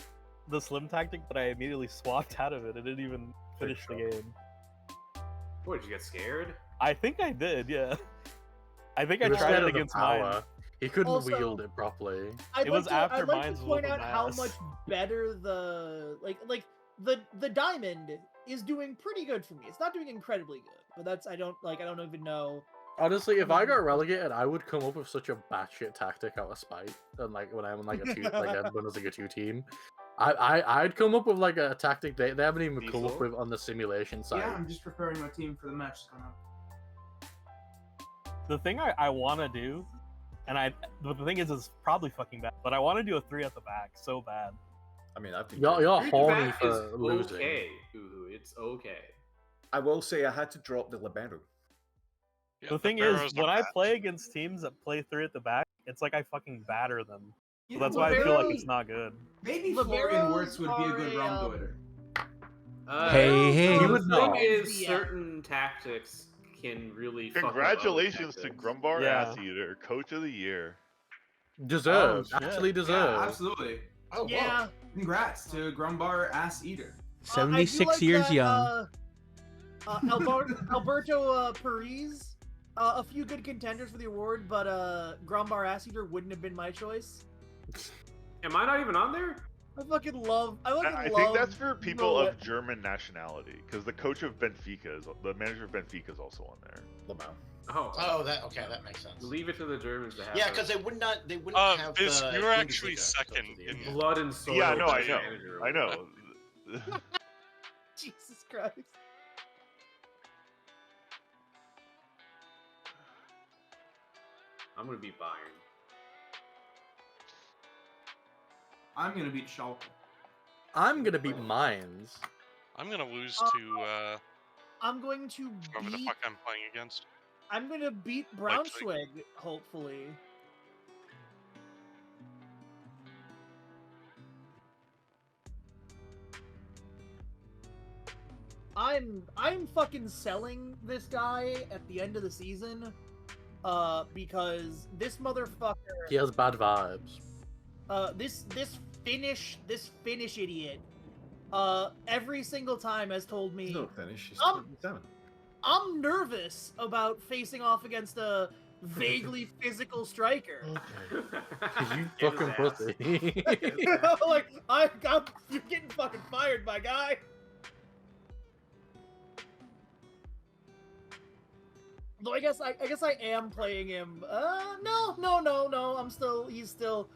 The slim tactic, but I immediately swapped out of it. I didn't even finish the game. What, did you get scared? I think I did, yeah. I think I He was tried scared it of the against mine. power. He couldn't Also- wield it properly. I'd It like was to, after I'd like mine's to point whooping out how ass. much better the the diamond is doing pretty good for me. It's not doing incredibly good, but I don't even know. Honestly, if I got relegated, I would come up with such a batshit tactic out of spite. And like when I'm on like a Bundesliga 2 team, I'd come up with like a tactic they haven't even come up Diesel? with on the simulation side. Yeah, I'm just preparing my team for the match that's coming up. The thing I want to do, but the thing is, it's probably fucking bad, but I want to do a 3 at the back so bad. I mean, I've been You're Three horny back for is losing. okay. Ooh, it's okay. I will say I had to drop the libero. Yeah, The thing is, Barrows when are I bad. play against teams that play 3 at the back, it's like I fucking batter them. You So know, that's why I feel like liberos- it's not good. Maybe Liberos Florian Wirtz would be a are good a, Raumdeuter. Hey, The You would thing know. is, Yeah. certain tactics can really fuck up other Congratulations to tactics. Grumbar Yeah. Ass Eater, Coach of the Year. Deserved. Oh, shit. Actually Yeah, deserved. absolutely. Oh, whoa. Yeah, Congrats to Grumbar Ass Eater. I do 76 like years that, young. Alberto Paris, a few good contenders for the award, but Grumbar Asseater wouldn't have been my choice. Am I not even on there? I fucking love. I think that's for people of German nationality, because the coach of Benfica the manager of Benfica is also on there. Lamau. Oh, Oh, that makes sense. leave it to the Germans to have. Yeah, their because they wouldn't have Biz, the you were actually Bundesliga second subsidy. in blood and soil. Yeah, no, I by know. manager or I know. whatever. Jesus Christ. I'm gonna beat Bayern. I'm gonna beat Schalke. I'm gonna beat Mainz. I'm gonna lose to I'm going to whoever the beat. fuck I'm playing against. I'm gonna beat Leipzig. Braunschweig, hopefully. I'm fucking selling this guy at the end of the season, because this motherfucker, He has bad vibes. this Finnish idiot, every single time has told me No finish. He's Um, 27. I'm nervous about facing off against a vaguely physical striker. You Get his fucking ass. pussy. Like you're getting fucking fired, my guy. Though I guess I am playing him. No. He's still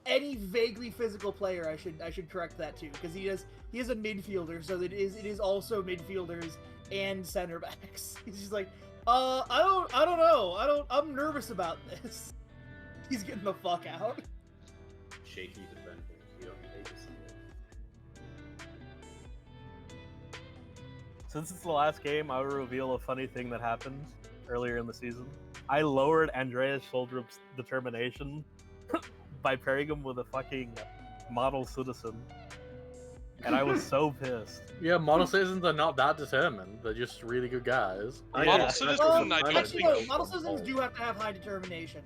any vaguely physical player. I should correct that too, because he is a midfielder, so it is also midfielders and center backs. He's just like, I don't know. I'm nervous about this. He's getting the fuck out. Shaky defending. You don't hate to see it. Since it's the last game, I will reveal a funny thing that happened earlier in the season. I lowered Andreas Scholdrup's determination by pairing him with a fucking model citizen. And I was so pissed. Yeah, model citizens are not that determined. They're just really good guys. Model citizen, I don't Actually, think. no, model citizens do have to have high determination.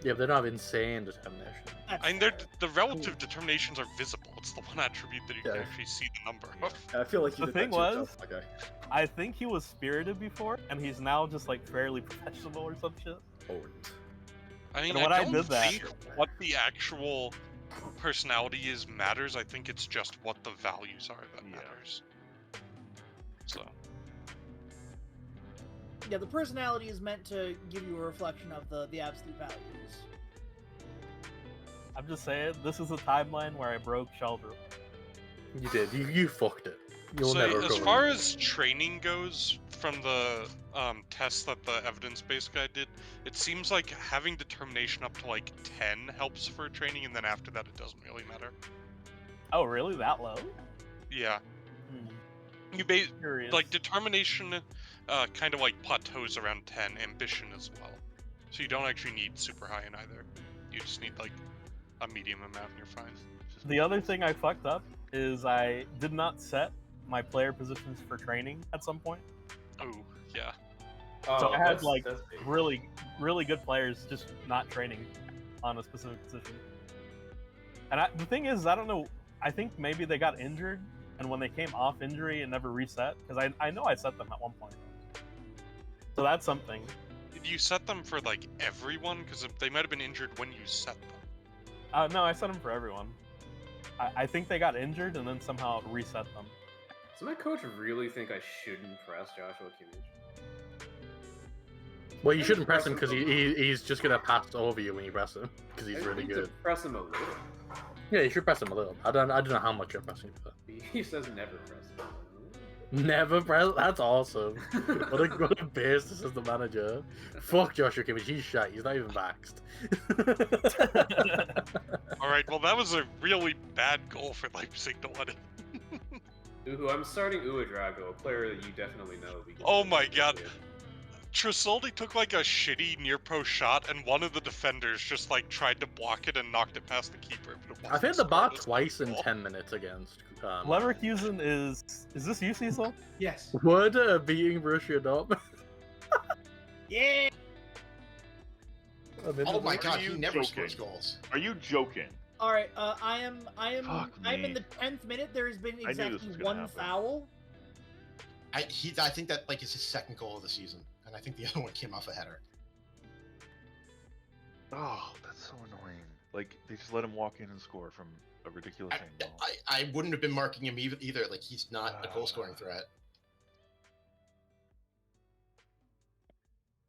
Yeah, but they don't have insane determination. That's I mean, fair. the relative determinations are visible. It's the one attribute that you can Yeah. actually see the number of. I feel like you The did thing that to was- yourself, okay. I think he was spirited before, and he's now just like fairly professional or some shit. I mean, And when I don't did that- think what the actual personality is matters. I think it's just what the values are that Yeah. matters. So, Yeah, the personality is meant to give you a reflection of the absolute values. I'm just saying, this is a timeline where I broke Sheldrup. You did. You fucked it. You'll so never as recover. far as training goes, from the tests that the evidence-based guy did, it seems like having determination up to like 10 helps for training, and then after that, it doesn't really matter. Oh, really? That low? Yeah, Hmm. you Curious. like determination, kind of like plateaus around 10. Ambition as well. So you don't actually need super high in either. You just need like a medium amount, and you're fine. The other thing I fucked up is I did not set my player positions for training at some point. Oh yeah. So I had that's- like that's big. really good players just not training on a specific position. And the thing is, I don't know. I think maybe they got injured, and when they came off injury, it never reset. Because I know I set them at one point. So that's something. Did you set them for like everyone? Because they might have been injured when you set them. No, I set them for everyone. I think they got injured and then somehow it reset them. Does my coach really think I shouldn't press Joshua Kimmich? Well, you shouldn't press him because he's just gonna pass over you when you press him because he's I really need to good. press him a little. Yeah, you should press him a little. I don't know how much you're pressing for. He says never press him. Never press. That's awesome. What a base this is the manager. Fuck Joshua Kimmich. He's shite. He's not even vaxxed. All right. Well, that was a really bad goal for Leipzig to let in. Ooh, I'm starting Uedrago, a player that you definitely know. because Oh of my the God. video. Trasoldi took like a shitty near post shot, and one of the defenders just like tried to block it and knocked it past the keeper. But it I've hit wasn't the bar scored as a twice in goal. 10 minutes against. Leverkusen is this you, Cecil? Yes. Would beating Borussia Dortmund? Yeah. Oh my god, he you never joking? scores goals. Are you joking? All right. I am Fuck I'm in me. the 10th minute. There has been I knew this exactly was gonna one happen. foul. I think that like is his second goal of the season, and I think the other one came off a header. Oh, that's so annoying. Like they just let him walk in and score from a ridiculous angle. I wouldn't have been marking him either. Like he's not a goal scoring threat.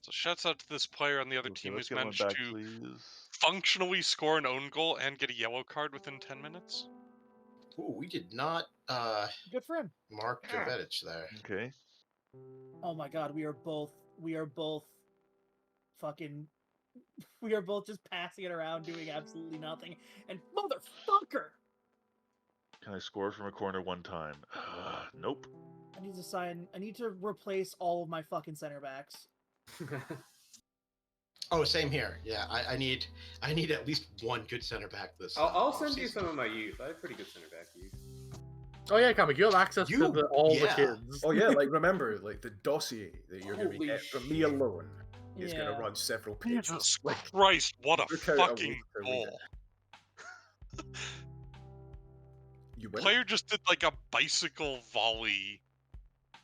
So shouts out to this player on the other Okay, team let's who's get one managed back, to please. functionally score an own goal and get a yellow card within 10 minutes. Ooh, we did not Good for him. mark Jovetic there. Okay. Oh my god, we are both fucking We are both just passing it around, doing absolutely nothing. And motherfucker! Can I score from a corner one time? Nope. I need to replace all of my fucking center backs. Oh, same here. Yeah, I need at least one good center back this. I'll send you some of my youth. I have pretty good center back youth. Oh yeah, Comic, you have access to all the kids. Oh yeah, like remember, like the dossier that you're going to Holy get from me shit. alone is going Yeah. to run several pages. Jesus Christ, what a Look out a fucking week per goal. You win. Player just did like a bicycle volley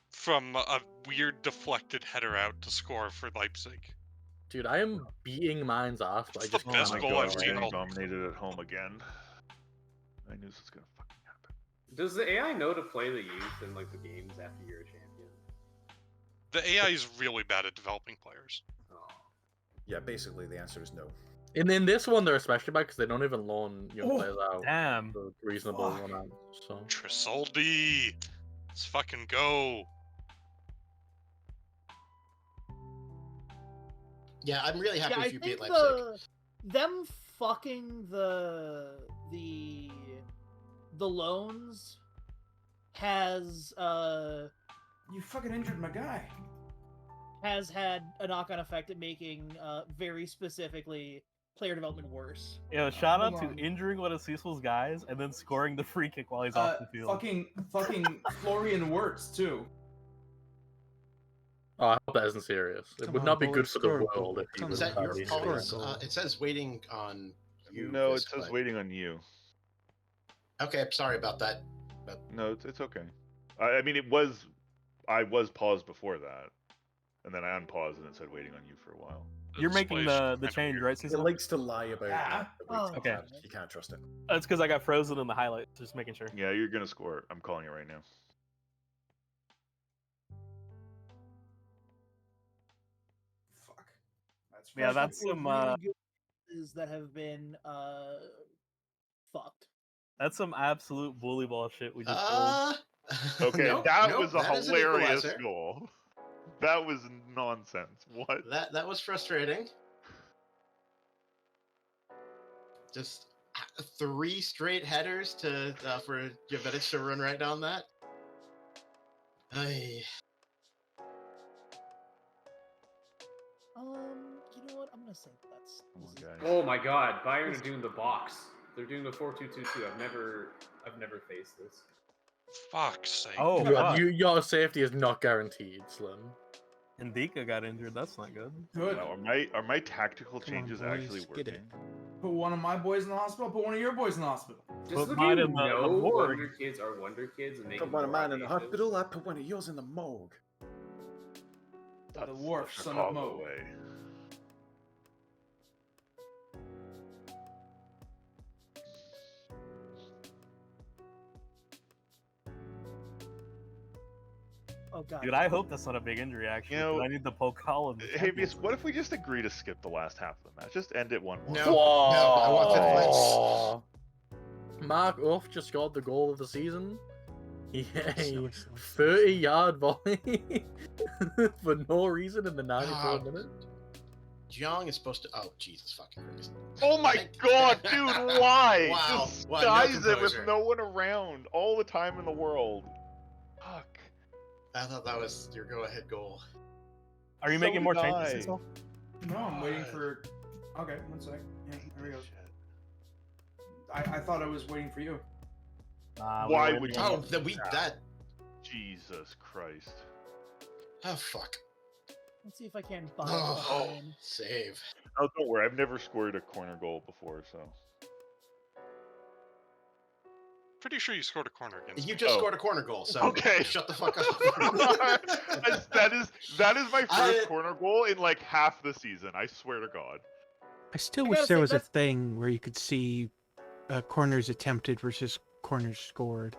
from a weird deflected header out to score for Leipzig. Dude, I am beating mine's ass, but I It's the just best can't. goal I've seen getting all. dominated at home again. I knew this was gonna fucking happen. Does the AI know to play the youth in like the games after you're a champion? The AI is really bad at developing players. Oh. Yeah, basically the answer is no. And in this one, they're especially bad because they don't even loan young Oh, players out Damn. for reasonable Fuck. amounts. So Trisoldi! Let's fucking go. Yeah, I'm really happy Yeah, I if you beat think Leipzig. them fucking the loans has You fucking injured my guy. has had a knock-on effect at making very specifically player development worse. Yo, shout out Hold to on. injuring one of Cecil's guys and then scoring the free kick while he's off the field. Fucking Florian Wirtz too. oh, I hope that isn't serious. It Come would on, not be boy, good for the score a goal. world if he Come was Is that your badly Score a fault? injured. goal. It says waiting on you. No, it Vis, says but- waiting on you. Okay, I'm sorry about that. No, it's okay. I mean, I was paused before that, and then I unpaused and it said waiting on you for a while. You're making Display's the kinda change, weird. right, It Cecil? likes to lie about Yeah. that. But Oh, okay. You can't trust it. That's because I got frozen in the highlights. Just making sure. Yeah, you're gonna score. I'm calling it right now. Fuck. That's Yeah, There's a that's couple of some, really good pieces that have been fucked. That's some absolute bully ball shit we just pulled. Okay, nope, that nope, was a that is an hilarious equalizer. goal. That was nonsense. What? That was frustrating. Just 3 straight headers to for Jovetic to run right down that. Ay. You know what? I'm gonna say that's. Come on, this is- guys. Oh my god, Bayern are doing the box. They're doing the 4-2-2-2. I've never faced this. Fuck's sake. Oh, Yeah, fuck. your safety is not guaranteed, Slim. Ndika got injured. That's not good. Good. Now, are my tactical Come on, changes boys, actually get it. working? Put one of my boys in the hospital. Put one of your boys in the hospital. Just Put so mine you in the know, morgue. Wonder Kids are Wonder Kids, and they Put can one of go mine in the audacious. hospital. I put one of yours in the morgue. The wharf, son of Chicago Mo. way. Oh god. Dude, I hope that's not a big injury, actually. You know, 'cause I need to poke Colin. Hey, Vies, what if we just agree to skip the last half of the match? Just end it 1-1. No, I want fifth place. Whoa. Mark Uff just scored the goal of the season. Yay. 30-yard volley for no reason in the 94th minute. Jiang is supposed to. Oh, Jesus fucking Christ. Oh my god, dude, why? Wow, Just wow, no skies it with composure. no one around all the time in the world. Fuck. I thought that was your go-ahead goal. Are you So making more did changes, I. Cecil? No, I'm waiting for. Okay, one sec. Yeah, there we go. I thought I was waiting for you. Nah, Why we're would waiting you- on- Oh, that. Jesus Christ. Oh fuck. Let's see if I can find Oh, mine. save. Oh, don't worry, I've never scored a corner goal before, so. Pretty sure you scored a corner against You me. just Oh. scored a corner goal, so Okay. shut the fuck up. that is my first I- corner goal in like half the season. I swear to God. I still I wish gotta there say, was a that's- thing where you could see corners attempted versus corners scored.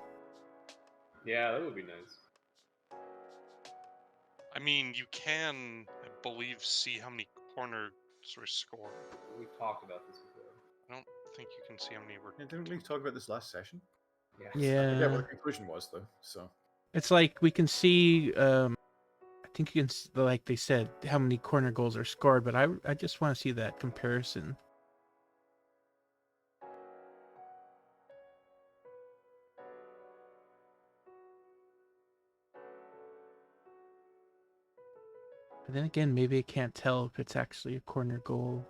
Yeah, that would be nice. I mean, you can, I believe, see how many corners were scored. We've talked about this before. I don't think you can see how many were. Yeah, didn't we talk about this last session? Yes. Yeah, well, Yeah, the conclusion was though. So it's like we can see. I think think you can, like they said, how many corner goals are scored, but I just want to see that comparison. But then again, maybe I can't tell if it's actually a corner goal.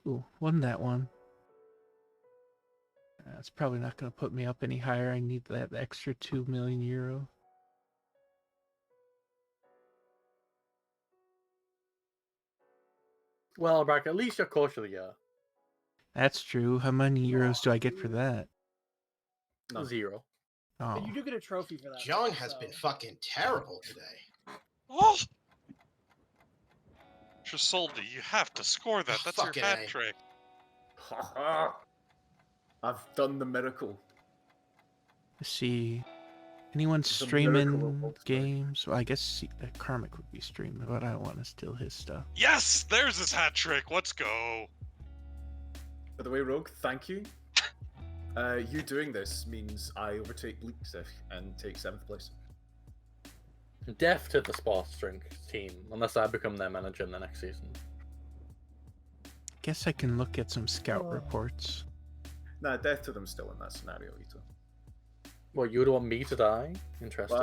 Ooh, won that one. That's probably not going to put me up any higher. I need that extra 2 million euro. Well, Brock, at least you're coach of the year. That's true. How many euros do I get for that? No. 0. Oh, And you do get a trophy for that. John has so- been fucking terrible today. Oh! Trisoldi, you have to score that. That's your Fucking hat A. trick. I've done the miracle. let's see. Anyone It's a miracle streaming of Wolfsburg. games? Well, I guess Karmic would be streaming, but I don't want to steal his stuff. Yes! There's his hat trick. Let's go. By the way, Rogue, thank you. You doing this means I overtake Leaks and take 7th place. Death to the sports drink team, unless I become their manager in the next season. Guess I can look at some scout Oh. reports. Nah, death to them still in that scenario, Ito. Well, you would want me to die? Interesting.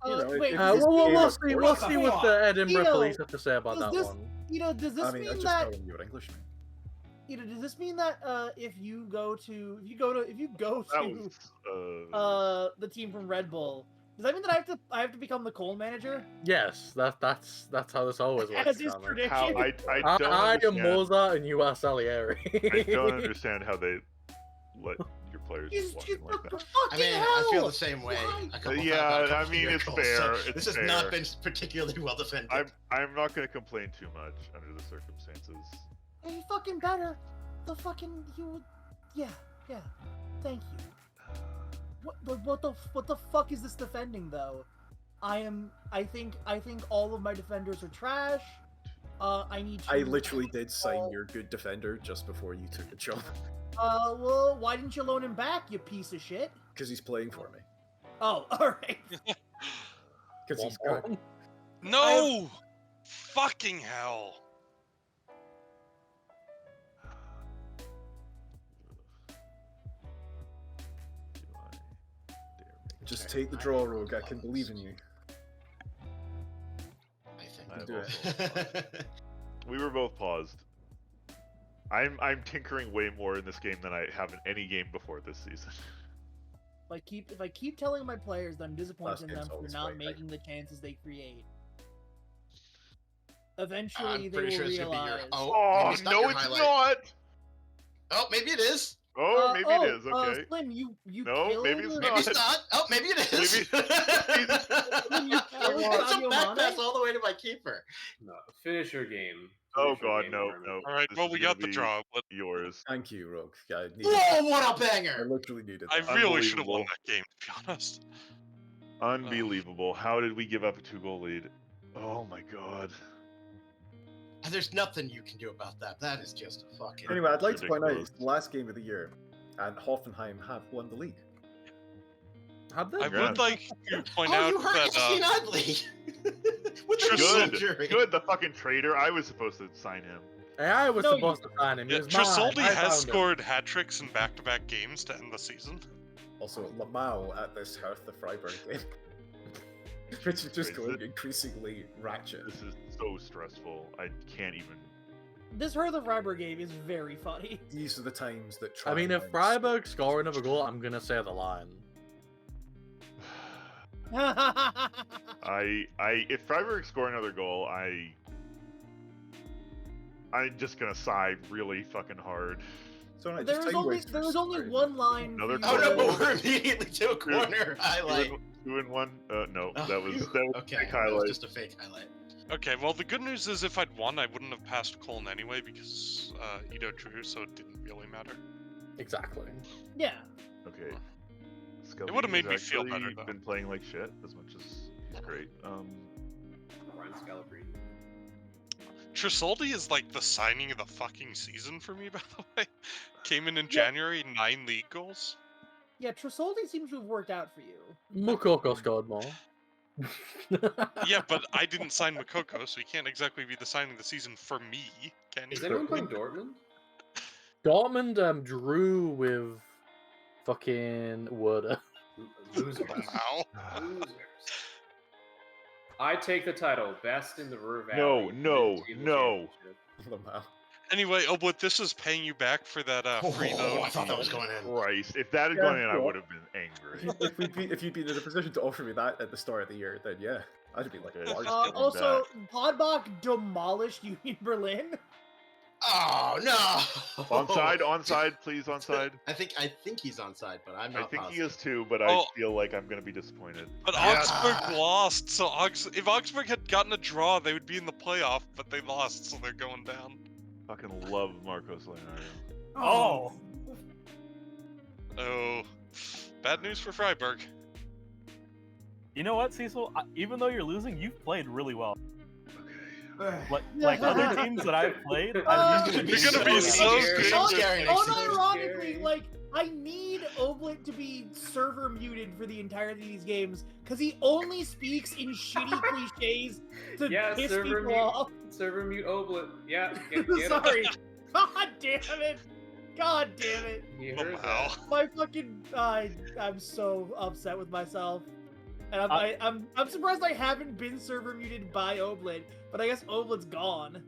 You know, wait, if does this this Well, game we'll of see. course- We'll see what the Edinburgh Ito, police have to say about does that this- one. Does this I mean, I mean just that? tell them you're English, man. Does this mean that if you go to That was, the team from Red Bull, does that mean that I have to become the Cole manager? Yes, that's how this always works. As his Carmen. prediction. how I don't I am understand. Mozart and you are Salieri. I don't understand how they let your players He's walk just in like that. fucking I mean, hell. I feel the same way. Why? A couple Yeah, about a couple I mean, it's miracles, fair, so it's this has fair. not been particularly well defended. I'm not going to complain too much under the circumstances. Hey, fucking better. The fucking yeah. Thank you. What the fuck is this defending though? I think all of my defenders are trash. I need to. I literally did sign your good defender just before you took the job. Well, why didn't you loan him back, you piece of shit? Because he's playing for me. Oh, alright. Because he's good. No! Fucking hell. Just take the draw, Rogue. I can believe in you. I think. I do it. We were both paused. I'm tinkering way more in this game than I have in any game before this season. If I keep telling my players that I'm disappointed Last in game's them for always not right, making the chances they create, eventually I'm they pretty will sure it's gonna be your. realize. Oh, maybe no, your it's highlight. not! Oh, maybe it is. Oh, maybe it is, okay. Slim, you No, killed... maybe it's Maybe not. it's not. Oh, maybe it is. Maybe- It's a Sadio back pass Mane? all the way to my keeper. No, finish your game. Oh Finish your god, game, no, Herman. no. Alright, This well, is we gonna got the be draw. But Yours. Thank you, Rogue. I needed Whoa, what a I banger! literally needed I that. really should have won Unbelievable. that game, to be honest. Unbelievable. How did we give up a 2-goal lead? Oh my god. There's nothing you can do about that. That is just a fucking. Anyway, I'd like to point out Ridiculous. it's the last game of the year, and Hoffenheim have won the league. Have they? I Congrats. would like to point Oh, out you hurt that Yassine Adli with the Good. injury. Good, the fucking traitor. I was supposed to sign him. I was No, supposed to sign him. He yeah, was mine. Trisoldi I has found him. scored hat tricks in back-to-back games to end the season. Also, Lamau at this Hertha Freiburg game. Which is just Wait, going increasingly ratchet. This is so stressful. I can't even. This Hertha Freiburg game is very funny. These are the times that I mean, if triumphs- Freiburg score another goal, I'm gonna say the line. If Freiburg score another goal, I'm just gonna sigh really fucking hard. So, right, there just was time only wasters. there was only Sorry. one line. Another for Oh you no, to- but we're immediately to a corner highlight. 2-1. No, Oh, that was phew. that was Okay, fake that was highlight. just a fake highlight. Okay, well, the good news is if I'd won, I wouldn't have passed Colin anyway because Ito drew, so it didn't really matter. Exactly. Yeah. Okay. It would've made me Scalabrini feel has better, actually though. been playing like shit as much as it's great. Ryan Scalabrine. Trisoldi is like the signing of the fucking season for me, by the way. Came in Yeah. January, 9 league goals. Yeah, Trasoldi seems to have worked out for you. Mukoko scored more. Yeah, but I didn't sign Makoko, so he can't exactly be the signing of the season for me, can he? Is anyone playing Dortmund? Dortmund drew with fucking Werder. Losers. Wow. Losers. I take the title, best in the Ruhr No, Valley. no, mid-table no. championship. Wow. Anyway, Oblit, this is paying you back for that free vote. I thought that was going in. Christ, if that had Yeah, gone in, I well, would have been angry. If you'd been in a position to offer me that at the start of the year, then yeah, I'd be like, Okay. large. Also, Podbach demolished Union Berlin. Oh no! Onside, please, onside. I think he's onside, but I'm I not think positive. he is too, but Oh. I feel like I'm gonna be disappointed. But Yes. Augsburg lost, so if Augsburg had gotten a draw, they would be in the playoff, but they lost, so they're going down. Fucking love Marcos Leonardo. Oh, Oh, bad news for Freiburg. you know what, Cecil? Even though you're losing, you've played really well. Okay. Like other teams that I've played, Oh, I'm You're usually gonna be so scary. Unironically, like, I need Oblit to be server muted for the entirety of these games, because he only speaks in shitty cliches to Yeah, piss server people mute. off. Server mute Oblit. Yeah, get it. Sorry. God damn it. God damn it. You heard Wow. that. My fucking I'm so upset with myself. And I'm surprised I haven't been server muted by Oblit, but I guess Oblit's gone.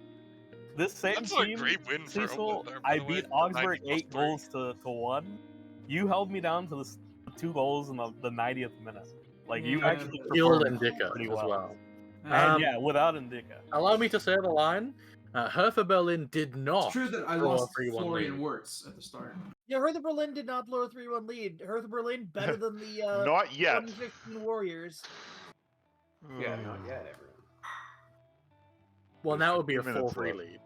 this same That's a team. great win for Cecil, Oblit there, by I the way. beat Augsburg 90+3. 8 goals to 1. You held me down to the 2 goals in the 90th minute. Like you Yeah. actually Killed performed Indica pretty as well. And Um, yeah, without Indica. Allow me to say the line. Hertha Berlin did not. It's true that I draw a lost 3-1 Florian lead. Wirtz at the start. Yeah, Hertha Berlin did not blow a 3-1 lead. Hertha Berlin better than the Not yet. 2015 Warriors. Yeah, not yet, everyone. Well, now it would be a 15 minutes 4-3 left. lead.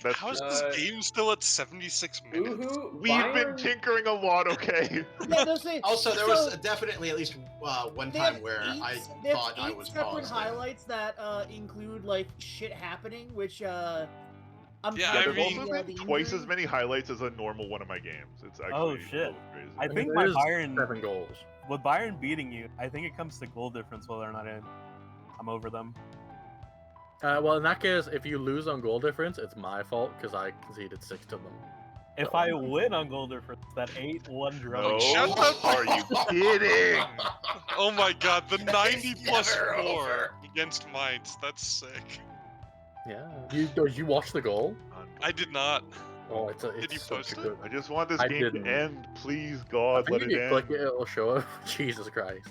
That's How is true. this game still at 76 minutes? Woohoo! We've been Bayern- tinkering a lot, okay? Yeah, no, say, Also, there so was definitely at least one they have time where I they have thought I 8 was separate paused. highlights that include like shit happening, which I'm Yeah, Yeah, I there's mean- also been twice as many highlights as a normal one of my games. It's actually Oh, a shit. little crazy. I think It my is Bayern 7 goals. with Bayern beating you, I think it comes to goal difference whether or not I'm over them. Well, in that case, if you lose on goal difference, it's my fault because I conceded 6 to them. If I win on goal difference, that 8-1 draw. No, Shut up. are you kidding? Oh my god, the 90 plus never 4 over. against Mainz. That's sick. Yeah. Did you watch the goal? I did not. Oh, it's Did you such post a it? good. I just want this I game didn't. to end. Please, I God, think let if it you end. click it, it'll show up. Jesus Christ.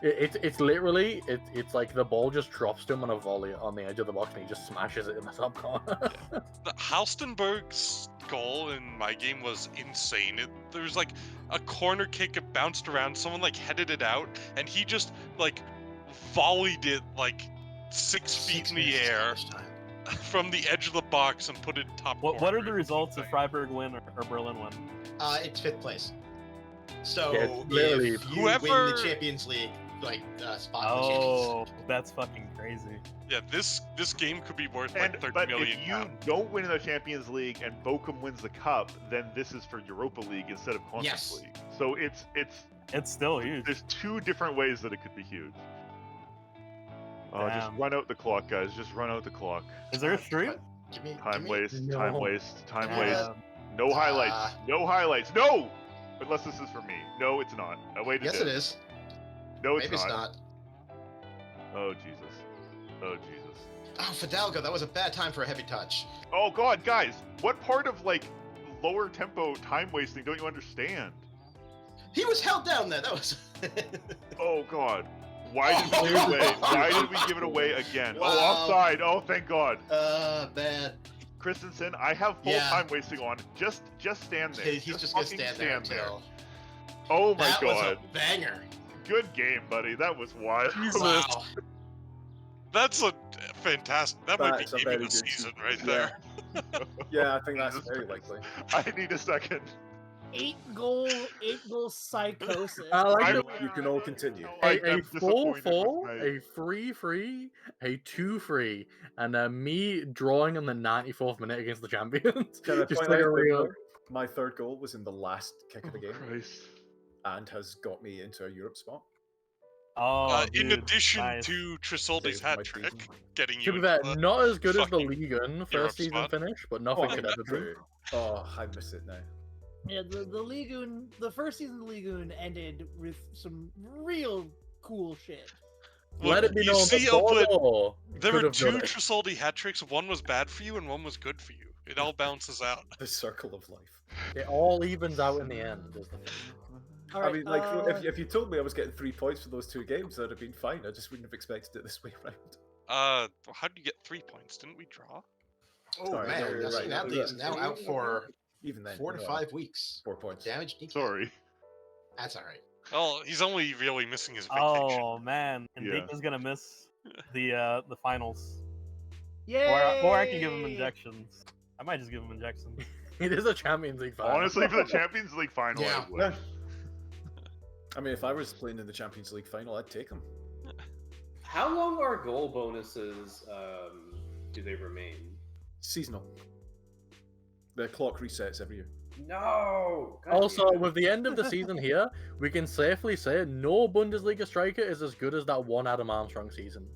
It's literally it's like the ball just drops to him on a volley on the edge of the box and he just smashes it in the top corner. The Halstenberg's goal in my game was insane. There was like a corner kick, it bounced around, someone like headed it out, and he just like volleyed it like 6 feet in the air from the edge of the box and put it top What corner. are the results if Freiburg win or Berlin win? It's 5th place. So Yeah, it's literally- if you win the Champions League, like spot in the Oh, Champions. that's fucking crazy. Yeah, this game could be worth And, like 30 but million if you pounds. don't win the Champions League and Bochum wins the cup, then this is for Europa League instead of Conference Yes. League. So It's still huge. there's 2 different ways that it could be huge. Just Damn. run out the clock, guys. Just run out the clock. Is there a stream? Time waste. No. Time waste. Time Yeah. waste. No highlights. No highlights. No. Unless this is for me. No, it's not. Oh, wait. Yes, it is. No, it's Maybe it's not. not. Oh Jesus. Oh Jesus. Oh, Fidalgo, that was a bad time for a heavy touch. Oh God, guys, what part of like lower tempo time wasting don't you understand? He was held down there. That was. Oh God. Why did we give it away? Why did we give it away again? Wow. Oh, offside. Oh, thank God. Bad. Christensen, I have full Yeah. time wasting on. Just stand there. He's just gonna fucking stand there until. Oh my That God. was a banger. Good game, buddy. That was wild. Wow. That's a fantastic. That might be That's a game very of the good season team. right Yeah. there. Yeah, I think that's Jesus very Christ. likely. I need a second. 8 goal psychosis. I like I'm- the- You can all continue. Like, a I'm disappointed 4-4, with my- a 3-3, a 2-3, and me drawing on the 94th minute against the champions. Can I Just point like out a that real. my 3rd goal was in the last kick of the game. Christ. and has got me into a Europe spot. Oh, in dude, addition nice. to Trisoldi's Saved my hat trick, season. getting To you be into fair, the not as good as the fucking Ligue 1 Europe first season spot. finish, but nothing can ever be. true. Oh, I miss it now. Yeah, the Ligue 1, the first season of the Ligue 1 ended with some real cool shit. Let it be you known see, that but Bordeaux there could were have done two it. Trisoldi hat tricks. One was bad for you, and one was good for you. It all balances out. The circle of life. It all evens out in the end. Is the thing. All right, I mean, like, if you told me I was getting 3 points for those 2 games, I'd have been fine. I just wouldn't have expected it this way around. How did you get 3 points? Didn't we draw? Oh Sorry, man, you're right. Nationality is now out for Even then, 4 to 5 weeks. 4 points. Damage kneecap. Sorry. That's all right. Well, he's only really missing his vacation. Oh man, and Yeah. Dika's gonna miss the finals. Yay! Or I can give him injections. I might just give him injections. It is a Champions League final. Honestly, for the Champions League final, Yeah. I would. Yeah. I mean, if I was playing in the Champions League final, I'd take him. How long are goal bonuses? Do they remain? Seasonal. The clock resets every year. No. God Also, damn it. with the end of the season here, we can safely say no Bundesliga striker is as good as that one Adam Armstrong season.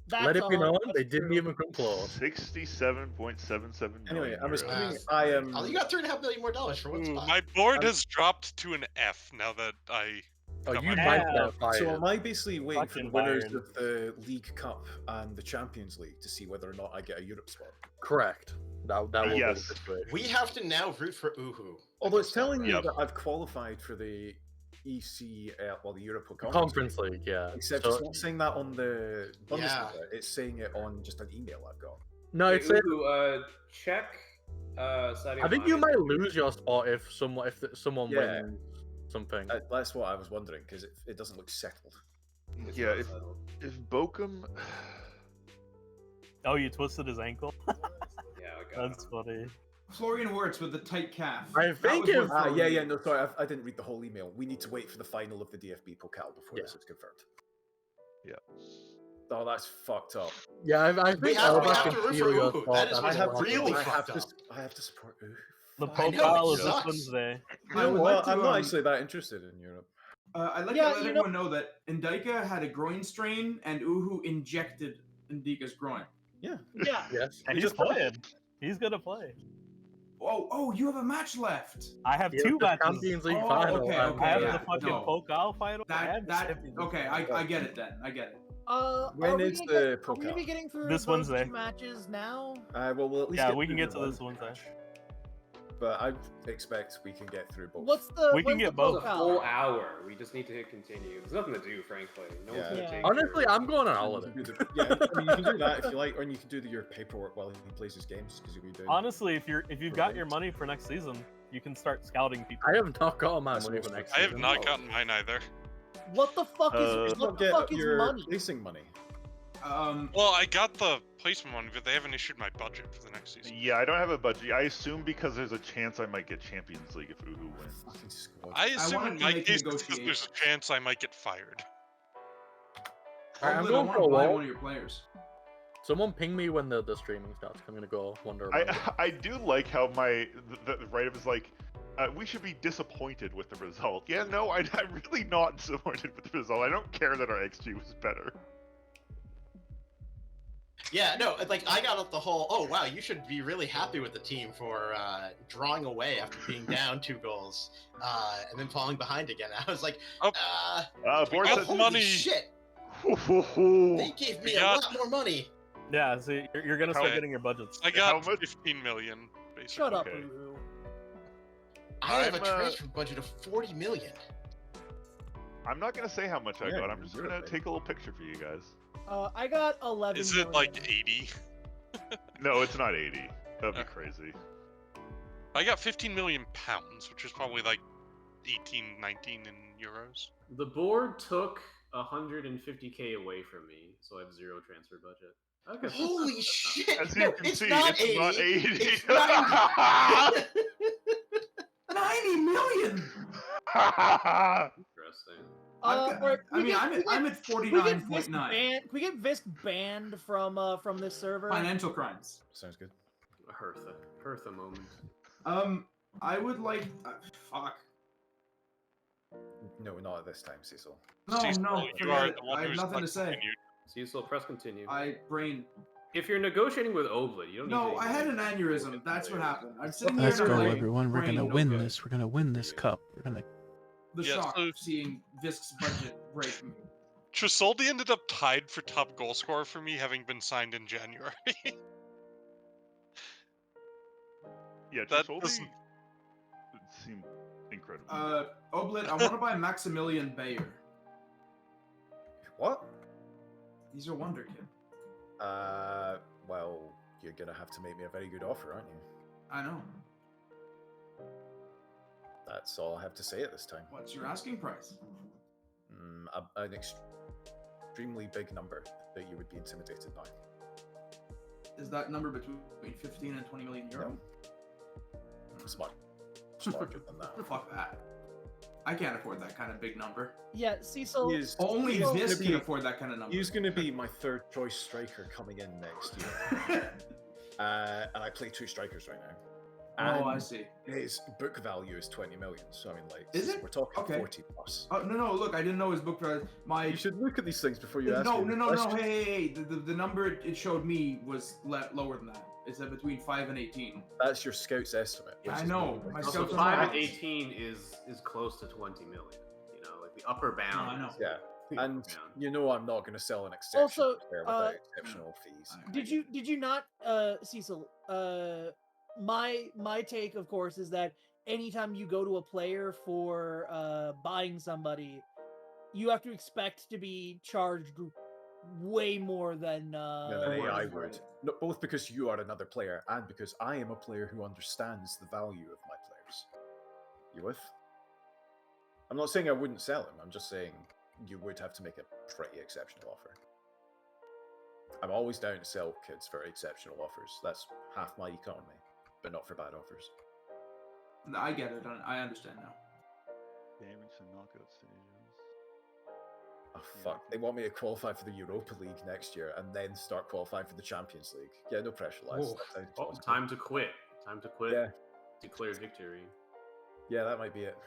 That's Let it be all- known, that's they didn't true. even come close. 67.77 million. Anyway, I'm euros. assuming I am. Oh, you got $3.5 million more for one Ooh, spot. my board I'm- has dropped to an F now that I. Oh, got you my- might Yeah. get fired. So am I basically waiting for the Fucking winners Bayern. of the League Cup and the Champions League to see whether or not I get a Europe spot? Correct. That will Yes. be the situation. We have to now root for Uhu. Although it's telling me Yep. that I've qualified for the EC, the Europa Conference League, yeah. Except So- it's not saying that on the Bundesliga. Yeah. It's saying it on just an email I've got. no, Hey, it's saying, Uhu, check. Sadio I think you Mane. might lose your spot if someone Yeah. wins something. That's what I was wondering because it doesn't look settled. It's Yeah, not if- settled. If Bochum, Oh, you twisted his ankle? Yeah, I got That's him. funny. Florian Wirtz with the tight calf. I That think was if- worth Ah, throwing yeah, in. yeah, no, sorry, I didn't read the whole email. We need to wait for the final of the DFB Pokal before Yeah. this is confirmed. yeah. Oh, that's fucked up. Yeah, I think We have Elba to can root steal for your Uhu. spot. That is That's what's what I'm really saying. fucked up. I have to support. The I know, Pokal it is this sucks. Wednesday. You I know would what? like to, I'm not um, actually that interested in Europe. I'd like Yeah, to let you know- everyone know that Ndika had a groin strain and Uhu injected Ndika's groin. Yeah. Yes. And We he's just- playing. He's gonna play. Oh, you have a match left. I have Yeah, two the matches. Champions League Oh, final. okay, and- okay, I have yeah, the fucking no. Pokal final. and That Champions League okay, final. I get it then. I get it. When are we is gonna the get, are we gonna be Pokal? getting through This those Wednesday. two matches now? Well, we'll at least Yeah, get we can through get to the this one Wednesday. But I expect we can get through both. What's the? We can when's get the both. A Pokal? full hour. We just need to hit continue. There's nothing to do, frankly. No one's Yeah. gonna Yeah. take. Honestly, I'm going on And you holiday. can do the- yeah, I mean, you can do that if you like, or you can do your paperwork while he plays his games because you'll be doing. Honestly, if you've got your money for next season, you can start scouting people. I have not gotten my That's money for awesome. next I have season. not gotten mine either. What the fuck is You what don't the get fuck is your money? placing money. Well, I got the placement one, but they haven't issued my budget for the next season. Yeah, I don't have a budget. I assume because there's a chance I might get Champions League if Uhu wins. Fucking squad. I assume wanted in to my make case it's because negotiate. there's a chance I might get fired. Alright, I'm Hopefully, I going want for to a buy walk. one of your players. Someone ping me when the streaming starts. I'm gonna go wander around. I do like how the write-up is like, we should be disappointed with the result. Yeah, no, I'm really not disappointed with the result. I don't care that our XG was better. Yeah, no, like I got up the whole. Oh wow, you should be really happy with the team for drawing away after being down 2 goals and then falling behind again. I was like, Oh. Board got says, holy money. shit! "Ho-ho-ho." They gave me We a got- lot more money. Yeah, so you're gonna start Okay. getting your budgets. I How got much? 15 million, basically. Shut up, Okay. Uhu. I have a I'm, transfer budget of 40 million. I'm not gonna say how much I Yeah, got. I'm just you're gonna right. take a little picture for you guys. I got 11. Is it like 80? No, it's not 80. That'd be Okay. crazy. I got 15 million pounds, which is probably like 18, 19 in euros. The board took 150k away from me, so I have 0 transfer budget. Okay. Holy shit! As you No, can it's see, not it's 80. not 80. It's 90. 90 million. Interesting. I'm at 49.9. Can we get Visk banned from this server? Financial crimes. Sounds good. Hertha moment. I would like. Fuck. No, not at this time, Cecil. No, Cecil, no, you forget are it. the one I have who's nothing not to say. continued. Cecil, press continue. Brain. If you're negotiating with Oblit, you don't need No, to I had an aneurysm. That's what happened. I'm sitting here Let's and I'm go, like, everyone. We're gonna brain, win good. this. We're gonna win this cup. We're gonna. the Yeah, shock so- of seeing Visk's budget break me. Trisoldi ended up tied for top goal scorer for me, having been signed in January. Yeah, That Trisoldi doesn't- seemed incredible. Oblit, I want to buy Maximilian Bayer. What? He's a wonder kid. Well, you're gonna have to make me a very good offer, aren't you? I know. That's all I have to say at this time. What's your asking price? An extremely big number that you would be intimidated by. Is that number between 15 and 20 million euro? No. It's much larger than that. Fuck that. I can't afford that kind of big number. Yeah, Cecil. He is- Only he's this gonna can be- afford that kind of number. He's going to be my third choice striker coming in next year. And I play two strikers right now. Oh, I And see. his book value is 20 million. So, I mean, like, Is it? we're talking Okay. 40 plus. Oh, no, look, I didn't know his book price. You should look at these things before you ask No, me no, the no, question. hey. The number it showed me was lower than that. It's at between 5 and 18. That's your scout's estimate. which I is know, really my nice. Also, scouts are 5 and right. 18 is close to 20 million. You know, like the upper bound. I know. is Yeah. the upper And bound. you know I'm not going to sell an exceptional Also, player without exceptional fees. Did you not, Cecil? My take, of course, is that anytime you go to a player for buying somebody, you have to expect to be charged way more than Than what I is would. right. No, both because you are another player and because I am a player who understands the value of my players. You with? I'm not saying I wouldn't sell him. I'm just saying you would have to make a pretty exceptional offer. I'm always down to sell kids for exceptional offers. That's half my economy, but not for bad offers. I get it. I understand now. Damage and knockout stages. Oh fuck! They want me to qualify for the Europa League next year and then start qualifying for the Champions League. Yeah, no pressure, lads. Oh, That sounds oh, possible. time to quit. Time to quit. Yeah. Declare victory. Yeah, that might be it.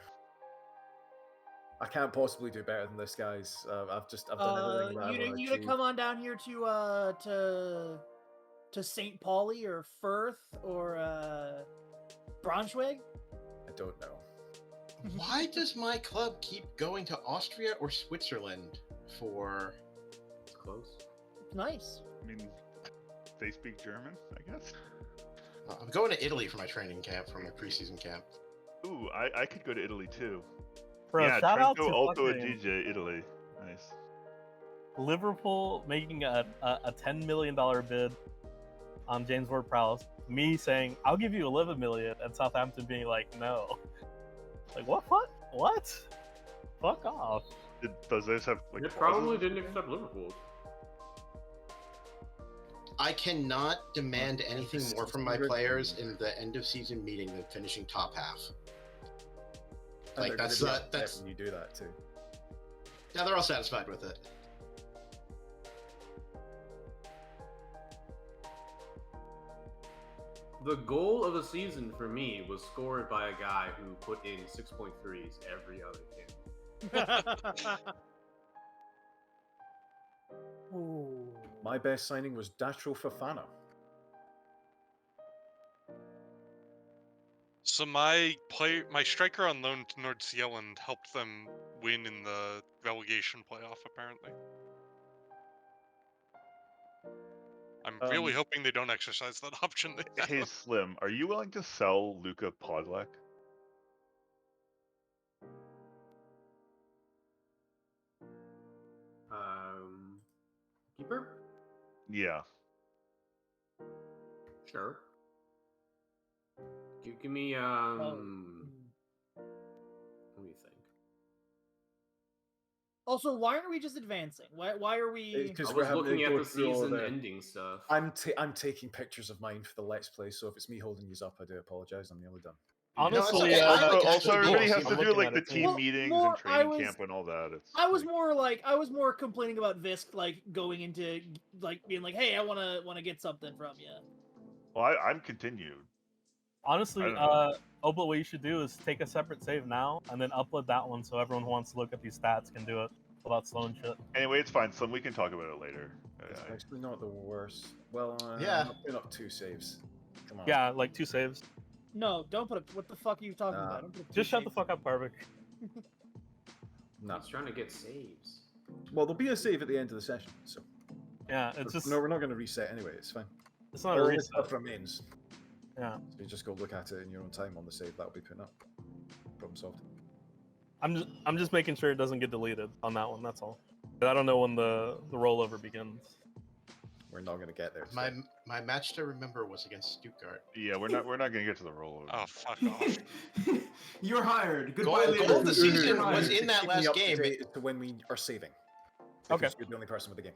I can't possibly do better than this, guys. I've done everything that I want to You gonna achieve. come on down here to St. Pauli or Firth or Braunschweig? I don't know. Why does my club keep going to Austria or Switzerland for? It's close. Nice. I mean, they speak German, I guess. I'm going to Italy for my training camp, for my preseason camp. Ooh, I could go to Italy too. Bro, yeah, shout out to Trento Alto fucking Adige, Italy. Nice. Liverpool making a $10 million bid on James Ward-Prowse. Me saying, I'll give you 11 million, and Southampton being like, no. Like, what? Fuck off. Does this have like? It probably clauses? didn't accept Liverpool. I cannot demand anything more from my players in the end of season meeting than finishing top half. And Like, they're gonna that's, be upset that's- when you do that too. Yeah, they're all satisfied with it. The goal of the season for me was scored by a guy who put in 6.3s every other game. Ooh. My best signing was Datro Fofana. So my striker on loan to Nordseeland helped them win in the relegation playoff. Apparently, I'm really hoping they don't exercise that option. They have. Hey Slim, are you willing to sell Luka Podlak? Keeper? Yeah. Sure. Give me Oh. let me think. Also, why aren't we just advancing? Why are we? Because I we're was having to looking at go the through all season the- ending stuff. I'm taking pictures of mine for the Let's Play, so if it's me holding these up, I do apologize. I'm nearly done. Honestly, okay. I like Also, actually everybody being has to I'm do looking like at the it too. team Well, meetings more- and training I was- camp and all that. It's I was like- more complaining about Visk like going into like being like, hey, I wanna get something from you. Well, I'm continued. honestly, I don't know. Obla, what you should do is take a separate save now and then upload that one so everyone who wants to look at these stats can do it without slowing shit. Anyway, it's fine. We can talk about it later. It's actually not the worst. Well, Yeah. I'm not putting up 2 saves. Come on. Yeah, like 2 saves. No, don't put it. What the fuck are you talking about? Don't put Just shut the fuck up, Parvik. No. He's trying to get saves. Well, there'll be a save at the end of the session, so. Yeah, it's just No, we're not going to reset anyway. It's fine. it's not a All reset. this stuff remains. Yeah. So you just go look at it in your own time on the save that'll be put up. Problem solved. I'm just making sure it doesn't get deleted on that one. That's all. I don't know when the rollover begins. We're not going to get there. My match to remember was against Stuttgart. Yeah, we're not going to get to the rollover. Oh, fuck off. You're hired. Goodbye, Goal later. of the season You're hired. was in that Keep me last up to game. date as to when we are saving. Okay. Because you're the only person with the game.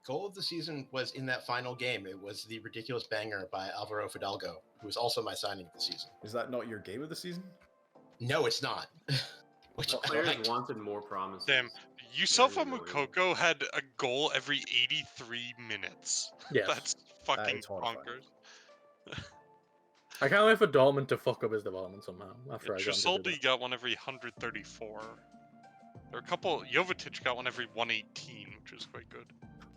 Goal of the season was in that final game. It was the ridiculous banger by Alvaro Fidalgo, who was also my signing of the season. Is that not your game of the season? No, it's not. Which Players I- wanted more promises. Damn, Yusufa Very Mukoko had a goal every 83 minutes. Yes. That's fucking is horrifying. bonkers. I can't wait for Dortmund to fuck up his development somehow. After I got him to do Trasoldi that. got one every 134. There were a couple. Jovetic got one every 118, which was quite good.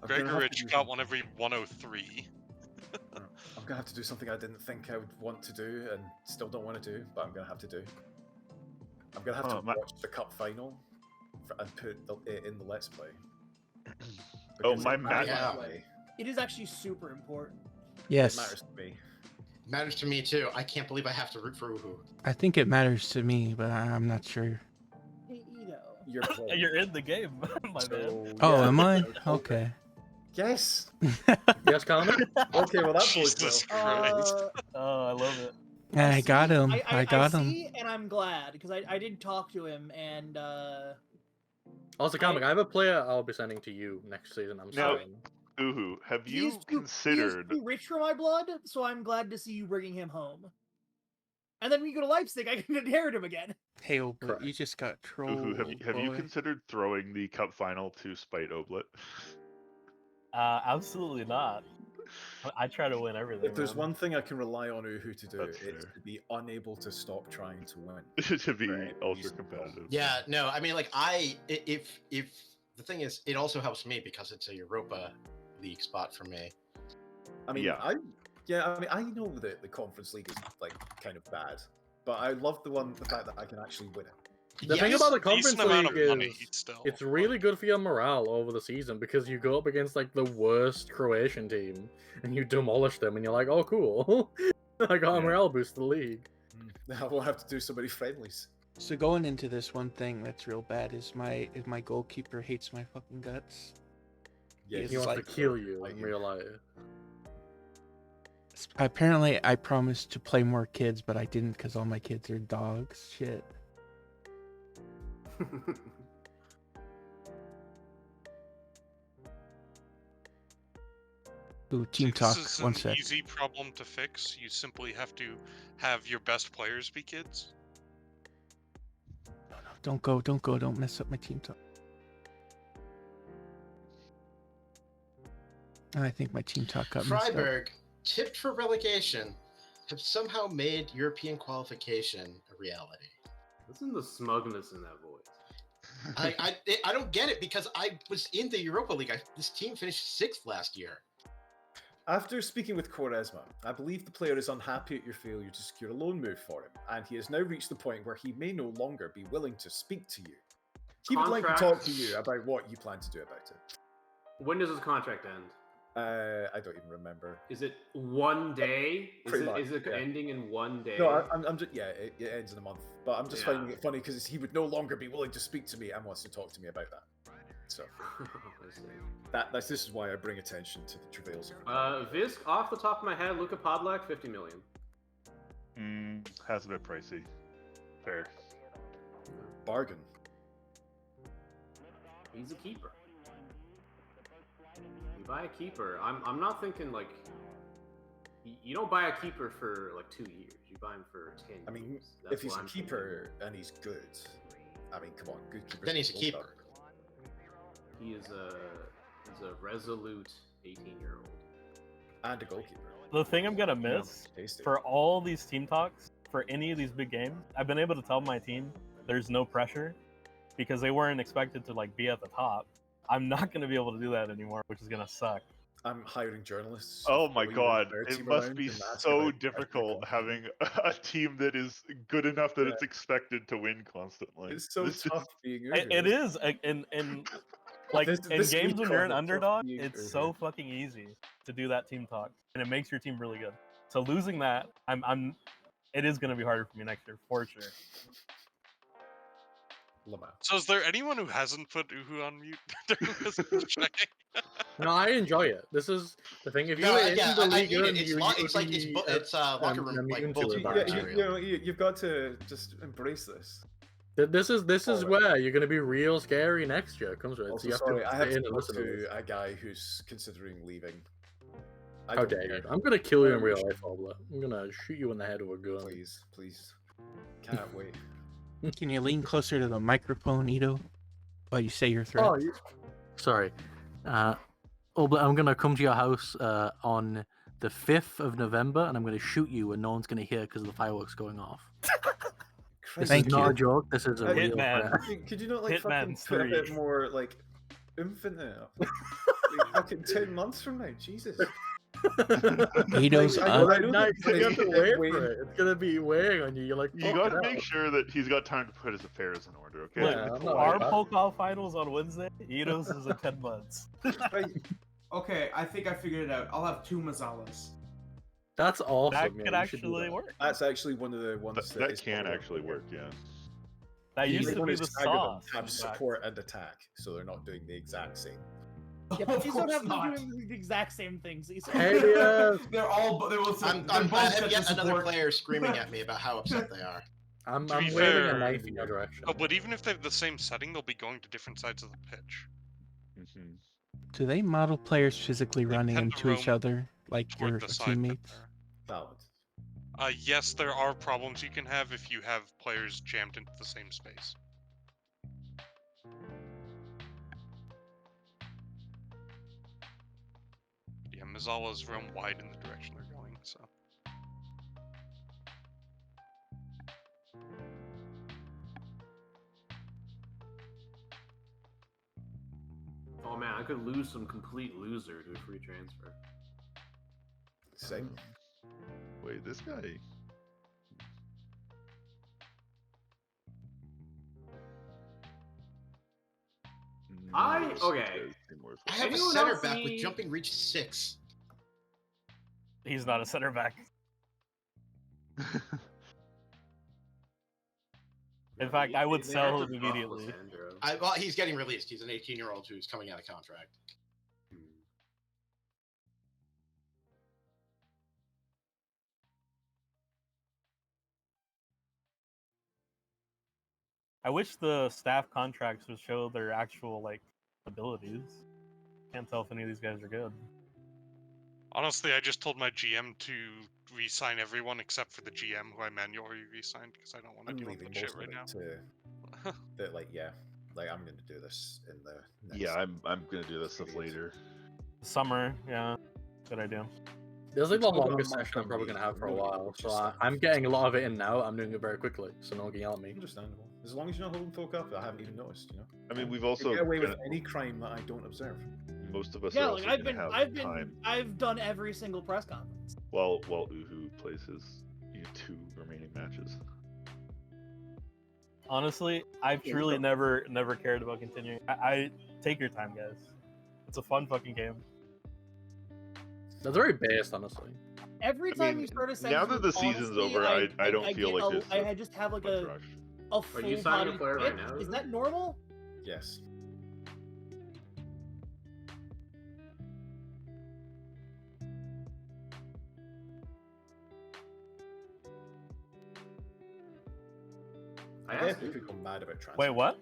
I'm gonna have to Gregorich do got one every 103. I'm gonna have to do something I didn't think I would want to do and still don't want to do, but I'm gonna have to do. I'm gonna have to watch the cup final and put it in the Let's Play. Oh, Because my it matters Yeah. to me. It is actually super important. It Yes, matters to me. matters to me too. I can't believe I have to root for Uhu. I think it matters to me, but I'm not sure. Hey, Ito. You're playing. You're in the game, my man. So, Oh, yeah. am I? Okay. Yes. Yes, Connor? Okay, well that bodes well. Jesus Christ. Oh, I love it. I got him. I got him. see, and I'm glad because I did talk to him, and Also, Comic, I have a player I'll be sending to you next season. I'm Now- sorry. Uhu, have he you is considered? too rich for my blood, so I'm glad to see you bringing him home. And then when you go to Leipzig, I can inherit him again. Hey, Obla, Correct. you just got trolled. Uhu, have you boy. considered throwing the cup final to spite Oblet? Absolutely not. I try to win everything. If there's man. one thing I can rely on Uhu to do, That's it's fair. to be unable to stop trying to win. To be Right, ultra he's- competitive. Yeah, no, I mean, like if the thing is, it also helps me because it's a Europa League spot for me. I mean, Yeah. I know that the Conference League is like kind of bad, but I love the fact that I can actually win it. The thing about the Conference Decent amount League of money is still. it's really good for your morale over the season because you go up against like the worst Croatian team and you demolish them and you're like, oh cool, I got a morale boost to the league. Now we'll have to do so many friendlies. So going into this, one thing that's real bad is my goalkeeper hates my fucking guts. Yeah, It's He wants like- to kill you like in you. real life. Apparently, I promised to play more kids, but I didn't because all my kids are dogs. Shit. Ooh, team talk. This is One an sec. easy problem to fix. You simply have to have your best players be kids. No, don't go. Don't mess up my team talk. I think my team talk got messed up. Freiburg, tipped for relegation, have somehow made European qualification a reality. Listen to the smugness in that voice. I don't get it because I was in the Europa League. This team finished 6th last year. After speaking with Quaresma, I believe the player is unhappy at your failure to secure a loan move for him, and he has now reached the point where he may no longer be willing to speak to you. He would like to talk to you about what you plan to do about it. When does his contract end? I don't even remember. Is it one day? Pretty much, Is it yeah. ending in one day? No, I'm just it ends in a month. But I'm just Yeah. finding it funny because he would no longer be willing to speak to me and wants to talk to me about that. So I see. this is why I bring attention to the travails of Visk, off the top of my head, Luka Podlak, 50 million. Has a bit pricey. Fair. bargain. He's a keeper. You buy a keeper. I'm not thinking like you don't buy a keeper for like 2 years. You buy him for 10 I mean, years. if That's he's what a I'm keeper and he's good, I mean, come on, good keeper. Then he's a keeper. thinking. He's a resolute 18-year-old. And a goalkeeper. The thing I'm gonna Yeah, miss tasty. for all these team talks for any of these big games, I've been able to tell my team there's no pressure because they weren't expected to like be at the top. I'm not gonna be able to do that anymore, which is gonna suck. I'm hiring journalists. Oh to my follow your god, entire it team must around be and ask so about pressure difficult constantly. having a team that is good enough that Yeah. it's expected to win constantly. It's so This is- tough being It Uber. is, and like This in games week when you're on an it's tough underdog, being it's Uber. so fucking easy to do that team talk, and it makes your team really good. So losing that, it is gonna be harder for me next year for sure. Lamau. So is there anyone who hasn't put Uhu on mute during this checking? No, I enjoy it. This is the thing. If you No, were in yeah, the I league, need it. you, It's like it's locker room like bulletin board Yeah, material. you've got to just embrace this. This is Alright. where you're going to be real scary next year. It comes with it. So Also, you have sorry, to I have stay to in and talk listen to this. to a guy who's considering leaving. I How don't dare you? care. I'm going to kill you in Very real much. life, Obla. I'm going to shoot you in the head with a gun. Please, please. Can't wait. Can you lean closer to the microphone, Ito, while you say your threat? Oh, sorry. Obla, I'm going to come to your house on the 5th of November, and I'm going to shoot you, and no one's going to hear because of the fireworks going off. This Thank is not you. a joke. This is a real Hitman. threat. Could you not like fucking Hitman put a bit 3. more like oomph in it? Like, fucking 10 months from now, Jesus. Ito's Like, up. I don't No, think you have to they wait wait. for it. It's going to be weighing on you. You're like, You fuck got it to make out. sure that he's got time to put his affairs in order, okay? Look, Yeah, I'm not our like that. Pokal finals on Wednesday. Ito's is in 10 months. Right. Okay, I think I figured it out. I'll have 2 Mazalas. That's awesome. That yeah, could you should do actually that. work. That's actually one of the ones That is can probably actually work, yeah. That You used might to wanna be the stagger them, sauce. have in fact. support and attack, so they're not doing the exact same. Yeah, but Of these don't course have not. to do the exact same things. These Hey, They're all. They will. I'm, they're I'm, I both have set yet to another support. player screaming at me about how upset they are. I'm To be waving fair- a knife in your direction. Oh, but even if they have the same setting, they'll be going to different sides of the pitch. Mm-hmm. Do they model players physically They running tend to into each roam other like Toward your the side that teammates? Valid. yes, there are problems you can have if you have players jammed into the same space. Yeah, Mazalas roam wide in the direction they're going, so. Oh man, I could lose some complete loser to a free transfer. Same. Wait, this guy. Okay. I have a Anyone center else back with need- jumping reach 6. He's not a center back. In fact, I would They sell have him to buff immediately. Lissandro. Well, he's getting released. He's an 18-year-old who's coming out of contract. I wish the staff contracts would show their actual like abilities. Can't tell if any of these guys are good. Honestly, I just told my GM to re-sign everyone except for the GM who I manually re-signed because I don't want to I'm deal leaving with that most shit right of now. it to that. Like, yeah, like I'm gonna do this in the. Next Yeah, I'm gonna do this stuff later. Summer, yeah, good idea. There's like the It's over a longest month session I'm on probably me, gonna have for a really, while, which so is I'm getting a lot of it in now. I'm doing it very quickly, so no one can yell at me. Understandable. As long as you're not holding folk up, I haven't even noticed. You know. I mean, we've You also get away with gonna- any crime that I don't observe. most of us Yeah, are like also gonna have time I've done every single press conference. while Uhu plays his 2 remaining matches. Honestly, I've truly never cared about continuing. I take your time, guys. It's a fun fucking game. That's very based, honestly. Every I time mean, you start a now sentence, that the season's honestly, over, I don't feel get like a- there's I just have like much a rush. full you signing a body player right pitch. now, Is is that normal? Yes. I I asked get you, people mad about transfer. Wait, what?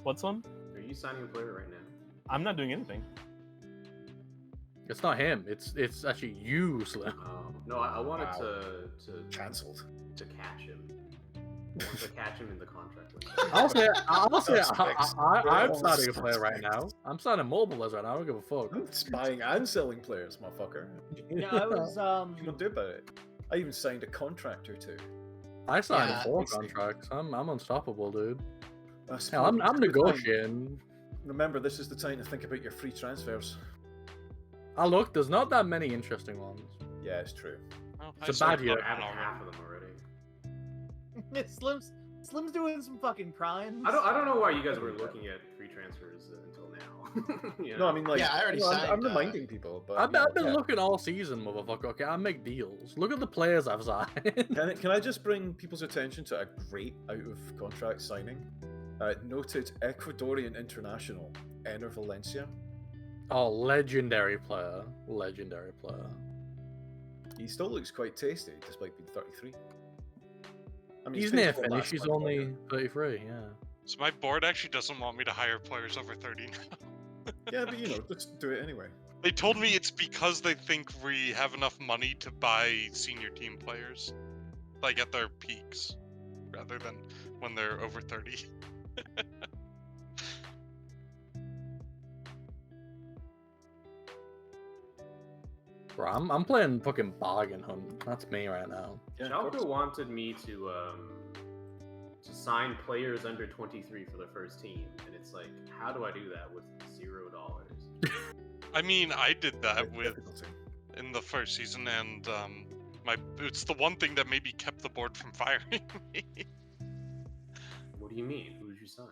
What's one? are you signing a player right now? I'm not doing anything. It's not him. It's actually you, Slim. No, I wanted Wow. to Cancelled. catch him. once I catch him in the contract. I'll say That's next. I'm starting a player right now. I'm starting mobile players right now. I don't give a fuck. I'm buying and selling players, motherfucker. Yeah, I was What you gonna do about it? I even signed a contract or two. I signed Yeah, 4 I see. contracts. I'm unstoppable, dude. That's Hell, I'm this is the time- negotiating. Remember, this is the time to think about your free transfers. Oh look, there's not that many interesting ones. Yeah, it's true. Oh, It's a saw bad year. I have Button half of them already. Slim's doing some fucking crimes. I don't know why you guys were looking at free transfers until now. You No, I know? mean, like, Yeah, I already I'm signed, reminding people, but I've you know, been yeah. looking all season, motherfucker. Okay, I make deals. Look at the players I've signed. Can I just bring people's attention to a great out of contract signing? Noted Ecuadorian international Ener Valencia. Oh, legendary player. Legendary player. He still looks quite tasty despite being 33. I mean, He's paid near for finish. last He's month, only 33, yeah. So my board actually doesn't want me to hire players over 30 now. Yeah, but you know, just do it anyway. They told me it's because they think we have enough money to buy senior team players, like at their peaks, rather than when they're over 30. Bro, I'm playing fucking bargain hunt. That's me right now. Yeah, of course. Schalke wanted me to sign players under 23 for the first team, and it's like, how do I do that with $0? I mean, I did that Quite with difficult to- in the first season, and it's the one thing that maybe kept the board from firing me. What do you mean? Who did you sign?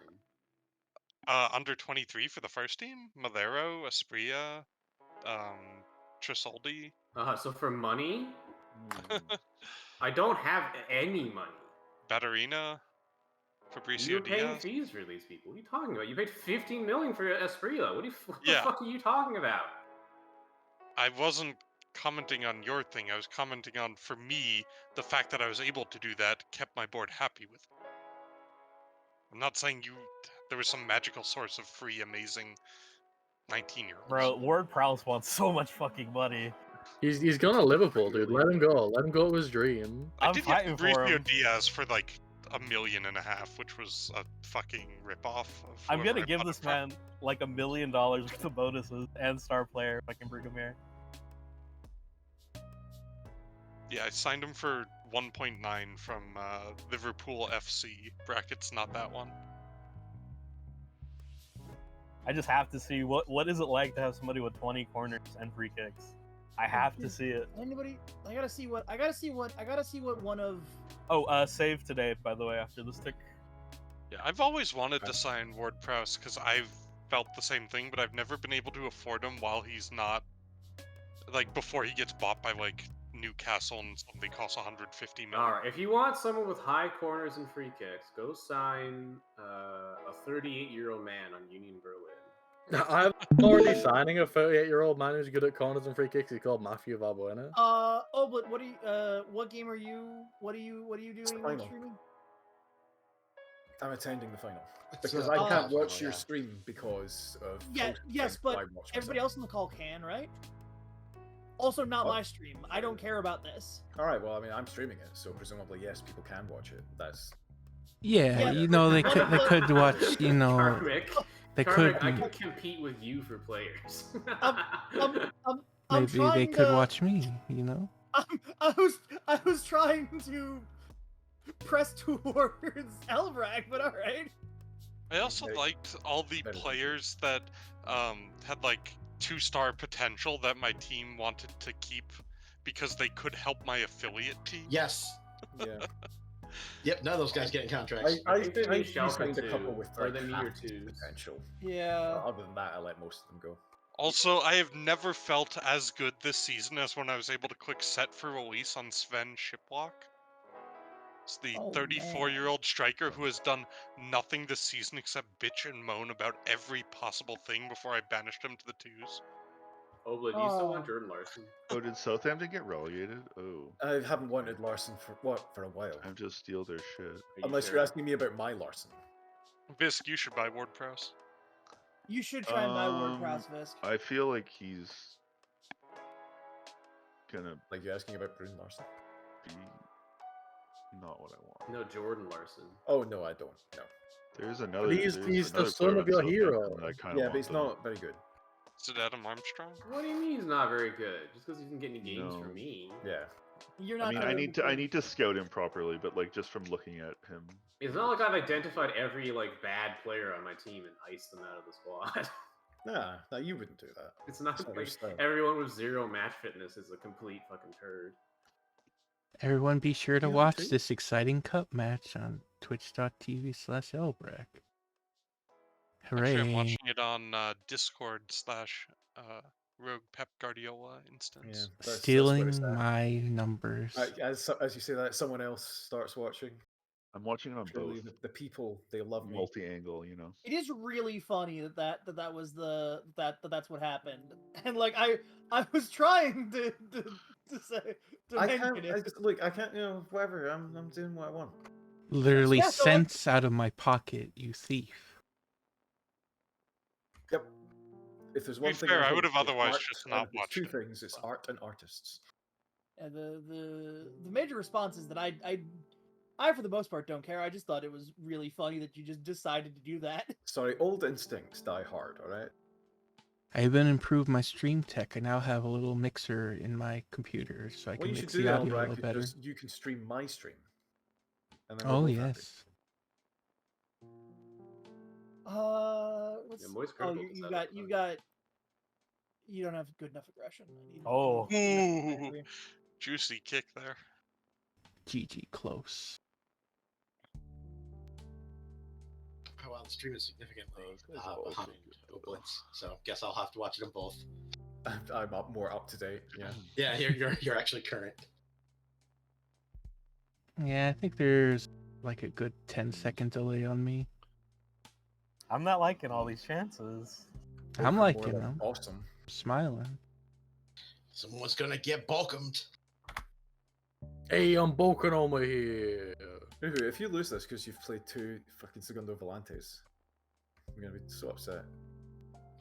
Under 23 for the first team, Madero, Asprilla, Trisoldi. So for money, Hmm. I don't have any money. Batterina, You Fabricio were paying Diaz. fees for these people. What are you talking about? You paid 15 million for Esprilla. What Yeah. the fuck are you talking about? I wasn't commenting on your thing. I was commenting on, for me, the fact that I was able to do that kept my board happy with it. I'm not saying there was some magical source of free, amazing 19-year-olds. Bro, Ward Prowse wants so much fucking money. He's gone to Liverpool, dude. Let him go. Let him go to his dream. I I'm did get fighting for Fabricio him. Diaz for like $1.5 million, which was a fucking ripoff of I'm whoever gonna I give bought this it from. man like $1 million worth of bonuses and star player if I can bring him here. Yeah, I signed him for 1.9 from Liverpool FC. Brackets, not that one. I just have to see what is it like to have somebody with 20 corners and free kicks. I have to see it. Anybody? I gotta see what one of. Oh, save today, by the way, after this tick. Yeah, I've always wanted to sign Ward Prowse because I've felt the same thing, but I've never been able to afford him while he's not, like, before he gets bought by, like, Newcastle and somebody costs 150 million. Alright, if you want someone with high corners and free kicks, go sign a 38-year-old man on Union Berlin. I'm already signing a 38-year-old man who's good at corners and free kicks. He's called Matthew Valbuena. Oh, but what do you? What game are you? What are you doing? Final. Streaming? I'm attending the final It's, because uh, I oh, can't final, watch your yeah. stream because of Yeah, health yes, things, but I watch everybody myself. else on the call can, right? Also, not Oh. my stream. I don't care about this. All right, well, I mean, I'm streaming it, so presumably, yes, people can watch it. That's Yeah, Yeah. you know they could watch. You know Karmic, they Karmic, could I can compete with you for players. I'm maybe trying they could to, watch me. You know. I was trying to press towards Elbrag, but all right. I also Very- liked all the very- players that had like 2-star potential that my team wanted to keep because they could help my affiliate team. Yes. yeah. Yep. None of those guys getting contracts. I think think we I shall signed a too, couple with or like the meter half twos. potential. Yeah. Other than that, I let most of them go. Also, I have never felt as good this season as when I was able to click set for release on Sven Shiplock. It's the Oh, 34-year-old striker who has done nothing this season except bitch and moan about every possible thing before I banished him to the twos. Obla, do you still Oh. want Jordan Larson? Oh, did Southampton get relegated? Oh, I haven't wanted Larson for a while. I just steal their shit. Are you Unless sure? you're asking me about my Larson. Bisk, you should buy Ward Prowse. You should try and buy Word Um, Prowse Visk. I feel like he's gonna Like you're asking about Brune Larson. be. not what I want. No, Jordan Larson. Oh no, I don't. No. There's another. But he's the son of your hero. I kind of Yeah, want but he's though. not very good. Is it Adam Armstrong? What do you mean he's not very good? Just because he doesn't get any games No. from me. Yeah. You're not. I mean, gonna- I need to scout him properly, but like just from looking at him. It's not like I've identified every like bad player on my team and iced them out of the squad. Nah, no, you wouldn't do that. It's not That's not your like style. everyone with 0 match fitness is a complete fucking turd. Everyone be sure to You watch too? this exciting cup match on twitch.tv/Elbrack. Hooray. Actually, I'm watching it on Discord/Rogue Pep Guardiola Yeah. instance. That's where Stealing it's at. my numbers. As you say that, someone else starts watching. I'm watching it on Surely both. the people, they love me. Multi-angle, you know. It is really funny that was that's what happened, and like I was trying to say to I mention can't. it. Look, I can't. Whatever. I'm doing what I want. Literally Yeah, so, like- cents out of my pocket, you thief. Yep. If there's be one thing, fair, I hate, would have it's otherwise art, just and not if there's watched two it. things: it's art and artists. And the major response is that I for the most part don't care. I just thought it was really funny that you just decided to do that. Sorry, old instincts die hard. All right. I even improved my stream tech. I now have a little mixer in my computer so I What can you should mix do, the audio a Elbrack, little is better. just you can stream my stream. And then we're Oh, both happy. yes. What's Yeah, Moist oh Critical you don't have good enough aggression. I need- Oh. Ooh, juicy kick there. GG close. Oh wow, the stream is significantly Those guys all behind do Oblitz, so guess I'll have to watch them both. I'm more up to date. Yeah. Yeah, you're actually current. Yeah, I think there's like a good 10-second delay on me. I'm not liking all these chances. I'm More liking like them. Awesome. Smiling. Someone's gonna get Bochumed. Hey, I'm Bochum over here. Uhu, if you lose this because you've played 2 fucking Segundo Volantes, I'm gonna be so upset.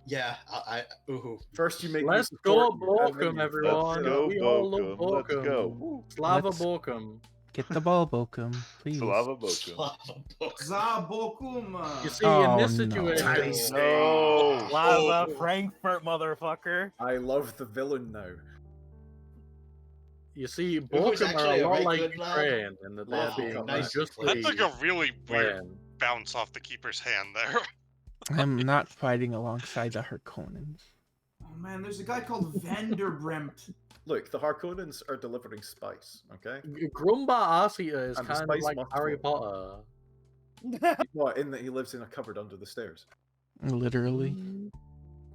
Yeah, ooh. First you make Let's me go support you, and then Bochum, you everyone. Let's go, We all love Bochum. Let's Bochum. go. Slava Let's- Bochum. Get the ball, Bochum, please. Slava Bochum. Slava Bochum. Za Bochum. You see, in this Oh, no. situation, Nice. No. Lava Oh. Frankfurt, motherfucker. I love the villain now. you see, Who's Bochum are actually a a lot right like good lad. Ukraine, and that they're Lawful, being nice unjustly That took a really weird playing. bounce off the keeper's hand there. I'm not fighting alongside the Harkonnens. Oh man, there's a guy called Vanderbremt. Look, the Harkonnens are delivering spice, okay? Grumba Arcita is And the kind of spice like must Harry flow. Potter. What, in that he lives in a cupboard under the stairs? Literally.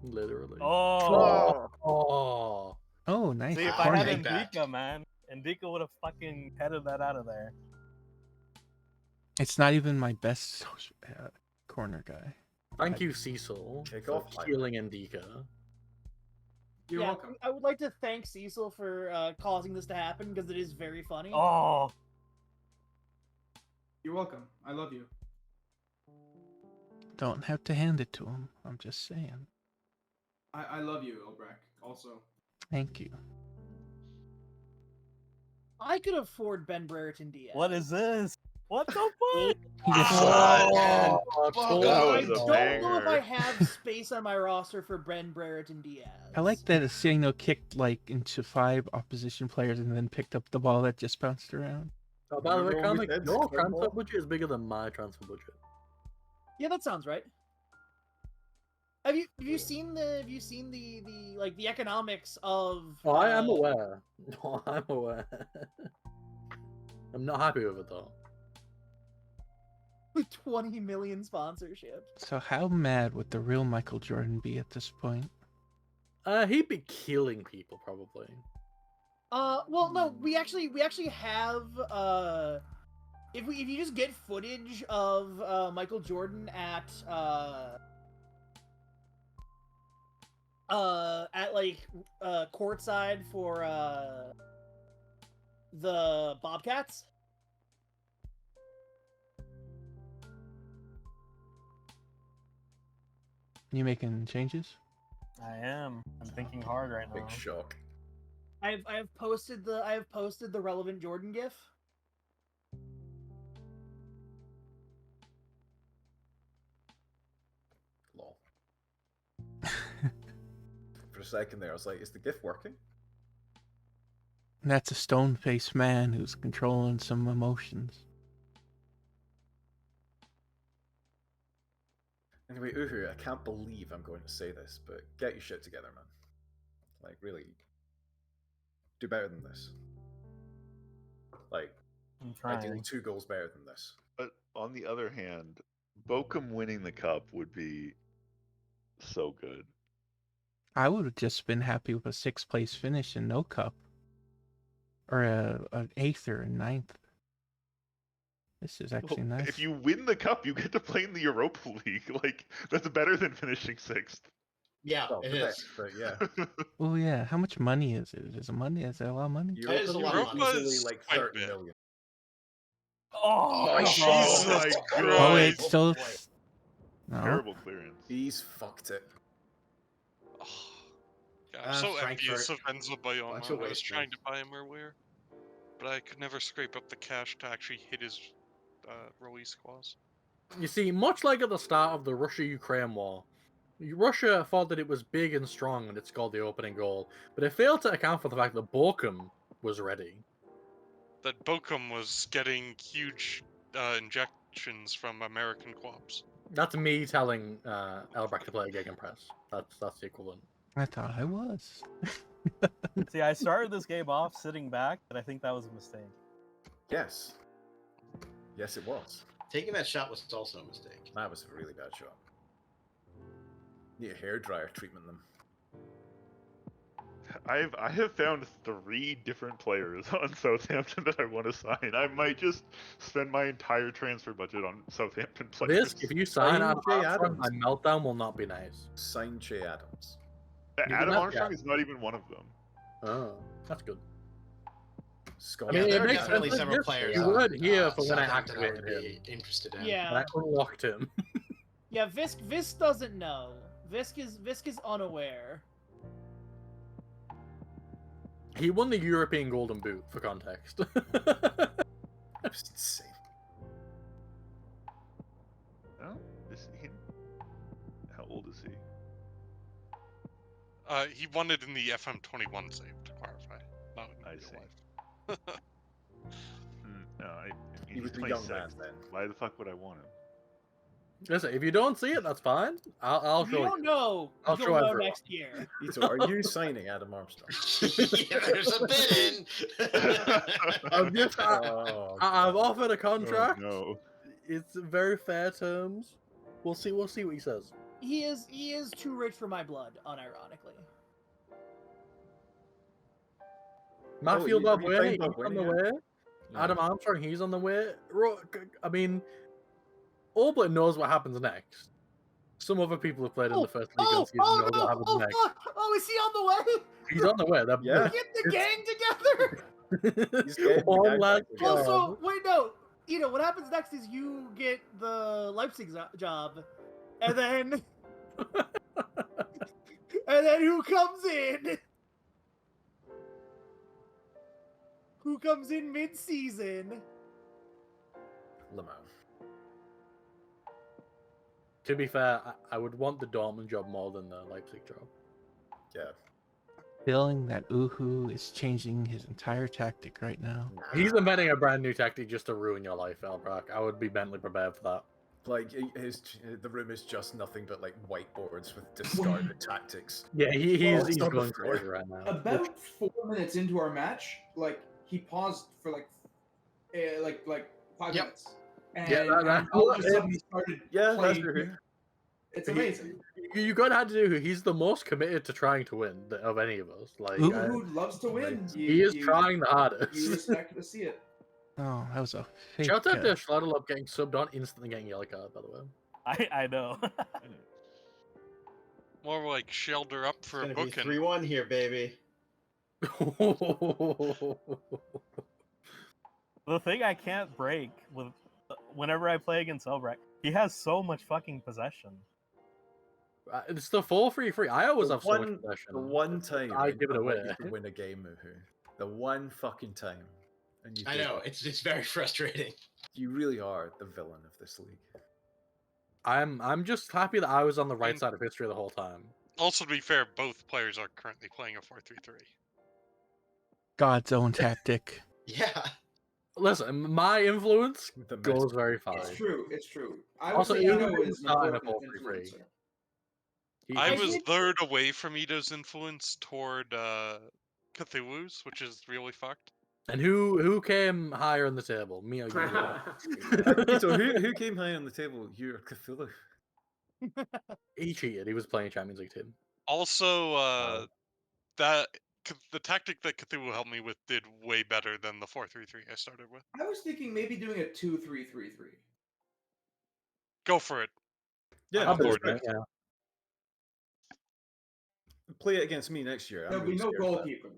Literally. Oh. Oh. Oh, nice. See, if Ah, I had take that. Ndika, man, Ndika would have fucking headed that out of there. It's not even my best corner guy. Thank you, Cecil, Kick for off, healing Indika. You're Yeah, welcome. I would like to thank Cecil for causing this to happen because it is very funny. Oh. You're welcome. I love you. Don't have to hand it to him. I'm just saying. I love you, Elbrack. Also. Thank you. I could afford Ben Brereton Diaz. What is this? What the fuck? Oh, Oh, That I was a don't know if banger. I have space on my roster for Ben Brereton Diaz. I like that Asino kicked like into 5 opposition players and then picked up the ball that just bounced around. Oh, by the way, Remember when we Comic, said your Square transfer Ball? budget is bigger than my transfer budget. Yeah, that sounds right. Have you seen the like the economics of? Oh, I am aware. No, I'm aware. I'm not happy with it though. 20 million sponsorships. So how mad would the real Michael Jordan be at this point? He'd be killing people probably. Well, no, we actually have if you just get footage of Michael Jordan at like courtside for the Bobcats. You making changes? I am. I'm thinking hard right now. Big shock. I have posted the relevant Jordan gif. second there. I was like, is the GIF working? And that's a stone-faced man who's controlling some emotions. Anyway, Uhu, I can't believe I'm going to say this, but get your shit together, man. Like, really, do better than this. Like, I'm ideally trying. 2 goals better than this. But on the other hand, Bochum winning the cup would be so good. I would have just been happy with a 6th place finish and no cup. Or an 8th or a 9th. This is actually Well, nice. if you win the cup, you get to play in the Europa League. Like, that's better than finishing 6th. Yeah, Well, it the is. best, but yeah. Oh yeah, how much money is it? Is it money? Is that a lot of money? That is a lot of Europa money. easily like Quite a 30 bit. million. Oh, Jesus my Christ. Oh wait, Christ. still. No. Terrible clearance. He's fucked it. Oh, God, I'm so envious of Frankfurt. Enzo Bayona. Bunch of I was waste, trying man. to buy him earlier, but I could never scrape up the cash to actually hit his release clause. You see, much like at the start of the Russia-Ukraine war, Russia thought that it was big and strong and it scored the opening goal, but it failed to account for the fact that Bochum was ready. That Bochum was getting huge injections from American clubs. That's me telling Elbrecht to play Gegenpress. That's the equivalent. I thought I was. See, I started this game off sitting back, but I think that was a mistake. Yes. Yes, it was. Taking that shot was also a mistake. That was a really bad shot. Need a hairdryer treatment them. I have found 3 different players on Southampton that I want to sign. I might just spend my entire transfer budget on Southampton players. This, if you sign Adam Jay Armstrong, my Adams. meltdown will not be nice. Sign Che Adams. You Adam can Armstrong have is not even one of them. Oh, that's good. Scott. I mean, there it are makes definitely sense. several Yes, players. you weren't here for when I Southampton I activated would him. be interested in. And Yeah, I unlocked him. yeah. Visk doesn't know. Visk is unaware. He won the European Golden Boot, for context. That's insane. Oh, is he? How old is he? He won it in the FM21 save, to clarify. Not in I real see. life. No, I mean, He was he's a young 26. man then. Why the fuck would I want him? Listen, if you don't see it, that's fine. I'll If you show don't you. know, I'll you'll show know everyone. next year. Ito, are you signing Adam Armstrong? Yeah, there's a bid in. I'm just, Oh, I've God. offered a contract. Oh, no. It's very fair terms. We'll see what he says. He is too rich for my blood, unironically. Matthew have you Balbuena, played he's on Balbuena the yet? way. No. Adam Armstrong, he's on the way. I mean, Oblin knows what happens next. Some other people have played in the first league this season know what happens next. Fuck! Oh, is he on the way? He's on the way. Yeah. Get the gang together. He's getting the One gang last back job. Also, wait, no. You know what happens next is you get the Leipzig job, and then who comes in? Who comes in mid-season? Lamo. To be fair, I would want the Dortmund job more than the Leipzig job. Yeah. Feeling that Uhu is changing his entire tactic right now. He's inventing a brand new tactic just to ruin your life, Elbrock. I would be mentally prepared for that. Like the room is just nothing but like whiteboards with discarded tactics. Yeah, he's it's not going fair. crazy right now. About 4 minutes into our match, like he paused for like 5 Yep. minutes, and, Yeah, and all of a sudden he started Yeah, that's playing. true. It's amazing. You got to do. He's the most committed to trying to win of any of us. Like Ooh. Who loves to win? he is trying the You hardest. respect to see it. Oh, that was a fake. Shout out to Schlattl getting subbed on, instantly getting yellow card, by the way. I know. More like shelter up for a It's gonna be booking. 3-1 here, baby. The thing I can't break with whenever I play against Elbrecht, he has so much fucking possession. It's the 4-3-3. I always have so much The possession. one time I give it want away. you to win a game, Uhu. The one fucking time. And you I did know, it. it's very frustrating. You really are the villain of this league. I'm just happy that I was on the right side of history the whole time. Also, to be fair, both players are currently playing a 4-3-3. God's own tactic. Yeah. Listen, my influence The goes very far. It's true. It's true. I would Also, say Ito Ito didn't is an start in a important 4-3-3. influencer. I I was did- third away from Ito's influence toward Cthulhu's, which is really fucked. And who came higher on the table? Me or you? So who came high on the table? You or Cthulhu? He cheated. He was playing Champions League team. Also, the tactic that Cthulhu helped me with did way better than the 4-3-3 I started with. I was thinking maybe doing a 2-3-3-3. Go for it. Yeah, I'm I'll on do board. it, yeah. play it against me next year. I'm There'll be really no scared of that. goalkeeper.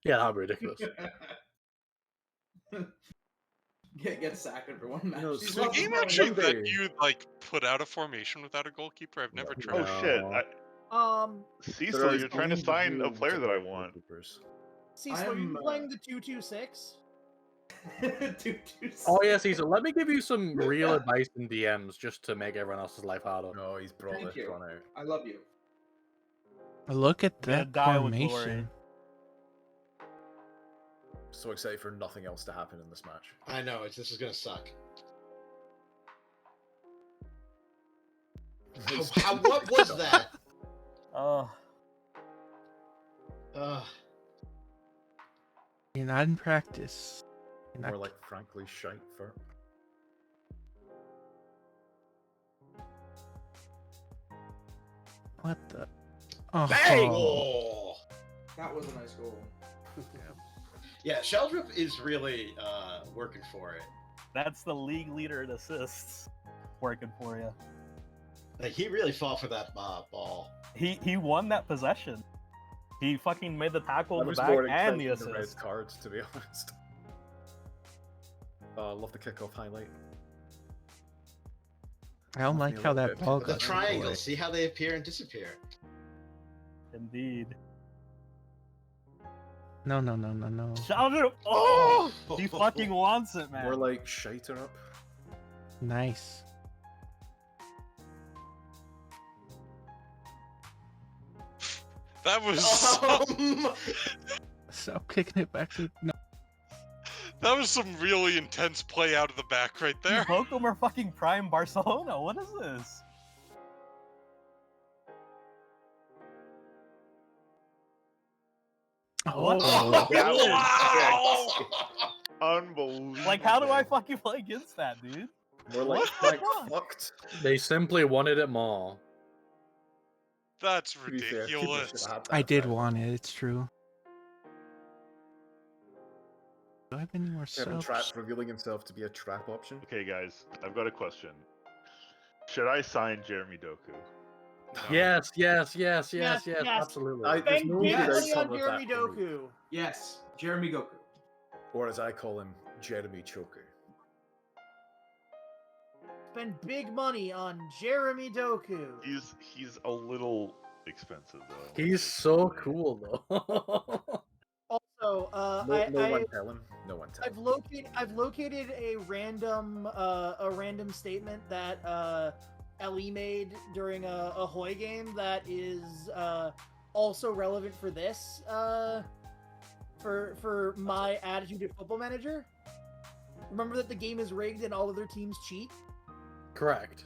Yeah, that'd be ridiculous. Get sacked every one match. No, These so The lots game of actually money. let Monday- you like put out a formation without a goalkeeper. I've never tried. Oh shit! There Cecil, are you're trying to only sign a rules player that I about want. goalkeepers. Cecil, are you I'm, playing the 2-2-6? 2-2-6. Oh yeah, Caesar. Let me give you some real advice in DMs just to make everyone else's life harder. No, he's brought Thank this you. one out. I love you. Look at Gonna that die with glory. formation. So excited for nothing else to happen in this match. I know, this is gonna suck. What was that? You're not in practice. You're not More like frankly shite for. what the? Oh, Bang! Oh. That was a nice goal. Yeah, Sheldrop is really working for it. That's the league leader in assists. Working for you. Like, he really fought for that ball. He won that possession. He fucking made the tackle I in the was back more and the expecting the red assist. cards, to be honest. I love the kickoff highlight. I don't like how that ball The got triangles, away. see how they appear and disappear. Indeed. No. Sheldrop! Oh! He fucking wants it, man. More like shiter up. Nice. That was Stop kicking it back to no. that was some really intense play out of the back right there. Bochum are fucking prime Barcelona. What is this? What? Oh, That was Wow! unbelievable. Like, how do I fucking play against that, dude? More like What the Frank fuck? fucked. They simply wanted it more. That's To be fair, Cooper ridiculous. should have had that I did effect. want it. It's true. Do I have any more Kevin subs? Trapp revealing himself to be a trap option. Okay, guys, I've got a question. Should I sign Jeremy Doku? Yes, Yes. absolutely. There's Spend no big good money outcome on of Jeremy that for me. Doku. Yes, Jeremy Goku. Or as I call him, Jeremy Choku. Spend big money on Jeremy Doku. He's a little expensive though. He's so cool though. Also, No one tell him. No one tell him. I've located a random statement that Ellie made during a Hoy game that is also relevant for this for my attitude at Football Manager. Remember that the game is rigged and all other teams cheat. Correct.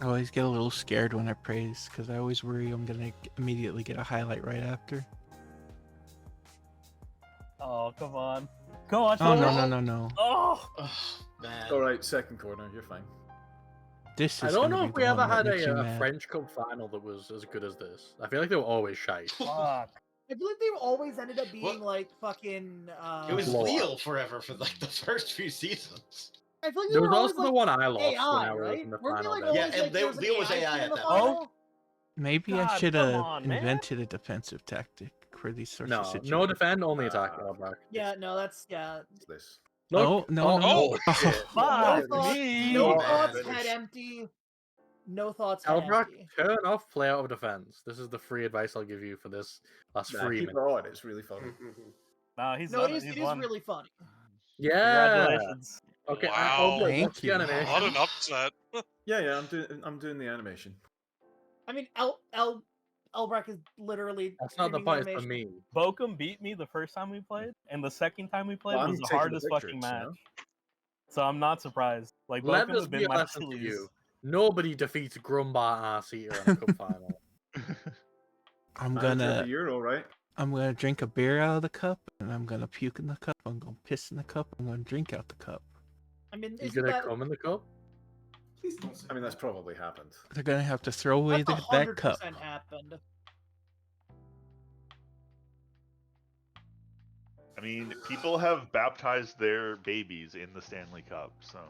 I always get a little scared when I praise because I always worry I'm gonna immediately get a highlight right after. Oh, come on. Come on, Oh Sheldrop. no. Oh! Oh, man. Alright, second corner, you're fine. This is I don't gonna know be if the we ever one that had makes you a mad. French Cup final that was as good as this. I feel like they were always shite. Fuck. I feel like they always ended up being What? like fucking. It was Blowout. Lille forever for like the first few seasons. I feel like they There were was always also like the one I lost when AI, I was right? in the Weren't they final. like day. always Yeah, and like there was an Lille was AI AI team in at the that final? Maybe God, I should come have on, man. invented a defensive tactic for these sorts of No, situations. no defend, only attack. Ah. Back. Yeah, no, that's yeah. What's this? Oh, no. Oh, shit. Fuck thoughts, me! no Oh, thoughts, man. head empty. No thoughts. Head Albrecht, empty. turn off play out of defense. This is the free advice I'll give you for this last Nah, 3 keep it minutes. on. It's really funny. No, he's No, done it it. is. He's It is won. really funny. Yeah. Congratulations. Okay. Wow. Albrecht, Thank what's the you. animation? What an upset. Yeah, I'm doing the animation. I mean, Elbrecht is literally. That's not the streaming point. It's for animation. me. Bochum beat me the first time we played, and the second time we played Well, was I'm the taking the hardest fucking victories, you match. know? So I'm not surprised. Like Let Bochum this have be been a my lesson for Achilles. you. Nobody defeats Grumbar Arceater in a cup final. I'm Manager of gonna the year, all right. I'm gonna drink a beer out of the cup, and I'm gonna puke in the cup. I'm gonna piss in the cup. I'm gonna drink out the cup. I mean, You isn't gonna that come in the cup? Please don't say I mean, that's that. probably happened. They're gonna have to throw away that's that cup. 100% happened? I mean, people have baptized their babies in the Stanley Cup, so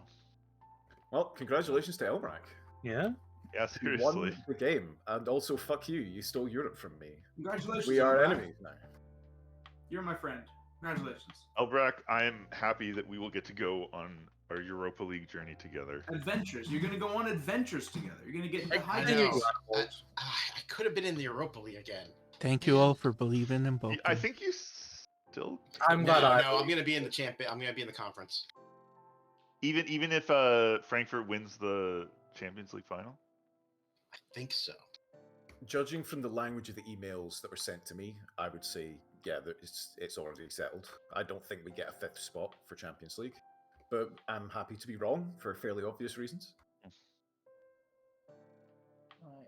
Well, congratulations to Elbrack. Yeah. yeah, You seriously. won the game, and also fuck you. You stole Europe from me. Congratulations. We are Elbrack. enemies now. You're my friend. Congratulations. Elbrack, I am happy that we will get to go on our Europa League journey together. Adventures. You're gonna go on adventures together. You're gonna get into I hijinks. know. I could have been in the Europa League again. Thank you all for believing in Bochum. I think you still I'm No, glad I. no, I'm gonna be in the champion. I'm gonna be in the conference. even if Frankfurt wins the Champions League final. I think so. Judging from the language of the emails that were sent to me, I would say, yeah, it's already settled. I don't think we get a 5th spot for Champions League, but I'm happy to be wrong for fairly obvious reasons.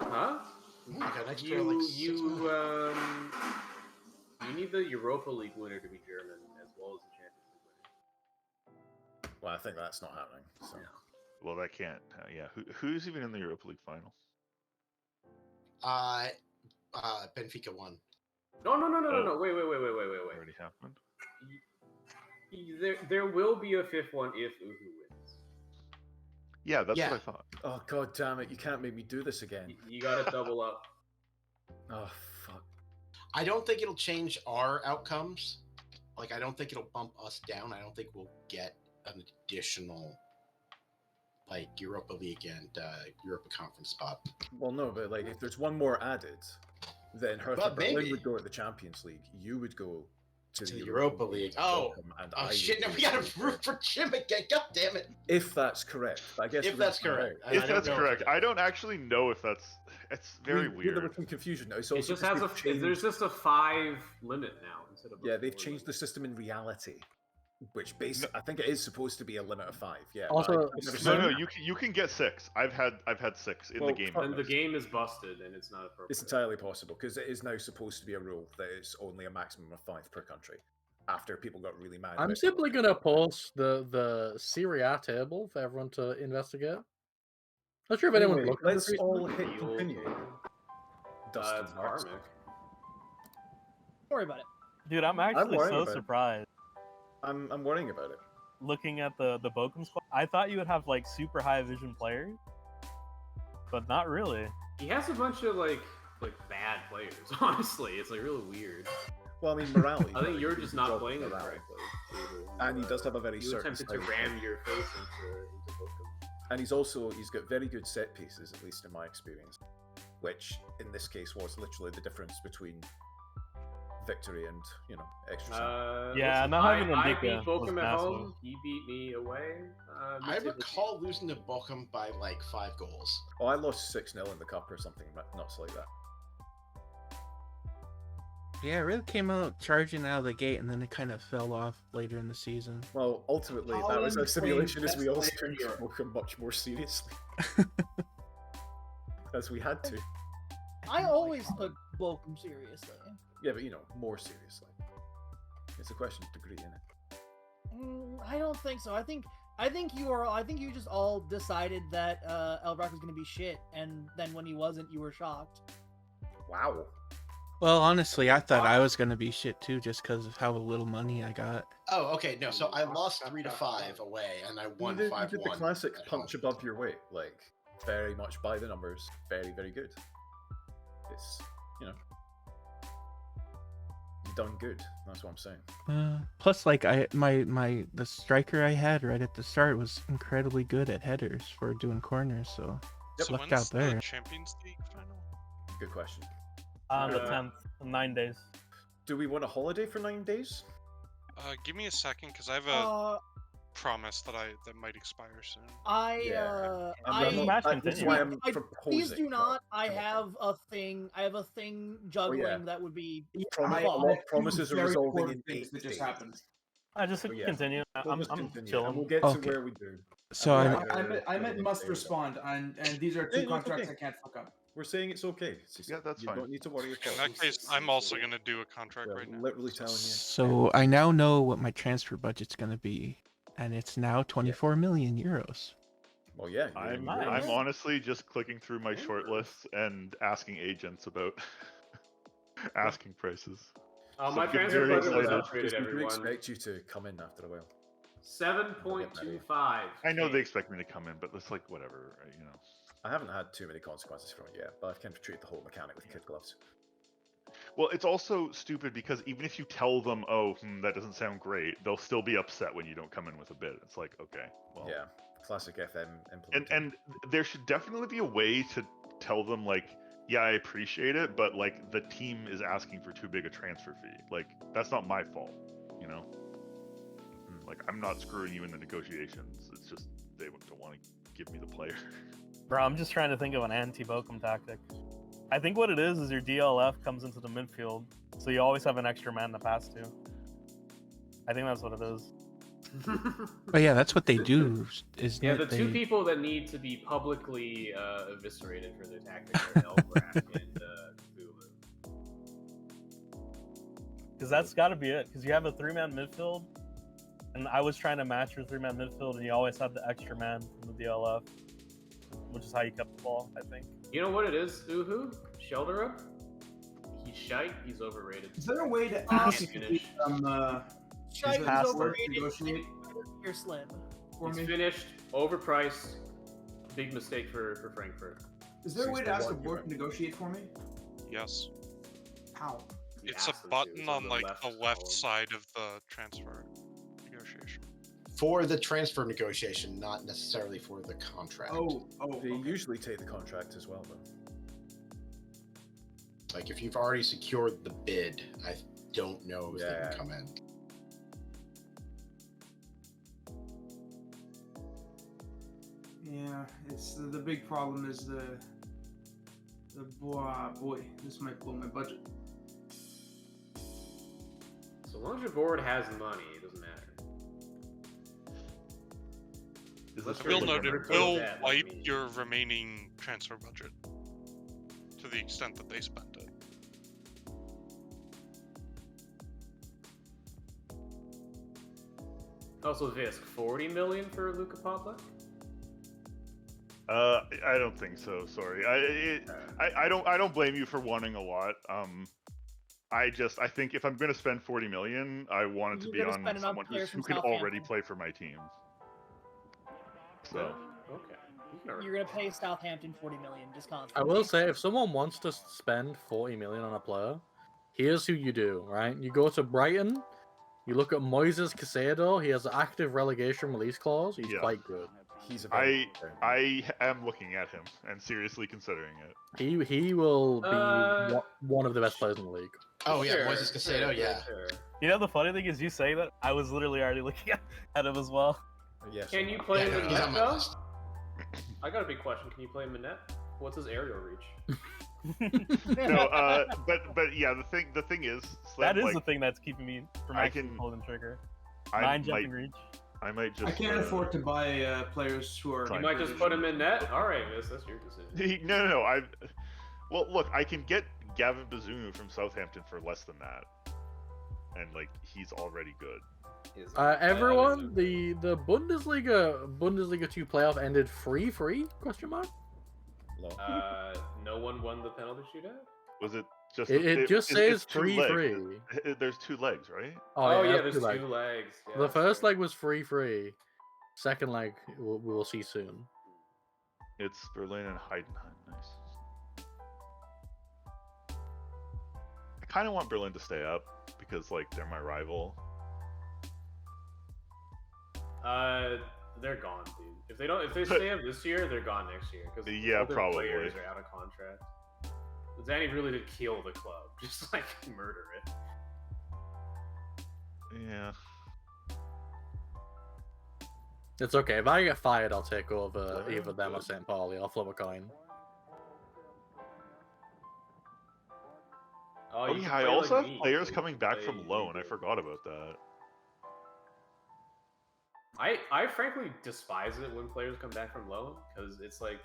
Huh? Ooh, I got extra, You like, 6 you months. you need the Europa League winner to be German as well as the Champions League winner. Well, I think that's not happening. So. Well, that can't. Yeah, who's even in the Europa League final? Benfica won. No. Oh. Wait. Already happened. There will be a 5th one if Uhu wins. Yeah, that's Yeah. what I thought. Oh god damn it! You can't make me do this again. You gotta double up. Oh fuck. I don't think it'll change our outcomes. Like, I don't think it'll bump us down. I don't think we'll get an additional, like, Europa League and Europa Conference spot. Well, no, but like if there's one more added, then Hertha But Berlin maybe. would go at the Champions League. You would go to To the the Europa League. Oh. and Oh I shit! would Now go we to gotta the root for Jim again. God damn it! If that's correct, I guess If we're that's gonna find correct. out. I If don't that's know if correct, it I is. don't actually know if that's. It's very There was weird. some confusion now. It's It also just has because they've there's changed- just a 5 limit now instead of. yeah, they've changed the system in reality, which I think it is supposed to be a limit of 5. Yeah. but Also, I've never No, seen no, it. you can get 6. I've had 6 in Well, the game. fuck And the game is busted and it's not appropriate. It's entirely possible because it is now supposed to be a rule that it's only a maximum of 5 per country. After people got really mad. I'm about simply it. gonna post the Serie A table for everyone to investigate. Not sure if anyone's Anyway, looked at let's this all recently. hit continue. Dustin It's Marks. karmic. Don't worry about it. Dude, I'm actually worried so about it. surprised. I'm worrying about it. Looking at the Bochum squad, I thought you would have like super high vision players, but not really. He has a bunch of like bad players. Honestly, it's like really weird. Well, I mean, morale. I think you're just not playing them morale. correctly. And he does have a very You certain attempted to style. ram your face into Bochum. And he's got very good set pieces, at least in my experience. Which, in this case, was literally the difference between victory and, extra time. Yeah, listen, not having I Ndika beat was Bochum at massive. home. He beat me away. I mid-table recall losing to Bochum by like 5 goals. Oh, I lost 6-0 in the cup or something nuts like that. Yeah, it really came out charging out of the gate, and then it kind of fell off later in the season. Well, ultimately, that was Holland a playing simulation as we best all player in took Europe. Bochum much more seriously. As we had to. I always took Bochum seriously. Yeah, but more seriously. It's a question of degree, innit? I don't think so. I think you just all decided that Elbrock was going to be shit, and then when he wasn't, you were shocked. Wow. Well, honestly, I thought I was gonna be shit too, just because of how little money I got. Oh, okay. No, so I lost 3-5 away, and I won You 5-1. did the classic at punch home. above your weight, like very much by the numbers, very, very good. It's you've done good. That's what I'm saying. Plus, like the striker I had right at the start was incredibly good at headers for doing corners. So So Lucked when's out there. the Champions League final? Good question. On the 10th, in 9 days. Do we want a holiday for 9 days? Give me a second, because I have a promise that might expire soon. That's why I'm proposing. Please do not. I Come on. have a thing. I have a thing juggling that would be. A lot of promises are very resolving important in things 8 that just days. happened. I just So, yeah, continue. We'll I'm just continue, and chilling. we'll get to Okay. where we do. So I meant must respond, and these are two Yeah, no, it's contracts okay. I can't fuck up. We're saying it's okay. Yeah, that's you fine. don't need to worry In about that it. case, I'm also going to do a contract right now. Literally telling you. So I now know what my transfer budget's going to be, and it's now 24 million euros. Well, yeah. I'm honestly just clicking through my shortlists and asking agents about asking prices. My So transfer very budget was excited. upgraded, Because we do everyone. expect you to come in after a while. 7.25. I know they expect me to come in, but it's like whatever, you know. I haven't had too many consequences from it yet, but I've kind of treated the whole mechanic with kid gloves. Well, it's also stupid because even if you tell them, oh, that doesn't sound great, they'll still be upset when you don't come in with a bid. It's like, okay, well. Yeah, classic FM implementation. And there should definitely be a way to tell them, like, yeah, I appreciate it, but, like, the team is asking for too big a transfer fee. Like, that's not my fault, you know? Like, I'm not screwing you in the negotiations. It's just they don't want to give me the player. Bro, I'm just trying to think of an anti-Bochum tactic. I think what it is your DLF comes into the midfield, so you always have an extra man to pass to. I think that's what it is. But yeah, that's what they do. Isn't Yeah, it? the two They- people that need to be publicly eviscerated for their tactics are Elbrat and Cthulhu. Because that's got to be it. Because you have a 3-man midfield, and I was trying to match your 3-man midfield, and you always had the extra man from the DLF, which is how you kept the ball, I think. You know what it is, Uhu? Shelterup? He's shite, he's overrated. Is there a way to Can't ask finish. Shite it is worth overrated. negotiate You're slim. for He's me? finished, overpriced, big mistake for Frankfurt. Is there a way to ask the 61, board to negotiate for me? Yes. How? You It's a asked them to, button it's on, like, the left column. side of the transfer negotiation. For the transfer negotiation, not necessarily for the contract. They okay. usually take the contract as well, though. Like if you've already secured the bid, I don't know if they Yeah. can come in. Yeah, it's the big problem is the boy, this might blow my budget. So long as your board has money, it doesn't matter. Is Let's this I will really note it Crypto will debt, wipe I mean. your remaining transfer budget to the extent that they spend it. Also, Visk, 40 million for Luka Podlak? I don't think so. Sorry. I don't blame you for wanting a lot. I think if I'm going to spend 40 million, I want it to You're be gonna on spend it on someone players who from can already Southampton. play for my team. So Okay. You can You're gonna pay Southampton 40 million just I constantly. will say, if someone wants to spend 40 million on a player, here's who you do, right? You go to Brighton, you look at Moises Caicedo, he has an active relegation release clause, he's Yeah. quite good. He's a very good player. I am looking at him and seriously considering it. He will be Uh, one of the best players in the league. Oh yeah, Sure, Moises Caicedo, sure, yeah. sure. You know, the funny thing is you say that, I was literally already looking at him as well. Yes. Can you play him Yeah, in he's net, on my though? list. I got a big question. Can you play him in net? What's his aerial reach? No, but yeah, the thing is, Slim, That is like, the thing that's keeping me from I actually can- pulling the trigger. I 9 might jumping reach. I might just. I can't afford to buy players who are. You Fine. might just put him in net? Alright, that's your decision. No. Well, look, I can get Gavin Bazunu from Southampton for less than that, and like he's already good. Everyone, the Bundesliga 2 playoff ended free? Question mark. No one won the penalty shootout? Was it just? It just it's says two free. legs. There's 2 legs, right? Oh, yeah, that's there's two two legs. legs. Yeah, The that's first right. leg was free. Second leg we will see soon. It's Berlin and Heidenheim. Nice. I kind of want Berlin to stay up because like they're my rival. they're gone, dude. If they stay up this year, they're gone next year because Yeah, probably. players are out of contract. Danny really did kill the club, just like murder it. Yeah. It's okay. If I get fired, I'll take over Yeah, either them or good. St. Pauli. I'll flip a coin. Oh you yeah, can I play also like have me, players so you coming can back play from loan. I League. forgot about that. I frankly despise it when players come back from loan because it's like